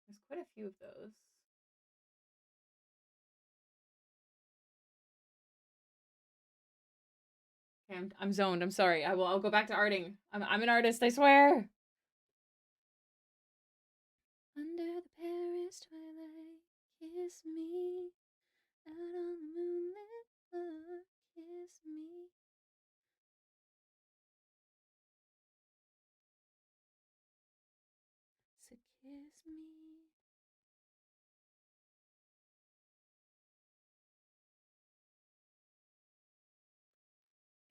S1: There's quite a few of those. Okay, I'm zoned. I'm sorry. I'll go back to arting. I'm an artist, I swear. Under the Paris twilight, kiss me. Out on the moonlit floor, kiss me. So kiss me.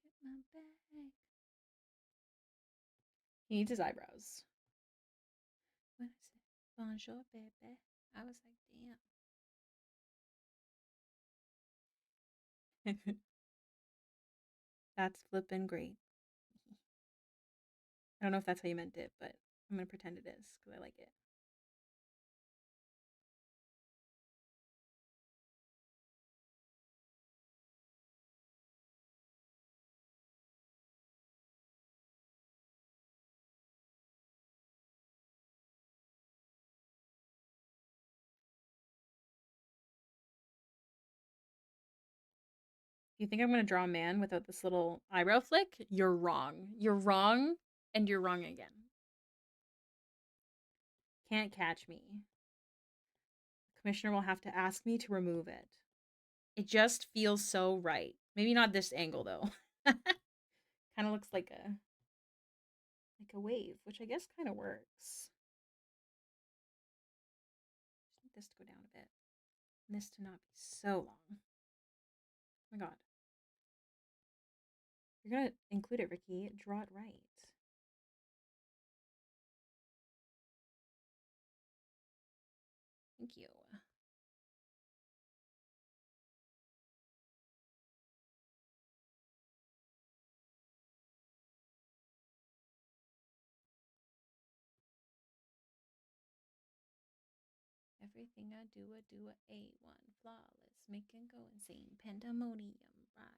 S1: Get my bag. He needs his eyebrows. When I said bonjour, baby, I was like, damn. That's flippin' great. I don't know if that's how you meant it, but I'm gonna pretend it is because I like it. If you think I'm gonna draw a man without this little eyebrow flick, you're wrong. You're wrong, and you're wrong again. Can't catch me. The commissioner will have to ask me to remove it. It just feels so right. Maybe not this angle though. Kind of looks like a wave, which I guess kind of works. Just need this to go down a bit. And this to not be so long. Oh my god. You're gonna include it, Ricky. Draw it right. Thank you. Everything I do a A1 flawless. Make it go insane. Pandemonium riot.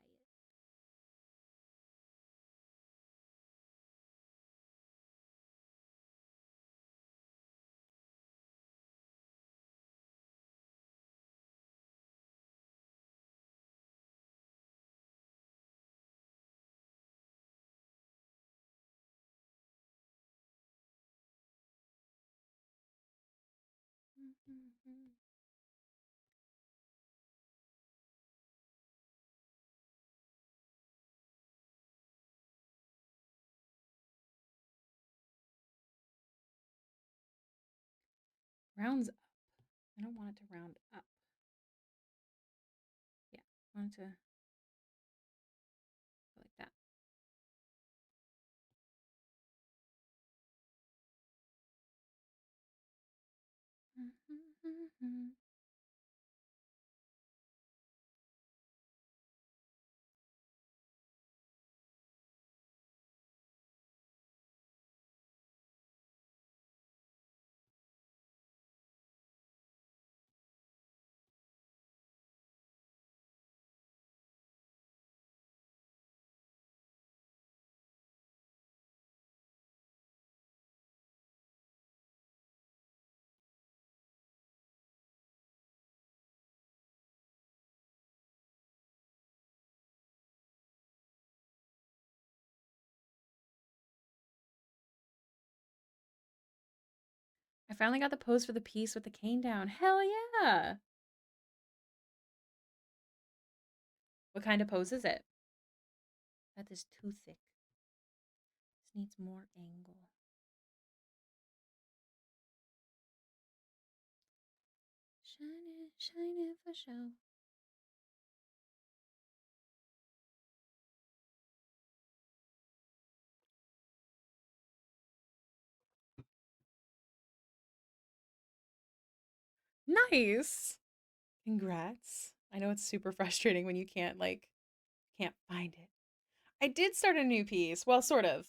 S1: Rounds up. I don't want it to round up. Yeah, I want it to go like that. I finally got the pose for the piece with the cane down. Hell yeah! What kind of pose is it? That is too thick. This needs more angle. Shine it for show. Nice. Congrats. I know it's super frustrating when you can't find it. I did start a new piece. Well, sort of.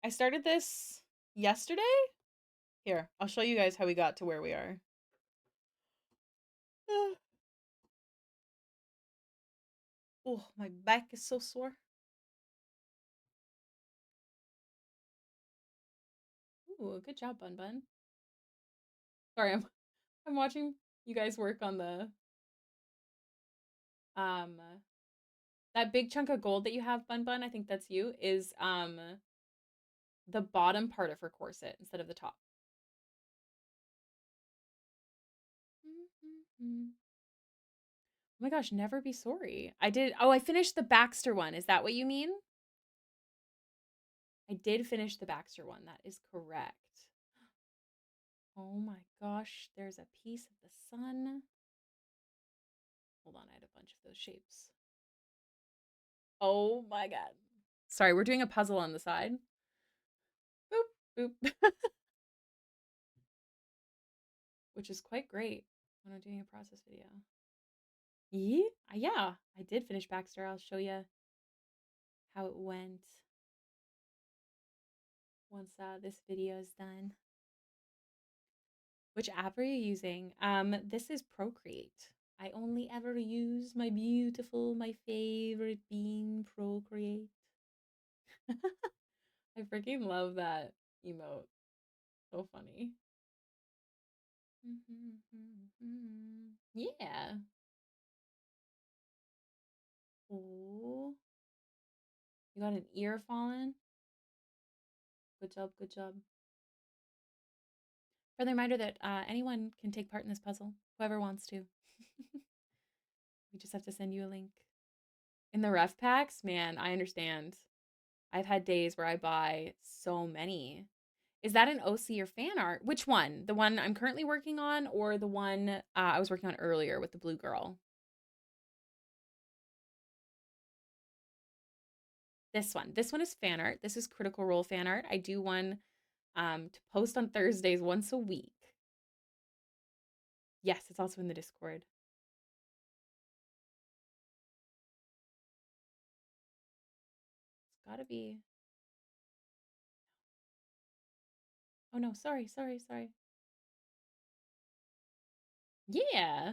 S1: I started this yesterday. Here, I'll show you guys how we got to where we are. Oh, my back is so sore. Ooh, good job, Bun Bun. Sorry, I'm watching you guys work on the um that big chunk of gold that you have, Bun Bun, I think that's you, is the bottom part of her corset instead of the top. Oh my gosh, never be sorry. I finished the Baxter one. Is that what you mean? I did finish the Baxter one. That is correct. Oh my gosh, there's a piece of the sun. Hold on, I had a bunch of those shapes. Oh my god. Sorry, we're doing a puzzle on the side. Boop, boop. Which is quite great when I'm doing a process video. Yeah, I did finish Baxter. I'll show you how it went once this video is done. Which app are you using? This is Procreate. I only ever use my favorite bean, Procreate. I freaking love that emote. So funny. Yeah. Oh, you got an ear fallen? Good job, good job. For the reminder that anyone can take part in this puzzle, whoever wants to. We just have to send you a link. In the ref packs, man, I understand. I've had days where I buy so many. Is that an OC or fan art? Which one? The one I'm currently working on or the one I was working on earlier with the blue girl? This one. This one is fan art. This is Critical Role fan art. I do one to post on Thursdays once a week. Yes, it's also in the Discord. It's gotta be. Oh no, sorry. Yeah.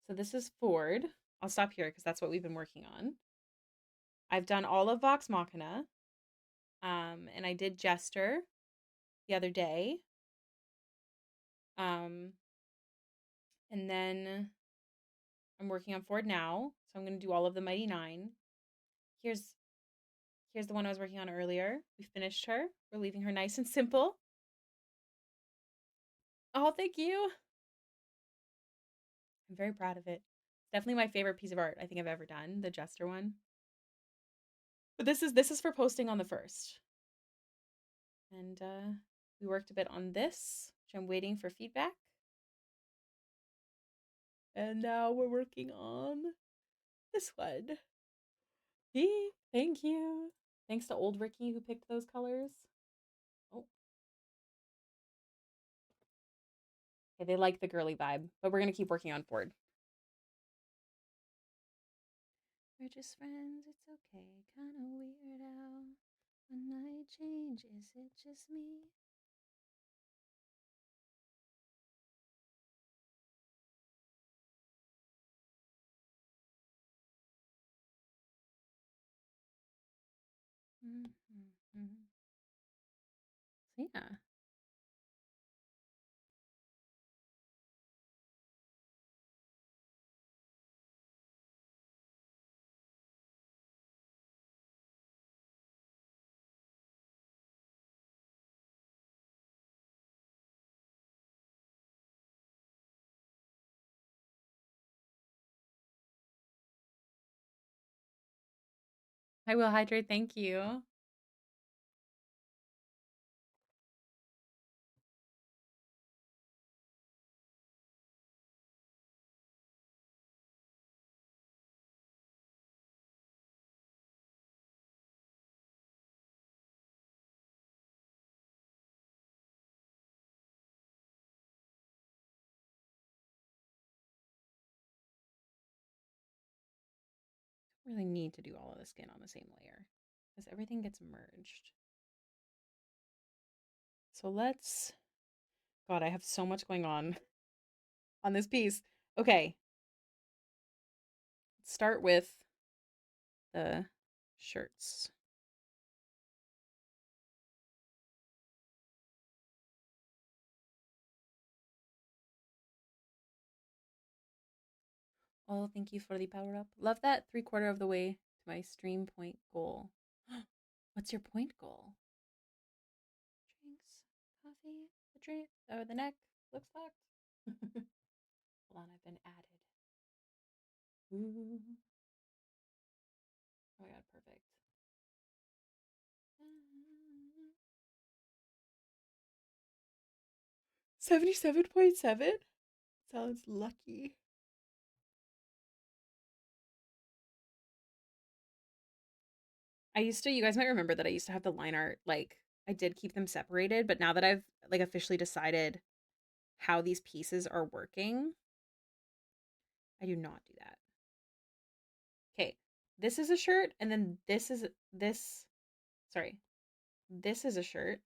S1: So this is Ford. I'll stop here because that's what we've been working on. I've done all of Vox Machina. And I did Jester the other day. And then I'm working on Ford now. So I'm gonna do all of the Mighty Nine. Here's the one I was working on earlier. We finished her. We're leaving her nice and simple. Oh, thank you. I'm very proud of it. It's definitely my favorite piece of art I think I've ever done, the Jester one. But this is for posting on the 1st. And we worked a bit on this, which I'm waiting for feedback. And now we're working on this one. Thank you. Thanks to old Ricky who picked those colors. Oh. Okay, they like the girly vibe, but we're gonna keep working on Ford. We're just friends, it's okay. Kinda weird out. One night change, is it just me? So yeah. I will hydrate, thank you. Really need to do all of the skin on the same layer because everything gets merged. So let's, God, I have so much going on this piece. Okay. Let's start with the shirts. Oh, thank you for the power up. Love that 3/4 of the way to my stream point goal. What's your point goal? Drinks, coffee, the drink, or the neck looks locked. Hold on, I've been added. Ooh. Oh my god, perfect. 77.7? Sounds lucky. You guys might remember that I used to have the line art, like, I did keep them separated, but now that I've, like, officially decided how these pieces are working, I do not do that. Okay, this is a shirt, and then this is this is a shirt,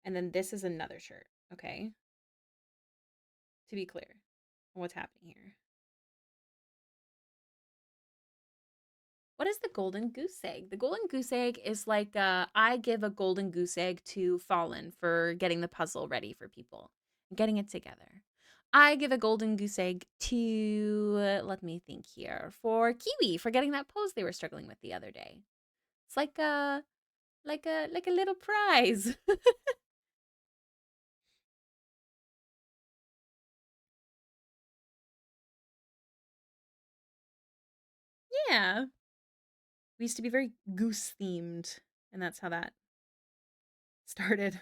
S1: and then this is another shirt, okay? To be clear on what's happening here. What is the golden goose egg? The golden goose egg is like I give a golden goose egg to Fallen for getting the puzzle ready for people, getting it together. I give a golden goose egg to let me think here, for Kiwi for getting that pose they were struggling with the other day. It's like a little prize. Yeah. We used to be very goose themed, and that's how that started.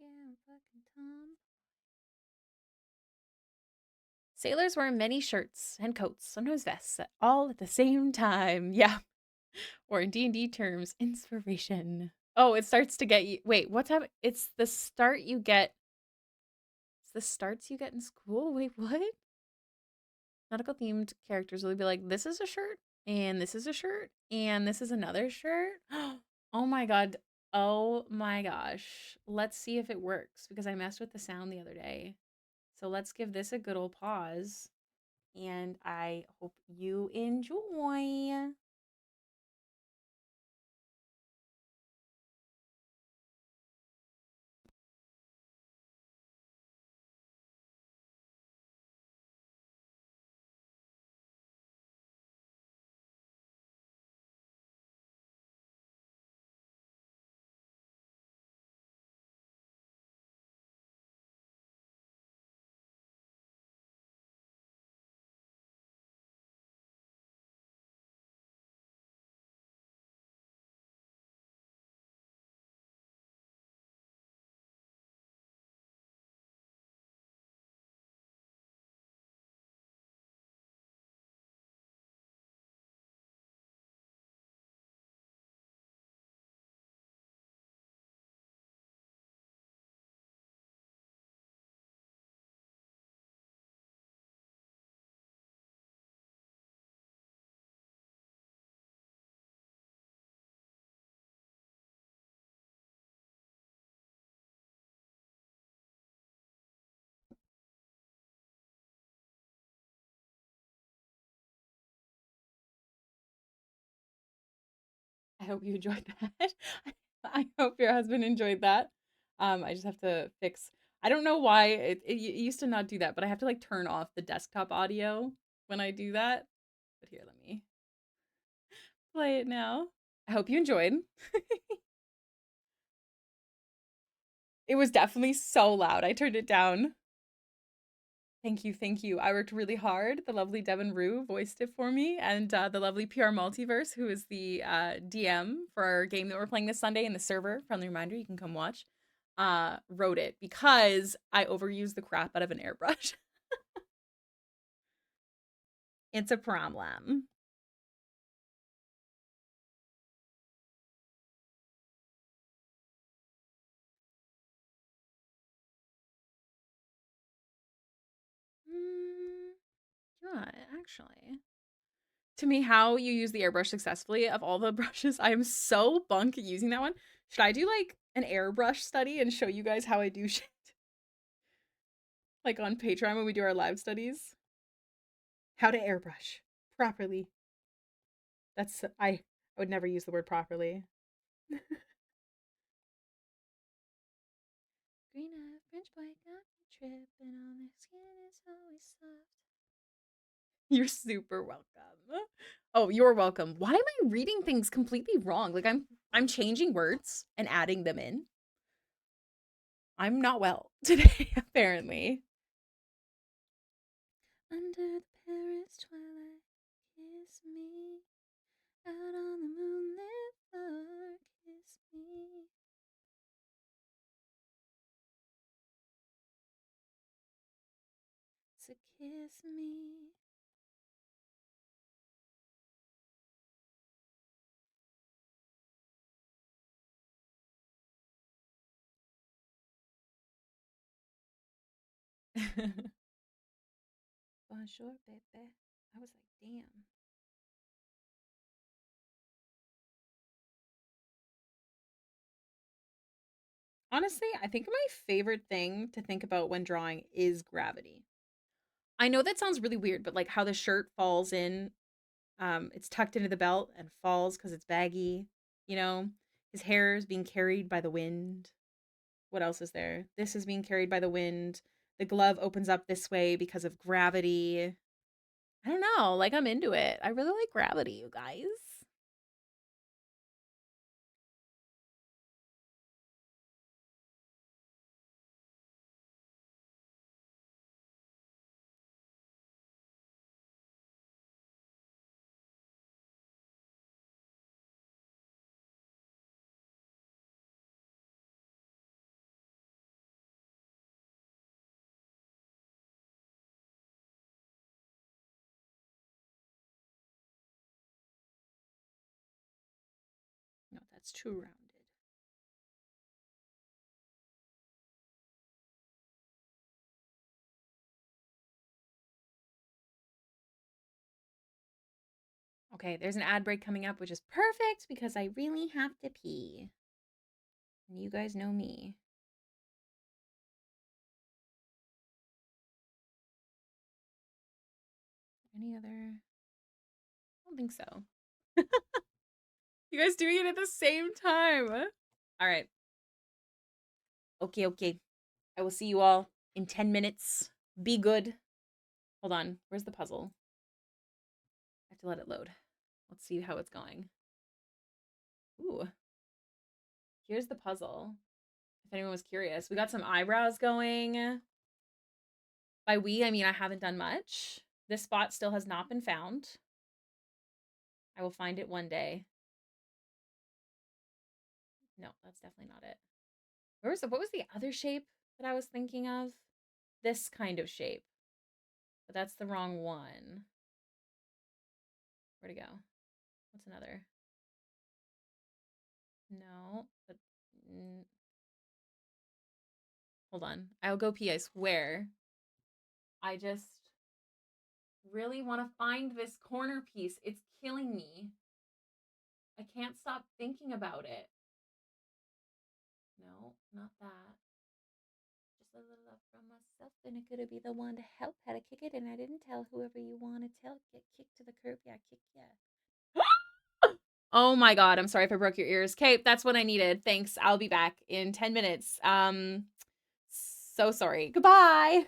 S1: Yeah, fucking Tom. Sailors wear many shirts and coats, sometimes vests, all at the same time. Yeah. Or in D&D terms, inspiration. Oh, it starts to get you. Wait, what's happening? It's the start you get. It's the starts you get in school? Wait, what? Nautical themed characters will be like, this is a shirt, and this is a shirt, and this is another shirt. Oh my god. Oh my gosh. Let's see if it works because I messed with the sound the other day. So let's give this a good old pause. And I hope you enjoy. I hope you enjoyed that. I hope your husband enjoyed that. I just have to fix. I don't know why it used to not do that, but I have to like turn off the desktop audio when I do that. But here, let me play it now. I hope you enjoyed. It was definitely so loud. I turned it down. Thank you, thank you. I worked really hard. The lovely Devin Rue voiced it for me, and the lovely PR Multiverse, who is the DM for our game that we're playing this Sunday in the server. Friendly reminder, you can come watch. wrote it because I overused the crap out of an airbrush. It's a problem. Yeah, actually. To me, how you use the airbrush successfully of all the brushes, I am so bunk at using that one. Should I do like an airbrush study and show you guys how I do shit? Like on Patreon when we do our live studies? How to airbrush properly. That's I would never use the word properly. Green-eyed French boy got me tripping on their skin is always soft. You're super welcome. Oh, you're welcome. Why am I reading things completely wrong? Like I'm changing words and adding them in. I'm not well today, apparently. Under the Paris twilight, kiss me. Out on the moonlit floor, kiss me. So kiss me. Bonjour, baby. I was like, damn. Honestly, I think my favorite thing to think about when drawing is gravity. I know that sounds really weird, but like how the shirt falls in, it's tucked into the belt and falls because it's baggy, you know? His hair is being carried by the wind. What else is there? This is being carried by the wind. The glove opens up this way because of gravity. I don't know. Like, I'm into it. I really like gravity, you guys. No, that's too rounded. Okay, there's an ad break coming up, which is perfect because I really have to pee. And you guys know me. Any other? I don't think so. You guys doing it at the same time. All right. Okay, okay. I will see you all in 10 minutes. Be good. Hold on. Where's the puzzle? I have to let it load. Let's see how it's going. Ooh. Here's the puzzle. If anyone was curious, we got some eyebrows going. By we, I mean I haven't done much. This spot still has not been found. I will find it one day. No, that's definitely not it. What was the other shape that I was thinking of? This kind of shape. But that's the wrong one. Where'd it go? What's another? No, but hold on. I'll go pee, I swear. I just really want to find this corner piece. It's killing me. I can't stop thinking about it. No, not that. Just a little love from myself, and it could be the one to help how to kick it, and I didn't tell whoever you want to tell. Get kicked to the curb, yeah, kick yeah. Oh my god, I'm sorry if I broke your ears. Okay, that's what I needed. Thanks. I'll be back in 10 minutes. So sorry. Goodbye.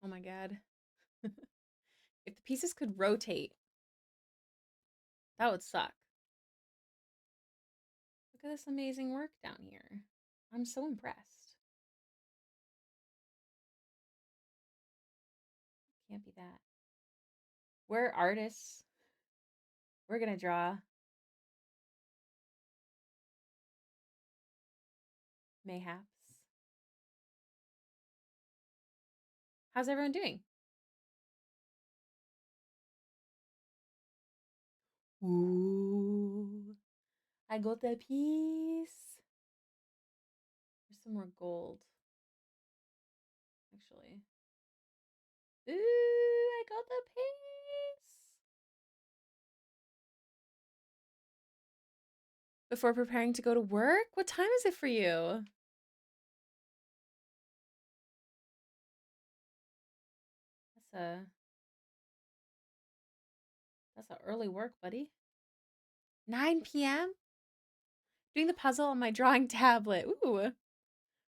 S1: Oh my god. If the pieces could rotate, that would suck. Look at this amazing work down here. I'm so impressed. Can't be that. We're artists. We're gonna draw. Mayhaps. How's everyone doing? Ooh. I got the piece. There's some more gold. Actually. Ooh, I got the piece. Before preparing to go to work? What time is it for you? That's a early work, buddy. 9 p.m. Doing the puzzle on my drawing tablet. Ooh.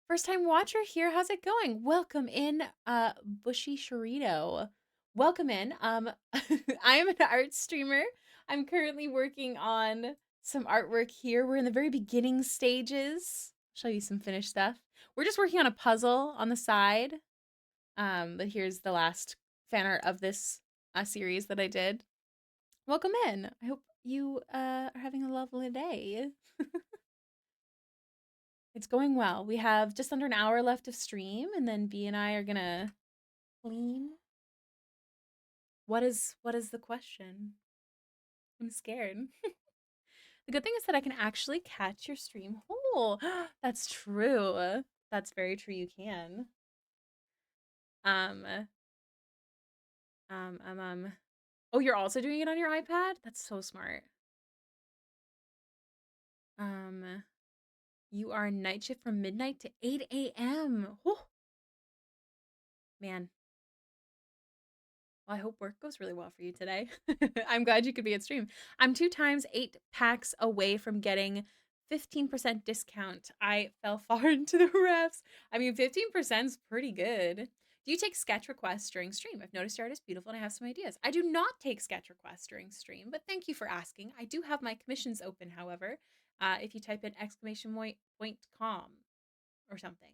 S1: First time watcher here. How's it going? Welcome in, Bushy Sharito. Welcome in. I am an art streamer. I'm currently working on some artwork here. We're in the very beginning stages. Show you some finished stuff. We're just working on a puzzle on the side. But here's the last fan art of this series that I did. Welcome in. I hope you are having a lovely day. It's going well. We have just under an hour left of stream, and then B and I are gonna clean. What is the question? I'm scared. The good thing is that I can actually catch your stream whole. That's true. That's very true. You can. Um, um, um, um. Oh, you're also doing it on your iPad? That's so smart. You are night shift from midnight to 8 a.m. Oh, man. Well, I hope work goes really well for you today. I'm glad you could be at stream. I'm 2 times 8 packs away from getting 15% discount. I fell far into the refs. I mean, 15% is pretty good. Do you take sketch requests during stream? I've noticed your art is beautiful and I have some ideas. I do not take sketch requests during stream, but thank you for asking. I do have my commissions open, however, if you type in exclamation point com or something.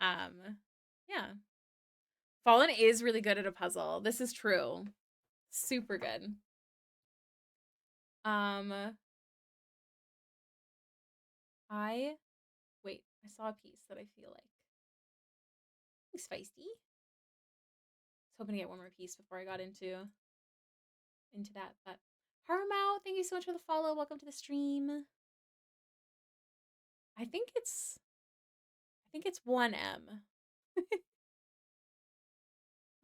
S1: Yeah. Fallen is really good at a puzzle. This is true. Super good. Um, I wait, I saw a piece that I feel like it's feisty. I was hoping to get one more piece before I got into that. But Harmau, thank you so much for the follow. Welcome to the stream. I think it's 1M.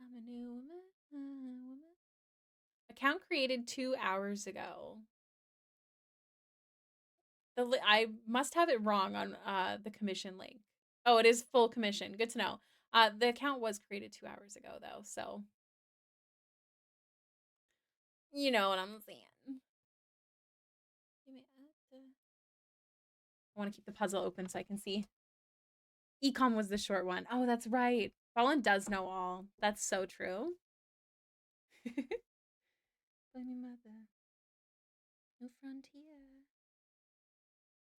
S1: I'm a new woman. Account created 2 hours ago. I must have it wrong on the commission link. Oh, it is full commission. Good to know. The account was created 2 hours ago though, so you know what I'm saying. I want to keep the puzzle open so I can see. Ecom was the short one. Oh, that's right. Fallen does know all. That's so true. Blaming mother. No frontier.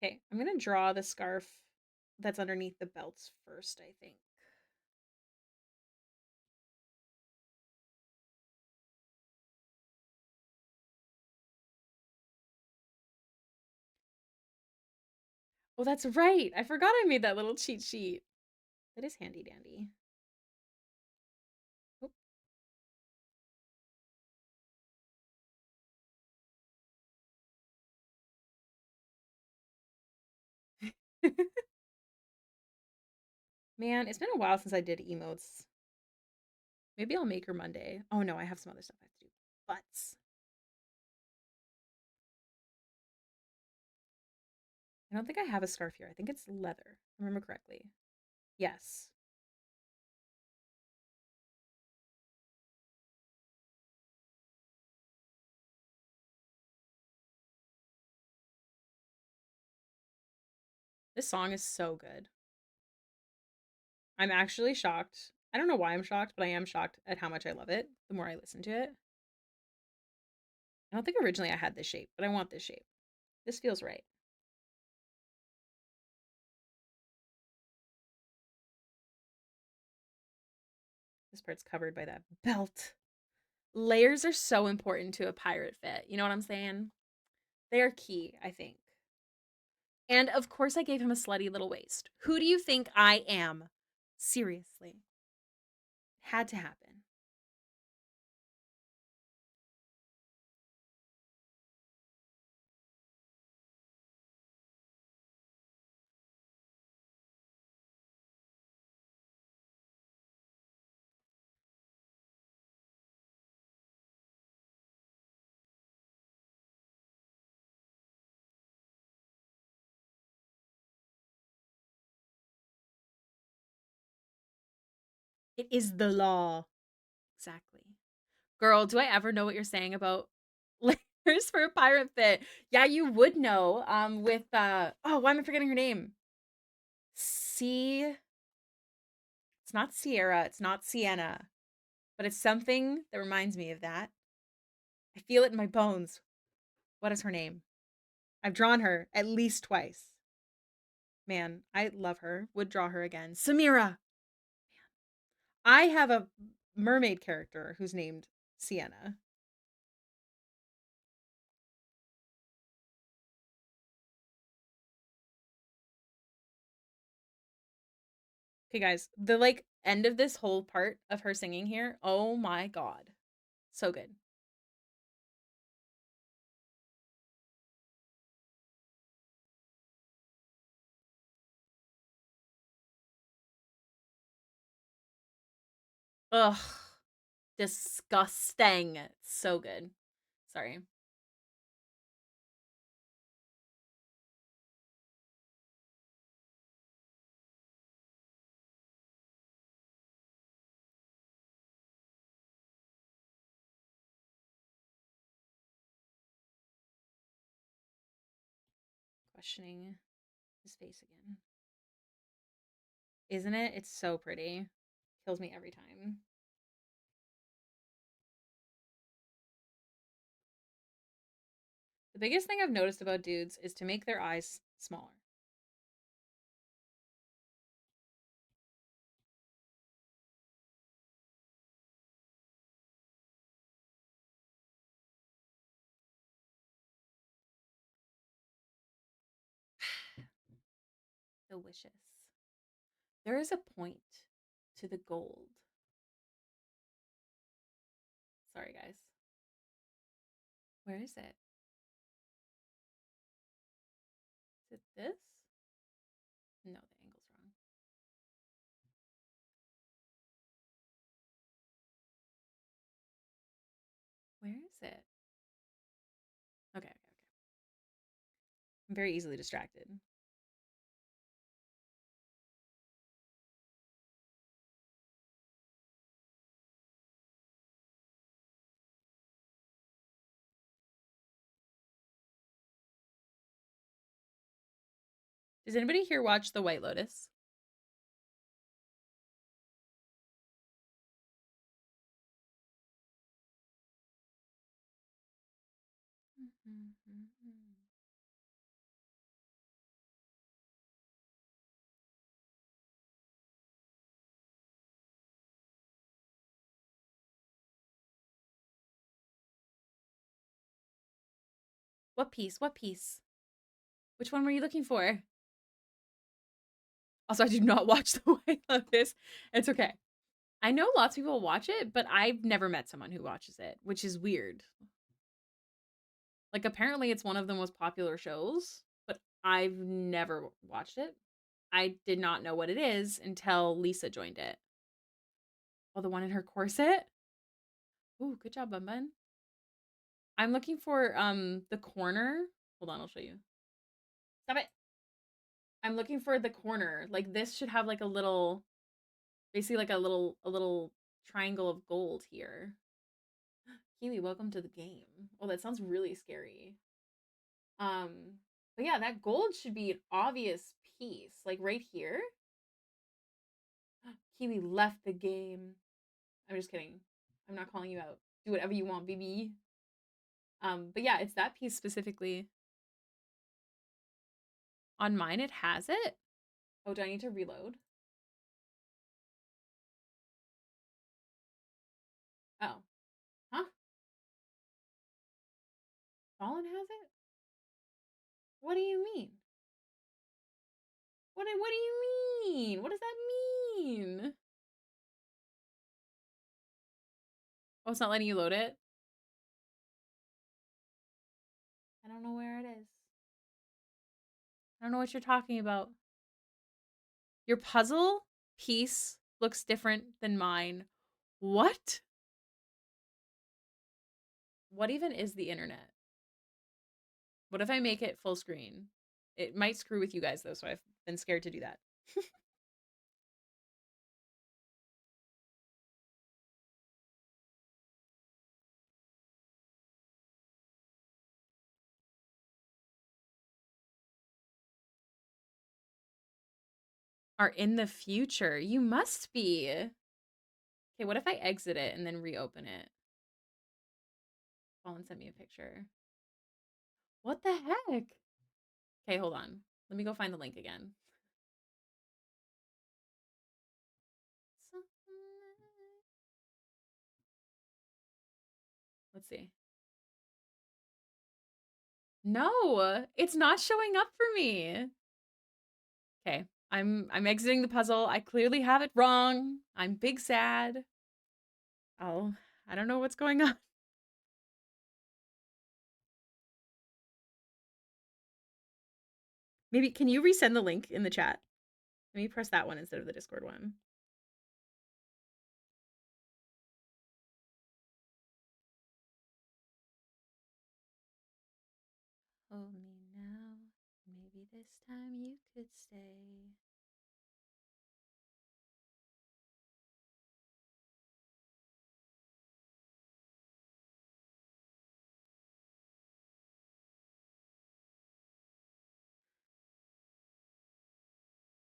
S1: Okay, I'm gonna draw the scarf that's underneath the belts first, I think. Oh, that's right. I forgot I made that little cheat sheet. That is handy dandy. Oh. Man, it's been a while since I did emotes. Maybe I'll make her Monday. Oh no, I have some other stuff I have to do. Butts. I don't think I have a scarf here. I think it's leather. If I remember correctly. Yes. This song is so good. I'm actually shocked I don't know why I'm shocked, but I am shocked at how much I love it the more I listen to it. I don't think originally I had this shape, but I want this shape. This feels right. This part's covered by that belt. Layers are so important to a pirate fit. You know what I'm saying? They are key, I think. And of course, I gave him a slutty little waist. Who do you think I am? Seriously. Had to happen. It is the law. Exactly. Girl, do I ever know what you're saying about layers for a pirate fit? Yeah, you would know. With oh, why am I forgetting her name? It's not Sierra, it's not Sienna, but it's something that reminds me of that. I feel it in my bones. What is her name? I've drawn her at least twice. Man, I love her. Would draw her again. Samira. I have a mermaid character who's named Sienna. Okay, guys, the like end of this whole part of her singing here. Oh my god. So good. Ugh. Disgusting. So good. Sorry. Questioning his face again. Isn't it? It's so pretty. Kills me every time. The biggest thing I've noticed about dudes is to make their eyes smaller. Delicious. There is a point to the gold. Sorry, guys. Where is it? Is it this? No, the angle's wrong. Where is it? Okay, okay, okay. I'm very easily distracted. Does anybody here watch The White Lotus? What piece? What piece? Which one were you looking for? Also, I do not watch The White Lotus. It's okay. I know lots of people watch it, but I've never met someone who watches it, which is weird. Like, apparently it's one of the most popular shows, but I've never watched it. I did not know what it is until Lisa joined it. Oh, the one in her corset? Ooh, good job, Bun Bun. I'm looking for the corner. Hold on, I'll show you. Stop it. I'm looking for the corner. Like this should have like a little, basically like a little triangle of gold here. Kiwi, welcome to the game. Oh, that sounds really scary. Um, but yeah, that gold should be an obvious piece, like right here. Kiwi left the game. I'm just kidding. I'm not calling you out. Do whatever you want, baby. But yeah, it's that piece specifically. On mine, it has it. Oh, do I need to reload? Oh. Huh? Fallen has it? What do you mean? What do you mean? What does that mean? Oh, it's not letting you load it? I don't know where it is. I don't know what you're talking about. Your puzzle piece looks different than mine. What? What even is the internet? What if I make it full screen? It might screw with you guys though, so I've been scared to do that. Are in the future. You must be. Okay, what if I exit it and then reopen it? Colin sent me a picture. What the heck? Okay, hold on. Let me go find the link again. Let's see. No, it's not showing up for me. Okay, I'm exiting the puzzle. I clearly have it wrong. I'm big sad. Oh, I don't know what's going on. Maybe can you resend the link in the chat? Let me press that one instead of the Discord one. Hold me now. Maybe this time you could stay.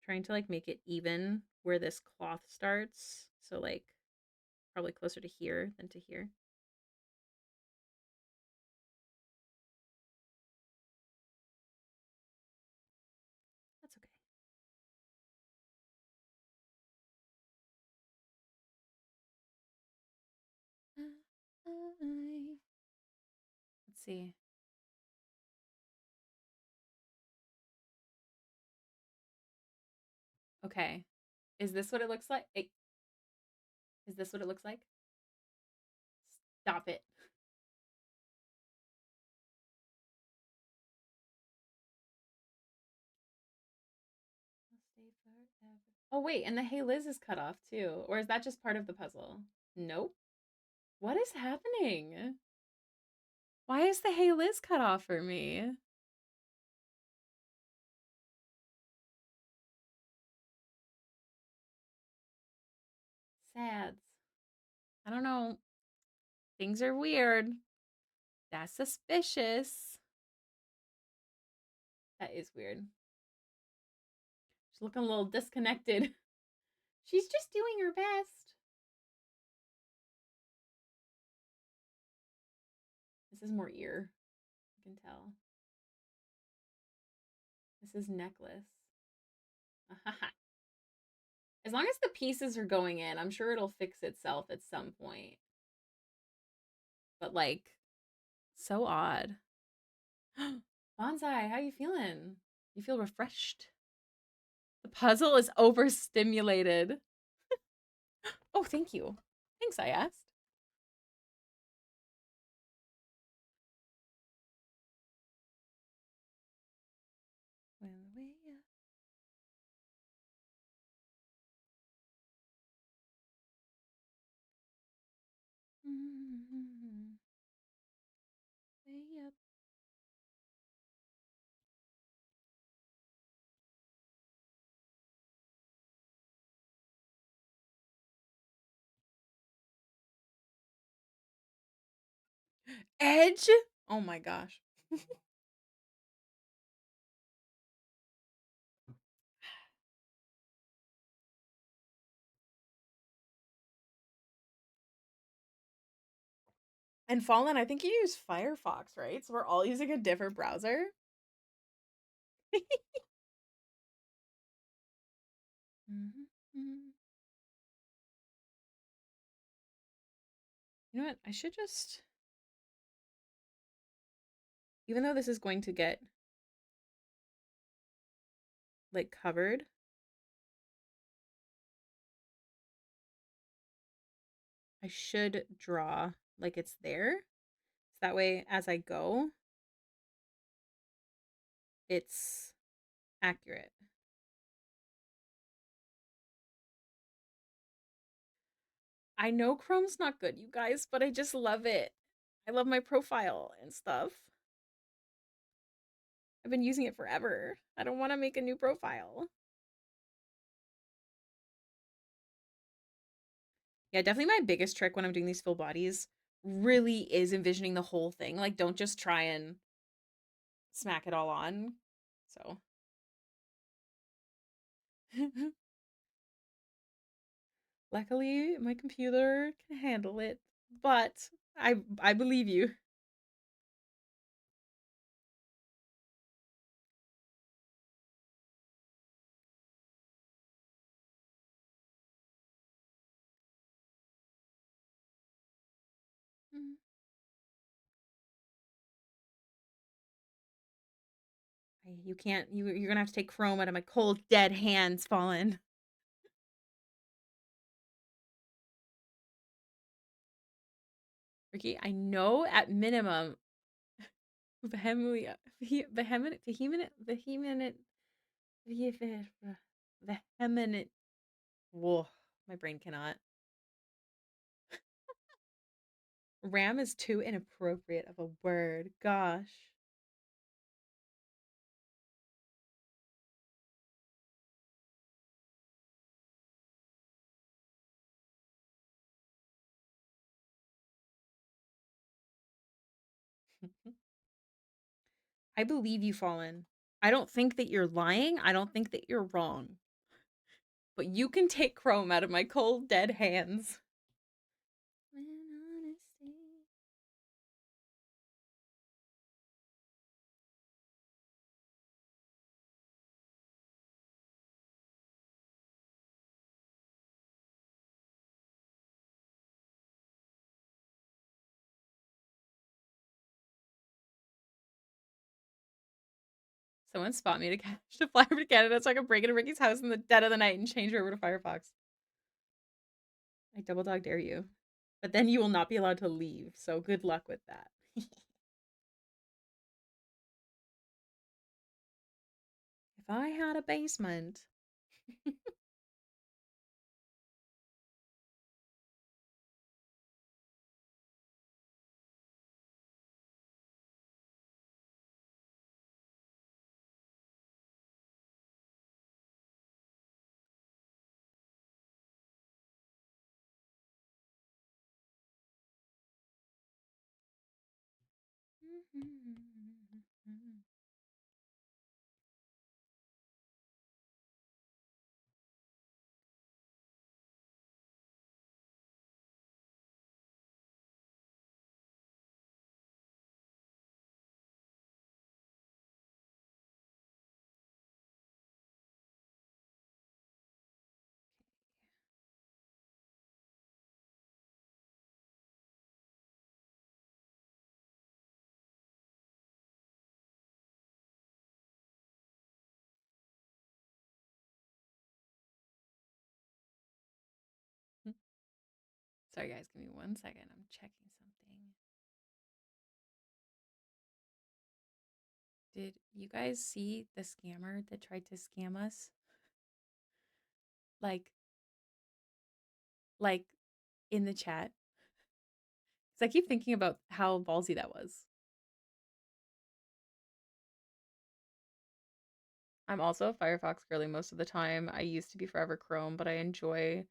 S1: Trying to like make it even where this cloth starts. So like probably closer to here than to here. That's okay. Let's see. Okay. Is this what it looks like? Is this what it looks like? Stop it. Oh, wait. And the Hailiiz is cut off too. Or is that just part of the puzzle? Nope. What is happening? Why is the Hailiiz cut off for me? Sads. I don't know. Things are weird. That's suspicious. That is weird. She's looking a little disconnected. She's just doing her best. This is more ear. I can tell. This is necklace. As long as the pieces are going in, I'm sure it'll fix itself at some point. But like, so odd. Bonsai, how you feeling? You feel refreshed? The puzzle is overstimulated. Oh, thank you. Thanks, I asked. Way up. Way up. Edge? Oh my gosh. And Fallen, I think you use Firefox, right? So we're all using a different browser. Mhm. You know what? I should just, even though this is going to get like covered, I should draw like it's there. So that way, as I go, it's accurate. I know Chrome's not good, you guys, but I just love it. I love my profile and stuff. I've been using it forever. I don't want to make a new profile. Yeah, definitely my biggest trick when I'm doing these full bodies really is envisioning the whole thing. Like, don't just try and smack it all on. So, luckily, my computer can handle it, but I believe you. You can't. You're gonna have to take Chrome out of my cold, dead hands, Fallen. Ricky, I know at minimum vehemently, vehement. Whoa, my brain cannot. Ram is too inappropriate of a word. Gosh. I believe you, Fallen. I don't think that you're lying. I don't think that you're wrong. But you can take Chrome out of my cold, dead hands. Someone spot me to fly over to Canada so I can break into Ricky's house in the dead of the night and change her over to Firefox. I double dog dare you. But then you will not be allowed to leave, so good luck with that. If I had a basement. Sorry, guys, give me 1 second. I'm checking something. Did you guys see the scammer that tried to scam us? Like, like in the chat? Because I keep thinking about how ballsy that was. I'm also a Firefox girly most of the time. I used to be forever Chrome, but I enjoy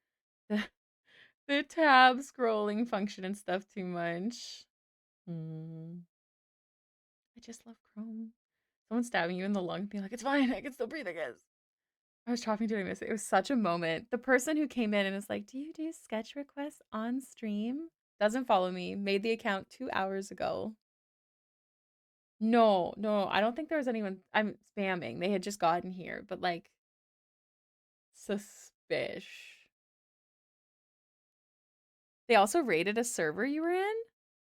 S1: the, the tab scrolling function and stuff too much. I just love Chrome. Someone stabbing you in the lung, being like, "It's fine, I can still breathe." I guess. I was chopping doing this. It was such a moment. The person who came in and was like, "Do you do sketch requests on stream?" Doesn't follow me. Made the account 2 hours ago. No, no, I don't think there was anyone. I'm spamming. They had just gotten here, but like suspicious. They also raided a server you were in?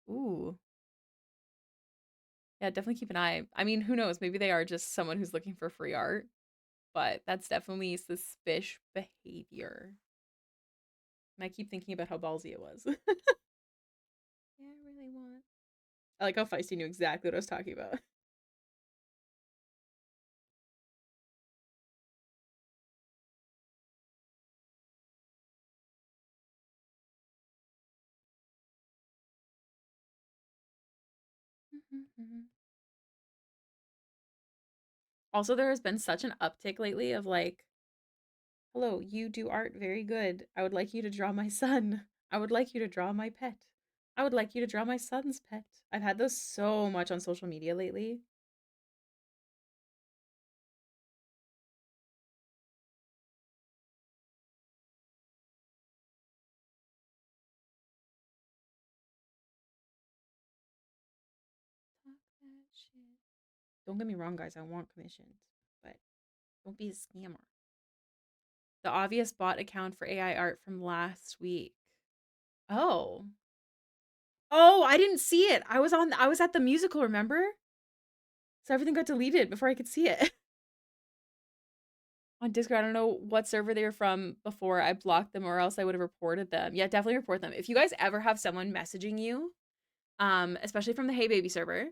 S1: Ooh. Yeah, definitely keep an eye. I mean, who knows? Maybe they are just someone who's looking for free art, but that's definitely suspicious behavior. And I keep thinking about how ballsy it was. Yeah, I really want. I like how Feisty knew exactly what I was talking about. Also, there has been such an uptick lately of like, hello, you do art very good. I would like you to draw my son. I would like you to draw my pet. I would like you to draw my son's pet. I've had those so much on social media lately. Talk that shit. Don't get me wrong, guys. I want commissions, but don't be a scammer. The obvious bot account for AI art from last week. Oh. Oh, I didn't see it. I was at the musical, remember? So everything got deleted before I could see it. On Discord, I don't know what server they were from before I blocked them or else I would have reported them. Yeah, definitely report them. If you guys ever have someone messaging you, especially from the Hey Baby server,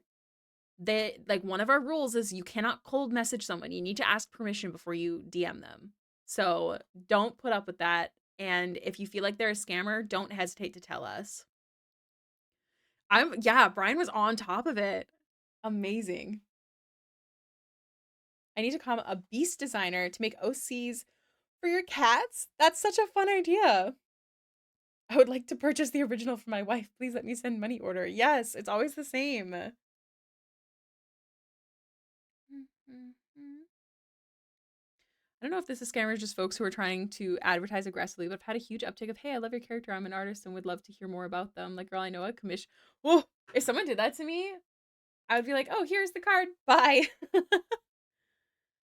S1: they like one of our rules is you cannot cold message someone. You need to ask permission before you DM them. So don't put up with that. And if you feel like they're a scammer, don't hesitate to tell us. Yeah, Brian was on top of it. Amazing. I need to become a beast designer to make OCs for your cats. That's such a fun idea. I would like to purchase the original for my wife. Please let me send money order. Yes, it's always the same. I don't know if this is scammers, just folks who are trying to advertise aggressively, but I've had a huge uptick of, hey, I love your character. I'm an artist and would love to hear more about them. Like, girl, I know a commission. Oh, if someone did that to me, I would be like, oh, here's the card. Bye.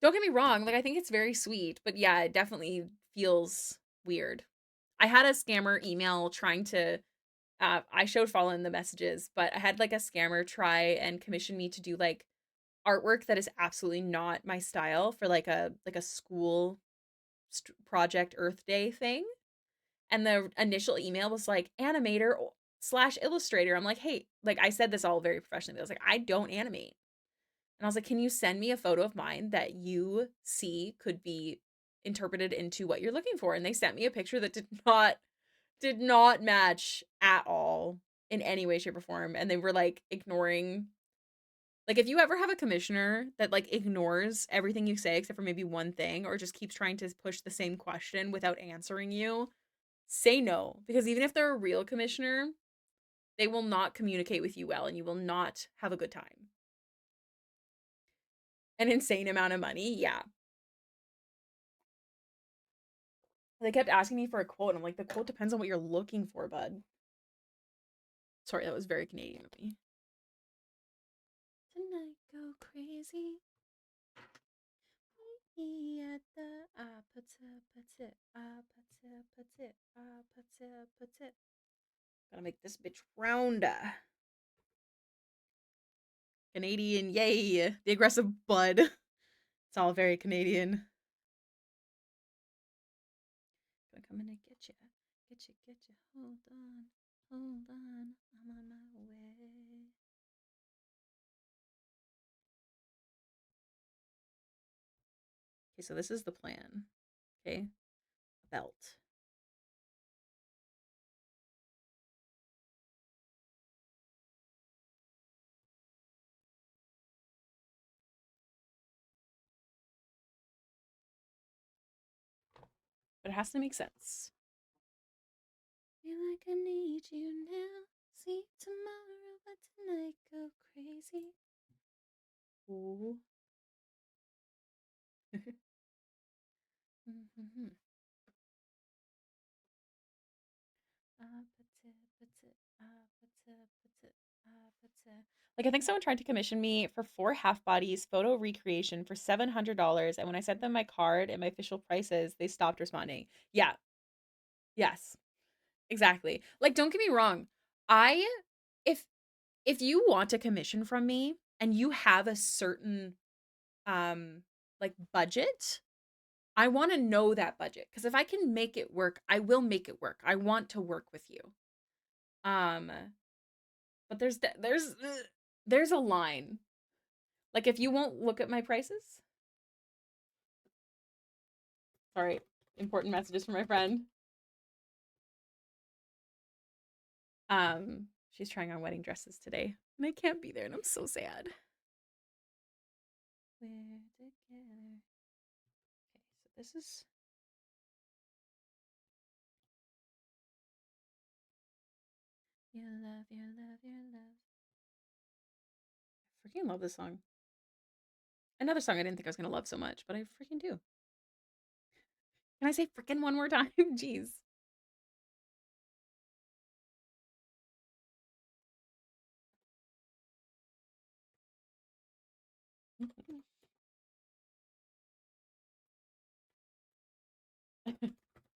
S1: Don't get me wrong. Like, I think it's very sweet, but yeah, it definitely feels weird. I had a scammer email trying to, I showed Fallen the messages, but I had like a scammer try and commission me to do like artwork that is absolutely not my style for like a school project Earth Day thing. And the initial email was like animator slash illustrator. I'm like, hey, like I said this all very professionally, but I was like, I don't animate. And I was like, can you send me a photo of mine that you see could be interpreted into what you're looking for? And they sent me a picture that did not match at all in any way, shape, or form. And they were like ignoring. Like, if you ever have a commissioner that like ignores everything you say except for maybe one thing, or just keeps trying to push the same question without answering you, say no. Because even if they're a real commissioner, they will not communicate with you well and you will not have a good time. An insane amount of money, yeah. They kept asking me for a quote. And I'm like, the quote depends on what you're looking for, bud. Sorry, that was very Canadian of me. Tonight go crazy. At the Gotta make this bitch rounder. Canadian, yay! The aggressive bud. It's all very Canadian. Gonna come in and get you, get you, get you. Hold on, hold on. I'm on my way. Okay, so this is the plan. Okay, a belt. But it has to make sense. Feel like I need you now. See tomorrow, but tonight go crazy. Ooh. Like, I think someone tried to commission me for 4 half bodies photo recreation for $700, and when I sent them my card and my official prices, they stopped responding. Yeah. Yes. Exactly. Like, don't get me wrong. I if if you want a commission from me and you have a certain like budget, I want to know that budget because if I can make it work, I will make it work. I want to work with you. Um, but there's a line. Like if you won't look at my prices, sorry, important messages from my friend. She's trying on wedding dresses today, and I can't be there, and I'm so sad. We're together. Okay, so this is your love, your love, your love. I freaking love this song. Another song I didn't think I was gonna love so much, but I freaking do. Can I say freaking one more time? Jeez.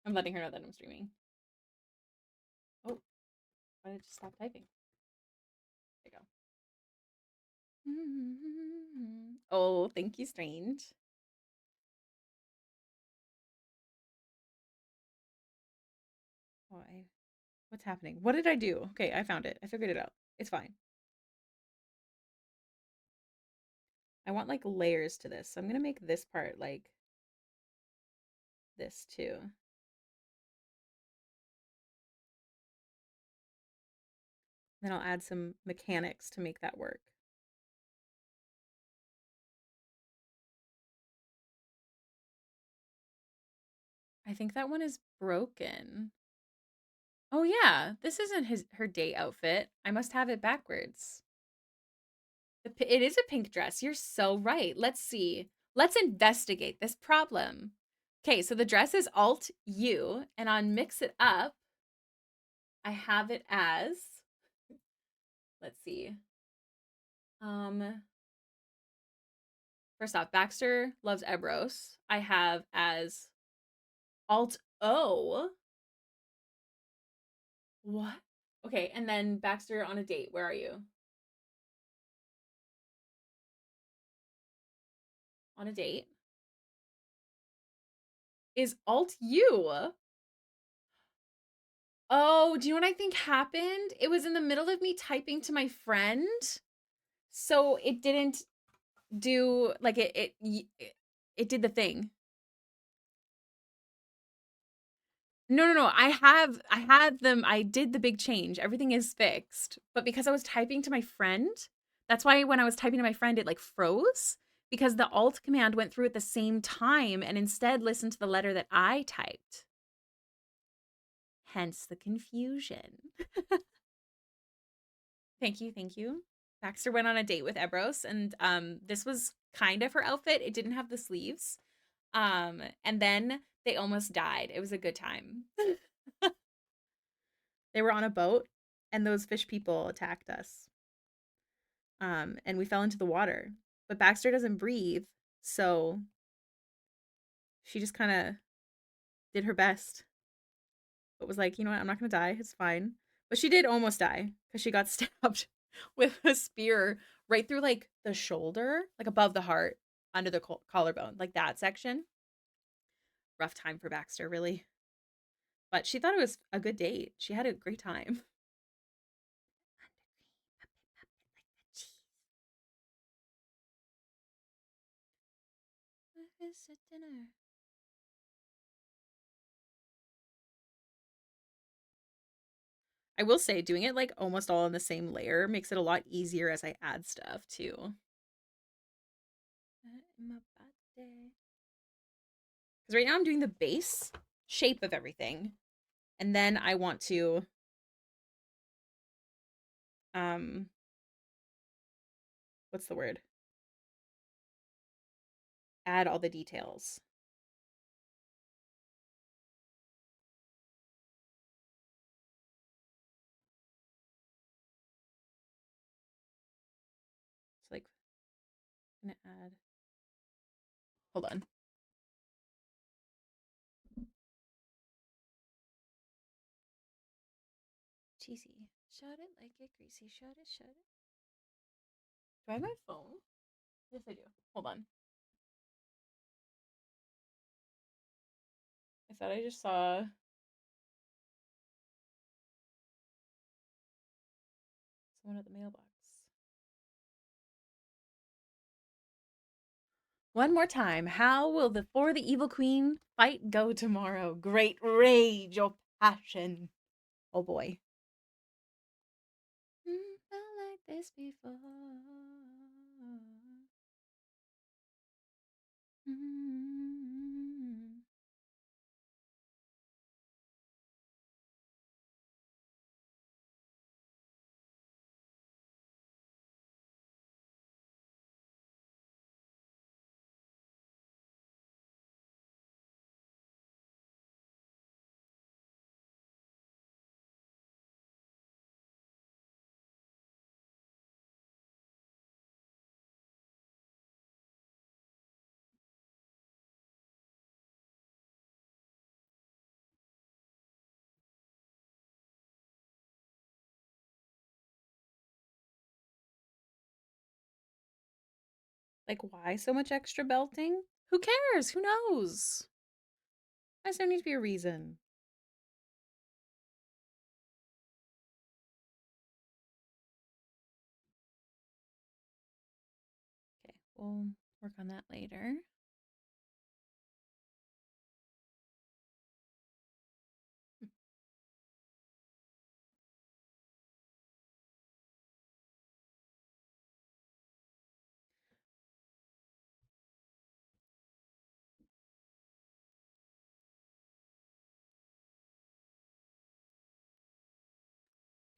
S1: I'm letting her know that I'm streaming. Oh, why did it just stop typing? There you go. Oh, thank you, Strange. Why? What's happening? What did I do? Okay, I found it. I figured it out. It's fine. I want like layers to this. So I'm gonna make this part like this too. Then I'll add some mechanics to make that work. I think that one is broken. Oh yeah, this isn't her date outfit. I must have it backwards. It is a pink dress. You're so right. Let's see. Let's investigate this problem. Okay, so the dress is Alt U, and on Mix It Up, I have it as, let's see. First off, Baxter loves Ebros. I have as Alt O. What? Okay, and then Baxter on a date. Where are you? On a date is Alt U. Oh, do you know what I think happened? It was in the middle of me typing to my friend, so it didn't do like it did the thing. No. I had them. I did the big change. Everything is fixed. But because I was typing to my friend, that's why when I was typing to my friend, it like froze because the Alt command went through at the same time and instead listened to the letter that I typed. Hence the confusion. Thank you, thank you. Baxter went on a date with Ebros, and this was kind of her outfit. It didn't have the sleeves. And then they almost died. It was a good time. They were on a boat, and those fish people attacked us. And we fell into the water. But Baxter doesn't breathe, so she just kind of did her best. But was like, you know what? I'm not gonna die. It's fine. But she did almost die because she got stabbed with a spear right through like the shoulder, like above the heart, under the collarbone, like that section. Rough time for Baxter, really. But she thought it was a good date. She had a great time. Dinner. I will say doing it like almost all in the same layer makes it a lot easier as I add stuff too. Because right now I'm doing the base shape of everything. And then I want to what's the word? Add all the details. It's like, I'm gonna add. Hold on. Cheesy. Shut it like it greasy. Shut it, shut it. Do I have my phone? Yes, I do. Hold on. I thought I just saw someone at the mailbox. One more time. How will the For the Evil Queen fight go tomorrow? Great rage or passion. Oh boy. Felt like this before. Like, why so much extra belting? Who cares? Who knows? Why does there need to be a reason? Okay, we'll work on that later.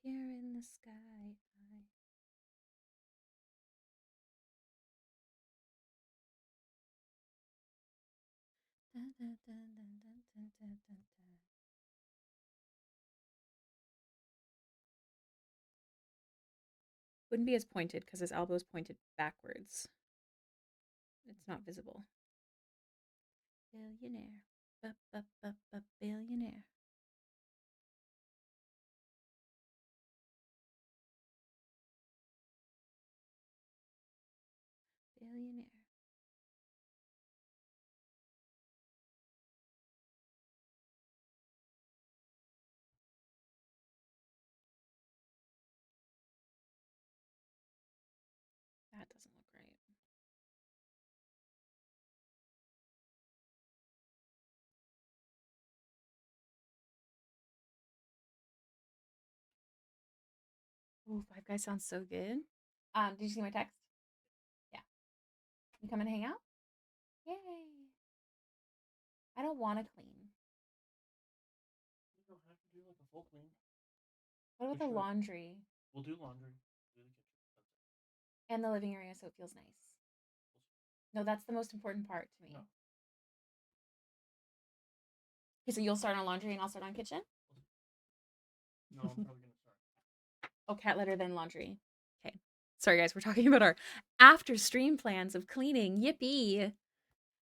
S1: Here in the sky. Wouldn't be as pointed because his elbow is pointed backwards. It's not visible. Billionaire. Billionaire. Billionaire. That doesn't look right. Ooh, Five Guys sounds so good. Did you see my text? Yeah. You come and hang out? Yay. I don't want to clean.
S2: You don't have to do like a full clean.
S1: What about the laundry?
S2: We'll do laundry. Do the kitchen.
S1: And the living area so it feels nice. No, that's the most important part to me.
S2: No.
S1: Okay, so you'll start on laundry and I'll start on kitchen?
S2: No, I'm probably gonna start.
S1: Oh, cat litter, then laundry. Okay. Sorry, guys. We're talking about our after stream plans of cleaning. Yippee. I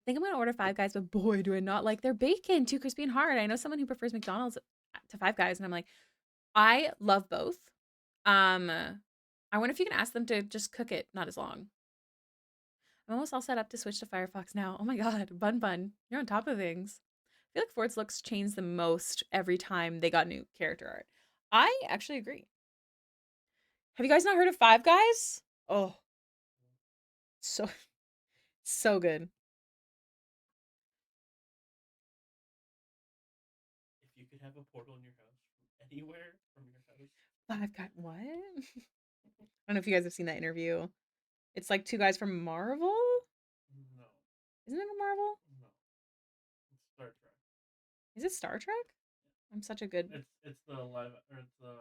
S1: think I'm going to order Five Guys, but boy, do I not like their bacon. Too crispy and hard. I know someone who prefers McDonald's to Five Guys, and I'm like, I love both. I wonder if you can ask them to just cook it not as long. I'm almost all set up to switch to Firefox now. Oh my god, Bun, you're on top of things. I feel like Ford's looks changed the most every time they got new character art. I actually agree. Have you guys not heard of Five Guys? Oh, so so good.
S2: If you could have a portal in your house from anywhere from your house.
S1: Five Guys, what? I don't know if you guys have seen that interview. It's like two guys from Marvel.
S2: No.
S1: Isn't it a Marvel?
S2: No. It's Star Trek.
S1: Is it Star Trek? I'm such a good.
S2: It's the live or it's the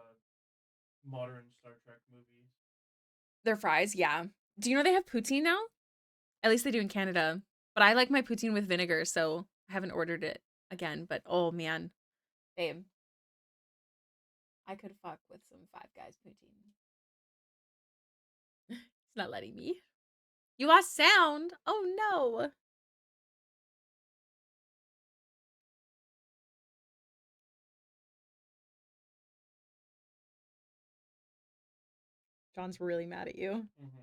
S2: modern Star Trek movies.
S1: Their fries, yeah. Do you know they have poutine now? At least they do in Canada. But I like my poutine with vinegar, so I haven't ordered it again. But oh man, babe, I could fuck with some Five Guys poutine. It's not letting me. You lost sound. Oh no. John's really mad at you.
S2: Mm-hmm.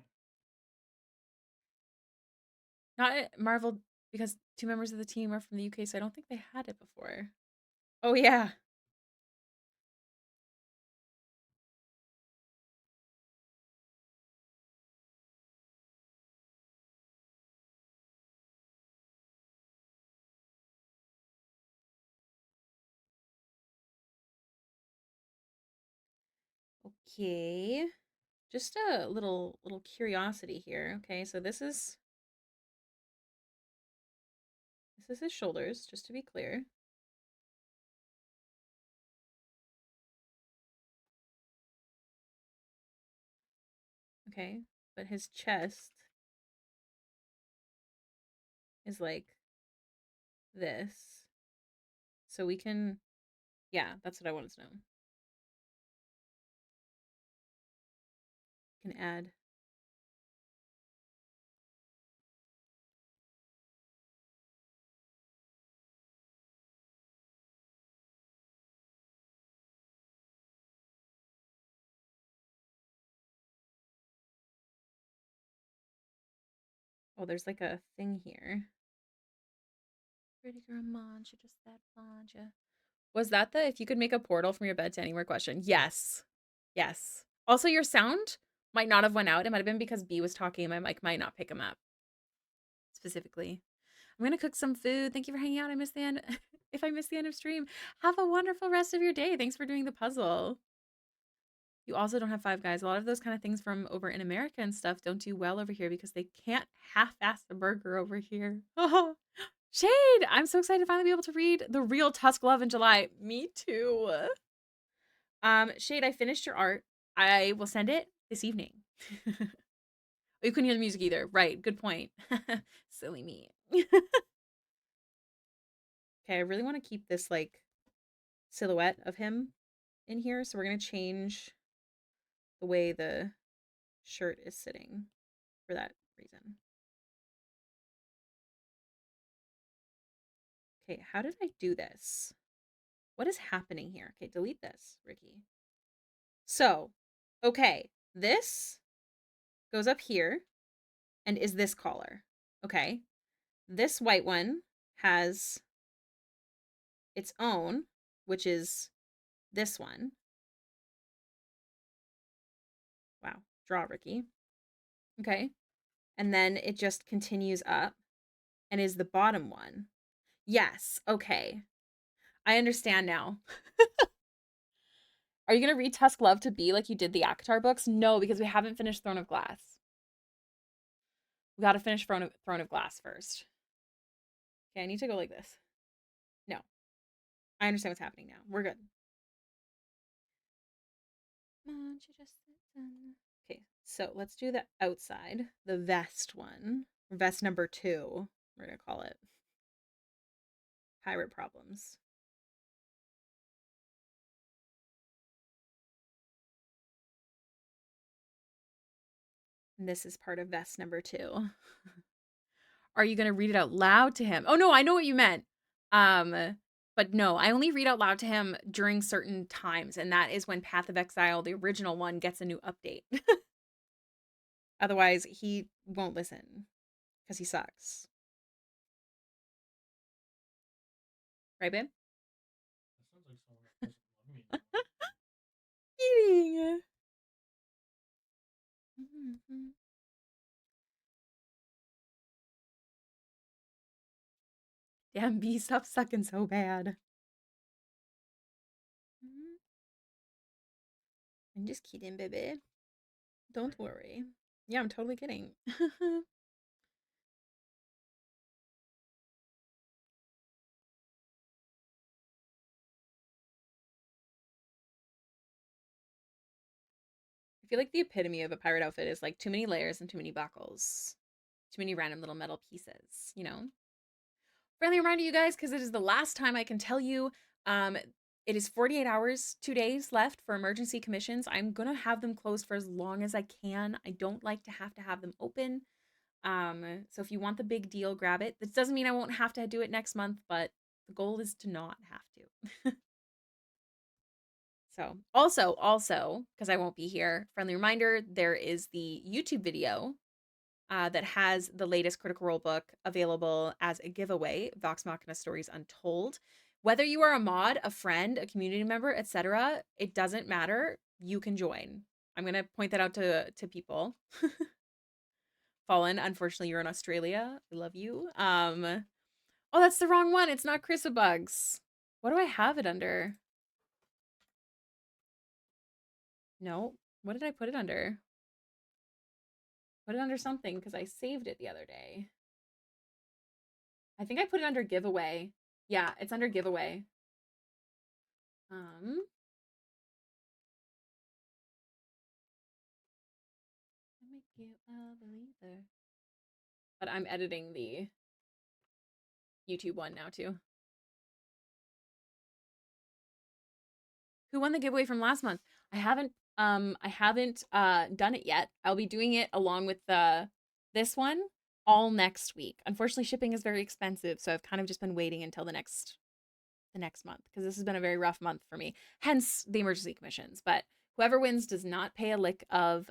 S1: Not at Marvel because 2 members of the team are from the UK, so I don't think they had it before. Oh yeah. Okay. Just a little curiosity here. Okay, so this is his shoulders, just to be clear. Okay, but his chest is like this. So we can, yeah, that's what I wanted to know. Can add. Oh, there's like a thing here. Pretty girl Manja, just that Manja. Was that the if you could make a portal from your bed to anywhere question? Yes. Yes. Also, your sound might not have went out. It might have been because B was talking and my mic might not pick him up specifically. I'm gonna cook some food. Thank you for hanging out. I missed the end. If I missed the end of stream, have a wonderful rest of your day. Thanks for doing the puzzle. You also don't have Five Guys. A lot of those kind of things from over in America and stuff don't do well over here because they can't half-ass a burger over here. Oh, Shade! I'm so excited to finally be able to read The Real Tusk Love in July. Me too. Shade, I finished your art. I will send it this evening. Oh, you couldn't hear the music either. Right, good point. Silly me. Okay, I really want to keep this like silhouette of him in here, so we're gonna change the way the shirt is sitting for that reason. Okay, how did I do this? What is happening here? Okay, delete this, Ricky. So, okay, this goes up here and is this collar. Okay, this white one has its own, which is this one. Wow, draw, Ricky. Okay, and then it just continues up and is the bottom one. Yes, okay. I understand now. Are you going to read Tusk Love to be like you did the Akatar books? No, because we haven't finished Throne of Glass. We got to finish Throne of Glass first. Okay, I need to go like this. No. I understand what's happening now. We're good. Okay, so let's do the outside, the vest one. Vest number 2, we're going to call it. Pirate Problems. And this is part of vest number 2. Are you going to read it out loud to him? Oh, no, I know what you meant. But no, I only read out loud to him during certain times, and that is when Path of Exile, the original one, gets a new update. Otherwise, he won't listen because he sucks. Right, babe?
S2: That sounds like someone that doesn't love me now.
S1: Eating. Damn, B, stop sucking so bad. I'm just kidding, baby. Don't worry. Yeah, I'm totally kidding. I feel like the epitome of a pirate outfit is like too many layers and too many buckles. Too many random little metal pieces, you know? Friendly reminder, you guys, because it is the last time I can tell you It is 48 hours, 2 days left for emergency commissions. I'm gonna have them closed for as long as I can. I don't like to have them open. So if you want the big deal, grab it. This doesn't mean I won't have to do it next month, but the goal is to not have to. So also, because I won't be here, friendly reminder, there is the YouTube video that has the latest Critical Role book available as a giveaway, Vox Machina Stories Untold. Whether you are a mod, a friend, a community member, etc., it doesn't matter. You can join. I'm gonna point that out to people. Fallen, unfortunately, you're in Australia. I love you. Oh, that's the wrong one. It's not Chrysabugs. What do I have it under? No. What did I put it under? Put it under something because I saved it the other day. I think I put it under giveaway. Yeah, it's under giveaway. I make you a believer. But I'm editing the YouTube one now too. Who won the giveaway from last month? I haven't done it yet. I'll be doing it along with this one all next week. Unfortunately, shipping is very expensive, so I've kind of just been waiting until the next month because this has been a very rough month for me. Hence the emergency commissions. But whoever wins does not pay a lick of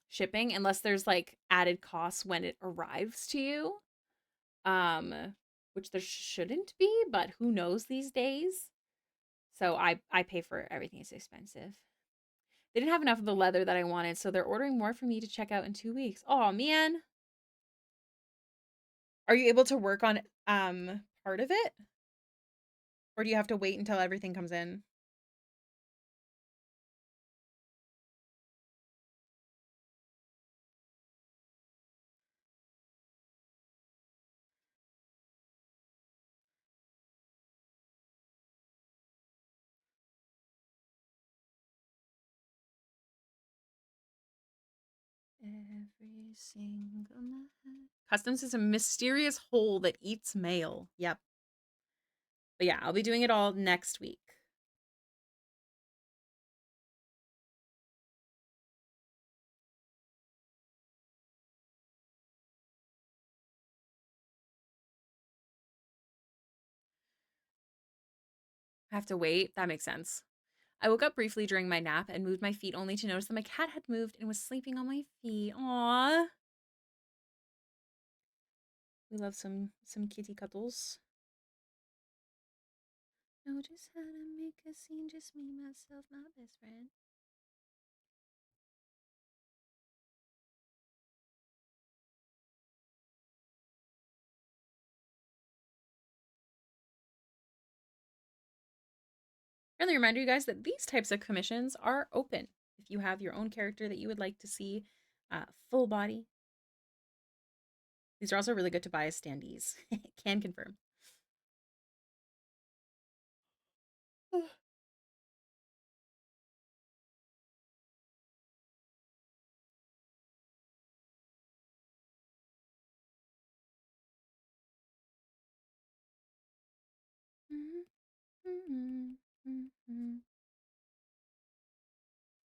S1: shipping unless there's like added costs when it arrives to you. Which there shouldn't be, but who knows these days. So I pay for everything. It's expensive. They didn't have enough of the leather that I wanted, so they're ordering more for me to check out in 2 weeks. Oh man. Are you able to work on part of it? Or do you have to wait until everything comes in? Every single night. Customs is a mysterious hole that eats mail. Yep. But yeah, I'll be doing it all next week. I have to wait. That makes sense. I woke up briefly during my nap and moved my feet only to notice that my cat had moved and was sleeping on my feet. Aww. We love some kitty cuddles. Know just how to make a scene, just me, myself, my best friend. Friendly reminder, you guys, that these types of commissions are open. If you have your own character that you would like to see full body, these are also really good to buy as standees. Can confirm.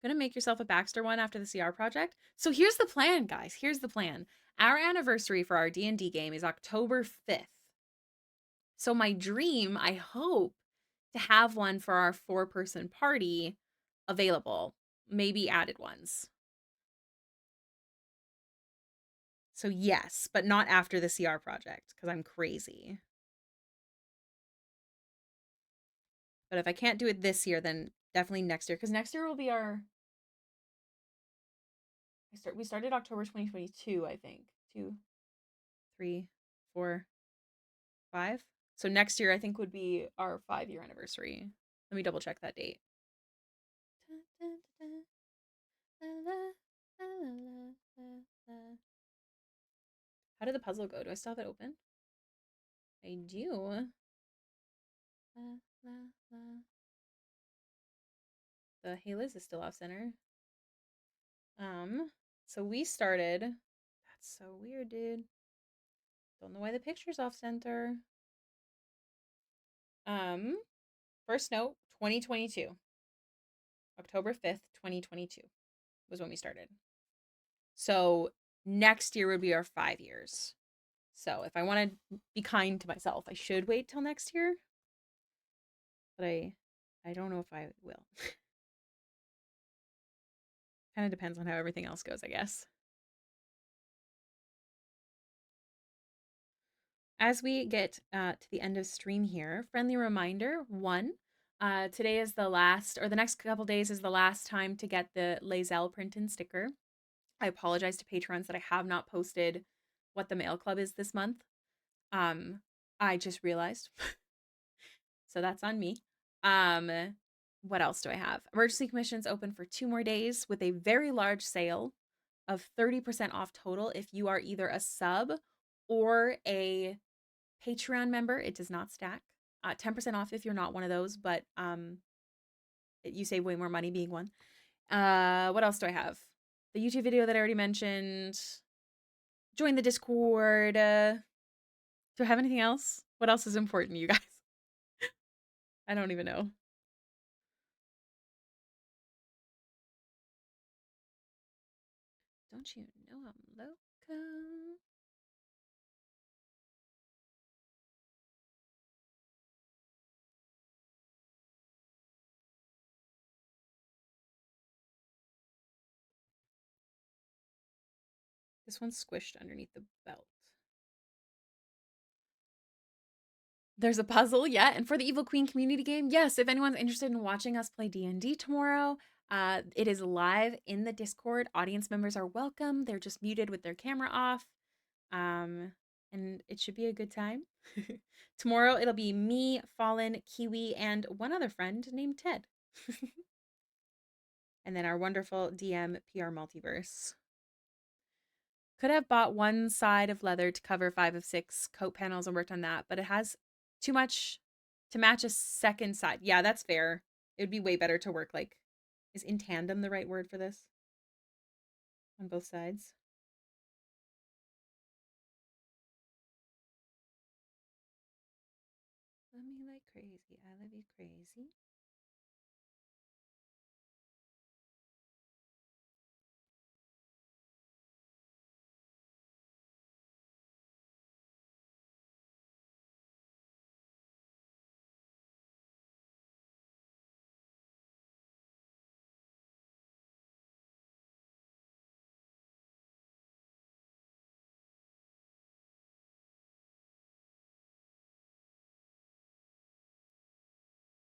S1: Gonna make yourself a Baxter one after the CR project. So here's the plan, guys. Here's the plan. Our anniversary for our D&D game is October 5th. So my dream, I hope, to have one for our 4-person party available. Maybe added ones. So yes, but not after the CR project because I'm crazy. But if I can't do it this year, then definitely next year because next year will be our. We started October 2022, I think. 2, 3, 4, 5. So next year I think would be our 5-year anniversary. Let me double check that date. How did the puzzle go? Do I still have it open? I do. The Hailiiz is still off center. So we started. That's so weird, dude. Don't know why the picture's off center. First note, 2022. October 5th, 2022 was when we started. So next year would be our 5 years. So if I want to be kind to myself, I should wait till next year. But I don't know if I will. Kind of depends on how everything else goes, I guess. As we get to the end of stream here, friendly reminder, one, today is the last, or the next couple days is the last time to get the Lazelle print and sticker. I apologize to patrons that I have not posted what the mail club is this month. I just realized. So that's on me. What else do I have? Emergency commissions open for 2 more days with a very large sale of 30% off total if you are either a sub or a Patreon member. It does not stack. 10% off if you're not one of those, but you save way more money being one. What else do I have? The YouTube video that I already mentioned. Join the Discord. Do I have anything else? What else is important, you guys? I don't even know. Don't you know I'm loco? This one's squished underneath the belt. There's a puzzle, yeah. And for the Evil Queen community game, yes, if anyone's interested in watching us play D&D tomorrow, it is live in the Discord. Audience members are welcome. They're just muted with their camera off. And it should be a good time. Tomorrow it'll be me, Fallen, Kiwi, and one other friend named Ted. And then our wonderful DM, PR Multiverse. Could have bought one side of leather to cover 5 of 6 coat panels and worked on that, but it has too much to match a second side. Yeah, that's fair. It would be way better to work like, is in tandem the right word for this? On both sides. Love me like crazy. I love you crazy.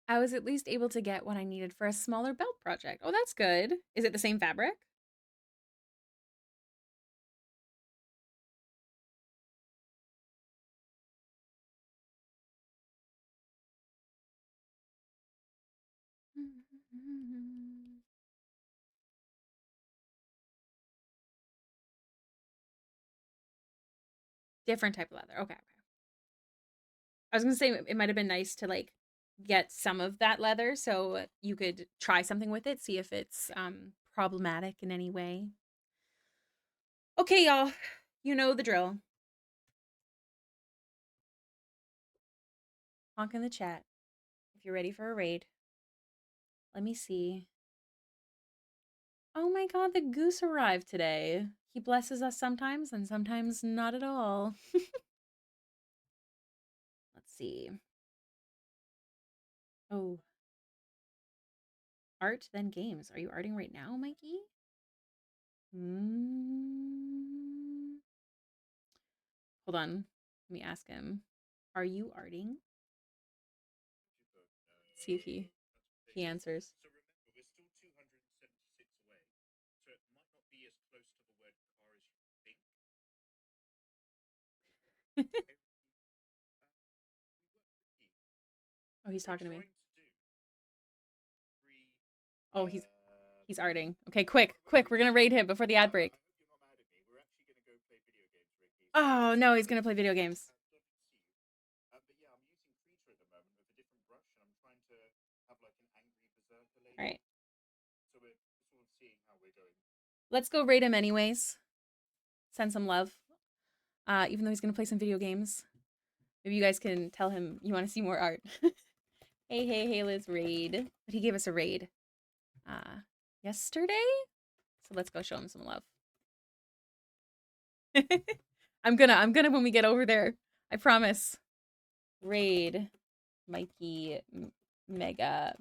S1: I was at least able to get what I needed for a smaller belt project. Oh, that's good. Is it the same fabric? Different type of leather. Okay. I was gonna say it might have been nice to like get some of that leather so you could try something with it, see if it's problematic in any way. Okay, y'all. You know the drill. Honk in the chat if you're ready for a raid. Let me see. Oh my god, the goose arrived today. He blesses us sometimes and sometimes not at all. Let's see. Oh. Art, then games. Are you arting right now, Mikey? Hold on. Let me ask him. Are you arting? See if he answers.
S3: So remember, we're still 276 away, so it might not be as close to the word car as you think.
S1: Oh, he's talking to me.
S3: Trying to do three,
S1: Oh, he's arting. Okay, quick. We're gonna raid him before the ad break.
S3: I hope you're not mad at me. We're actually going to go play video games, Ricky.
S1: Oh no, he's gonna play video games.
S3: But yeah, I'm using Creature at the moment with a different brush, and I'm trying to have like an angry berserker lady.
S1: All right.
S3: So we're sort of seeing how we're going.
S1: Let's go raid him anyways. Send some love. Even though he's gonna play some video games. Maybe you guys can tell him you want to see more art. Hey, Hailiiz raid. But he gave us a raid yesterday. So let's go show him some love. I'm gonna when we get over there. I promise. Raid Mikey Mega.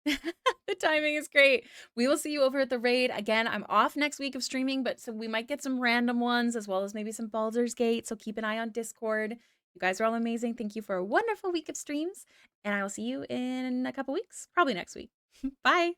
S1: The timing is great. We will see you over at the raid. Again, I'm off next week of streaming, but so we might get some random ones as well as maybe some Baldur's Gate. So keep an eye on Discord. You guys are all amazing. Thank you for a wonderful week of streams. And I will see you in a couple weeks, probably next week. Bye.